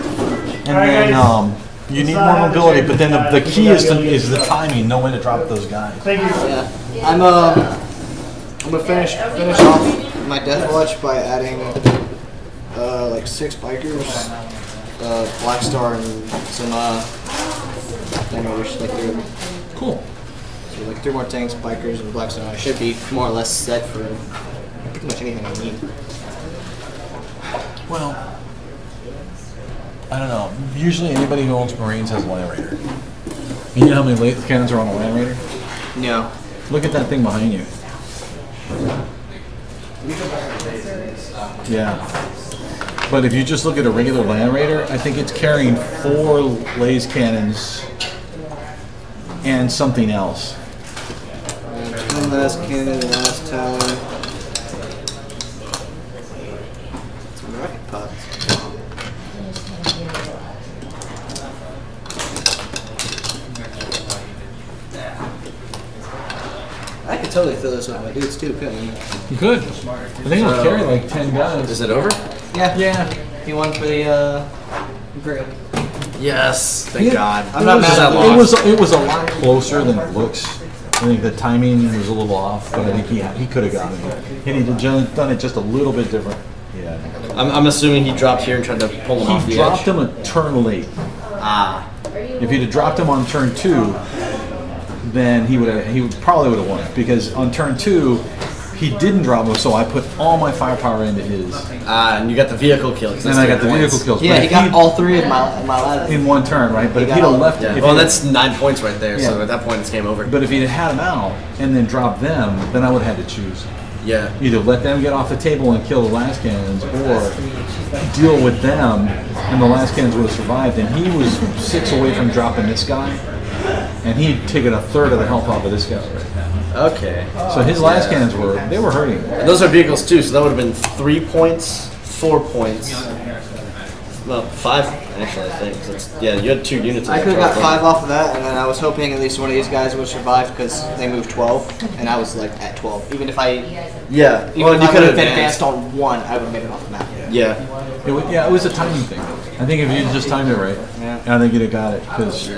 And then you need more mobility, but then the key is the timing, know when to drop those guys. Thank you. Yeah. I'm gonna finish off my Death Watch by adding like 6 bikers, Black Star, and some which like 3. Cool. So like 3 more tanks, bikers, and Black Star. I should be more or less set for pretty much anything I need. Well, I don't know. Usually anybody who owns Marines has a Land Raider. You know how many laser cannons are on a Land Raider? No. Look at that thing behind you. Yeah. But if you just look at a regular Land Raider, I think it's carrying 4 laser cannons and something else. 1 last cannon, the last tower. Some rocket pods. I could totally fill this with my dudes too, couldn't you? You could. I think it would carry like 10 guys. Is it over? Yeah. Yeah. He won for the Imperial. Yes, thank God. I'm not mad at It was a lot closer than it looks. I think the timing was a little off, but I think he could have gotten it. And he'd done it just a little bit different. Yeah. I'm assuming he dropped here and tried to pull him off the edge. He dropped him a turn late. Ah. If he'd have dropped him on turn 2, then he probably would have won it, because on turn 2 he didn't drop him, so I put all my firepower into his. And you got the vehicle kill. And I got the vehicle kills. Yeah, he got all 3 of my ladders in one turn, right? But if he'd have left, well, that's 9 points right there. So at that point, it's game over. But if he'd had him out and then dropped them, then I would have had to choose. Yeah. Either let them get off the table and kill the last cannons, or deal with them, and the last cannons would have survived. And he was 6 away from dropping this guy, and he'd taken a third of the health off of this guy. Okay. So his last cannons were hurting. And those are vehicles too, so that would have been 3 points, 4 points. Well, 5 actually, I think. You had 2 units. I could have got 5 off of that, and then I was hoping at least one of these guys would survive because they moved 12, and I was like at 12. Even if I you could have advanced on 1, I would have made it off the map. Yeah. It was a timing thing. I think if you just timed it right, I think you'd have got it, because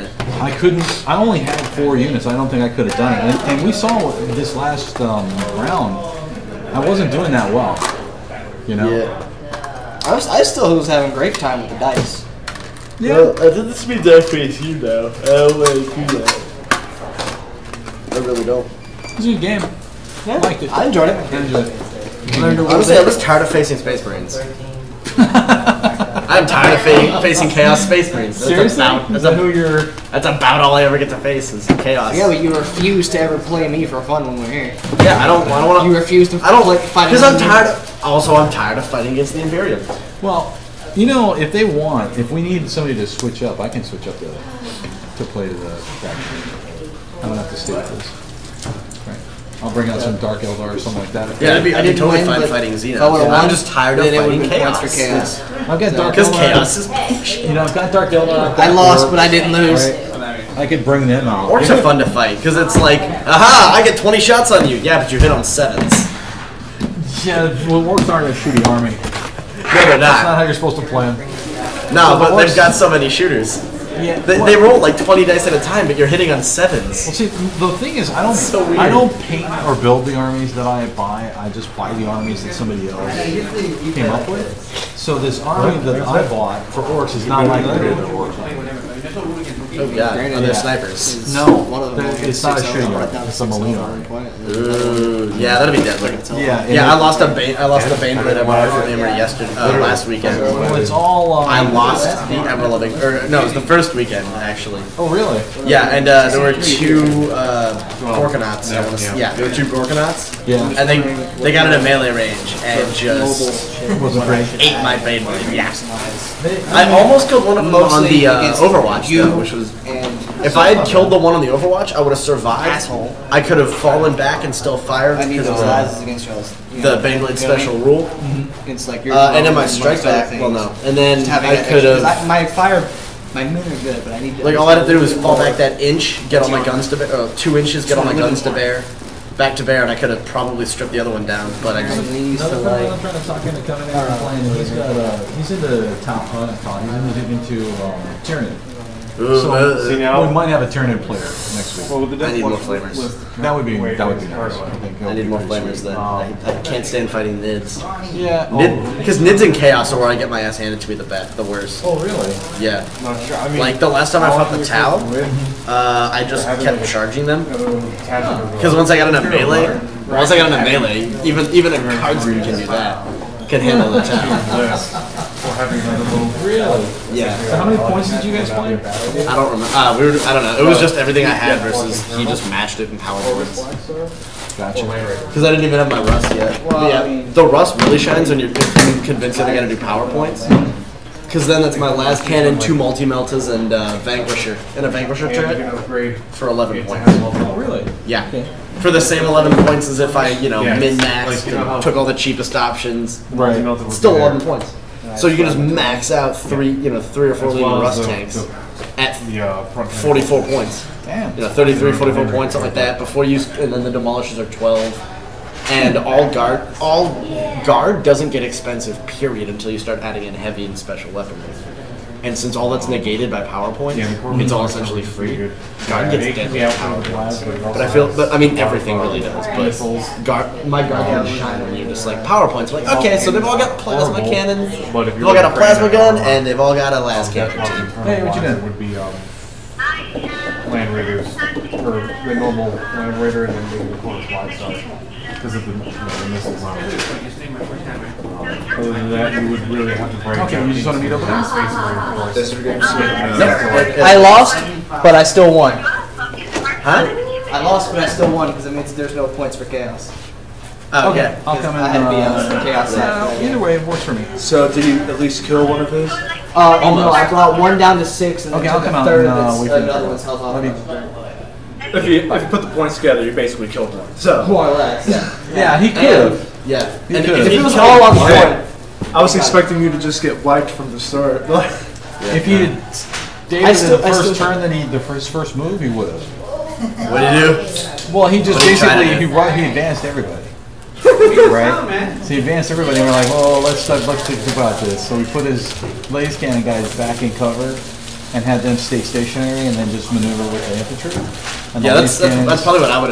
I only had 4 units. I don't think I could have done it. And we saw this last round, I wasn't doing that well, you know? Yeah. I still was having a great time with the dice. Yeah. Well, I think this means I face you now. I don't want to do that. I really don't. It was a good game. Yeah, Liked it. I enjoyed it. I enjoyed it. Honestly, I was tired of facing Space Marines. I'm tired of facing Chaos Space Marines. Seriously? That's about all I ever get to face is Chaos. Yeah, but you refuse to ever play me for fun when we're here. Yeah, I don't want to. You refuse to. I don't like fight because I'm tired. I'm tired of fighting against the Imperium. Well, you know, if they want, if we need somebody to switch up, I can switch up to play to the faction. I don't have to stay with this. Right. I'll bring out some Dark Eldar or something like that. Yeah, I'd be totally fine fighting Xena. I'm just tired of fighting Chaos. For Chaos. I've got Dark Eldar. Because Chaos is. You know, I've got Dark Eldar. I lost, but I didn't lose. Right. I could bring them out. Orcs are fun to fight because it's like, aha, I get 20 shots on you. Yeah, but you hit on 7s. Yeah, well, Orcs aren't a shooty army. No, they're That's not not. how you're supposed to play them. No, but they've got so many shooters. Yeah, they roll like 20 dice at a time, but you're hitting on 7s. Well, see, the thing is, I don't paint or build the armies that I buy. I just buy the armies that somebody else came up with. So this army that I bought for orcs is not like the other orcs. Oh god, are they snipers? No, it's not a shooting army. It's a Marine army. Ooh, yeah, that'd be deadly. Yeah, I lost a Baneblade MR from Emery last weekend. Well, it's all. I lost the Emerald of no, it was the first weekend actually. Oh really? Yeah, and there were 2 Gorkonauts. Yeah, there were 2 Gorkonauts. Yeah. And they got into melee range and just ate my Baneblade. Yeah. I almost killed one of them on the Overwatch though, which was. If I had killed the one on the Overwatch, I would have survived. I could have fallen back and still fired because of the Baneblade special rule. It's like and then my strike back. Well, no. And then I could have. My men are good, but I need to. Like all I had to do was fall back that inch, get all my guns to bear, 2 inches, get all my guns to bear, back to bear, and I could have probably stripped the other one down. But I just. Another friend I'm trying to talk into coming in and playing. He's into top hunt. He's into Tyranid. Ooh, So we might have a Tyranid player next week. I need more flamers. That would be nice. I think I need more flamers then. I can't stand fighting Nids. Yeah. Because Nids and Chaos are where I get my ass handed to me the worst. Oh really? Yeah. Like the last time I fought the Tau, I just kept charging them. Because once I got into melee, even a cards can do that. Can handle the Tau. Really? Yeah. So how many points did you guys play? I don't remember. I don't know. It was just everything I had versus he just mashed it in power points. Gotcha. Because I didn't even have my rust yet. Well, yeah, the rust really shines when you're convinced that I gotta do power points. Because then that's my last cannon, 2 multi-meltas, and Vanquisher. And a Vanquisher turret for 11 points. Oh, really? Yeah. Okay. For the same 11 points as if I, min-maxed and took all the cheapest options. Right. Still 11 points. So you can just max out 3 or 4 leading rust tanks at 44 points. Damn. 33, 44 points, something like that. And then the demolishers are 12. And all guard doesn't get expensive, period, until you start adding in heavy and special weaponry. And since all that's negated by PowerPoint, it's all essentially free. Guard gets deadly at PowerPoints. But I mean, everything really does. But my guard can shine when you're just like, PowerPoints. Like, okay, so they've all got plasma cannons, they've all got a plasma gun, and they've all got a las cannon too. Hey, what you doing? Would be Land Raiders, or the normal Land Raider, and then maybe the Konor Fly stuff. Because of the missiles on it. Other than that, you would really have to break. Okay, you just want to meet over there? I lost, but I still won. Huh? I lost, but I still won because it means there's no points for chaos. Oh, Okay, yeah. I'll come in. I had to be on the chaos side. Either way, it works for me. So did you at least kill one of his? No, I brought one down to 6 and then Okay, I'll took come a out third and, of we its, can- another one's health off. If you put the points together, you basically killed one. So More or less, yeah. Yeah, he could. Yeah. He And could. if If he it was killed- all on Okay. point, I was expecting you to just get wiped from the start. If he had I stayed still- the I first still- turn, then the first move, he would have. What did he do? Well, he just What are you trying basically to do? he advanced everybody. Right? So he advanced everybody, and we're like, oh, let's think about this. So we put his laser cannon guys back in cover and had them stay stationary and then just maneuver with the infantry. And the Yeah, laser cannons- that's probably what I would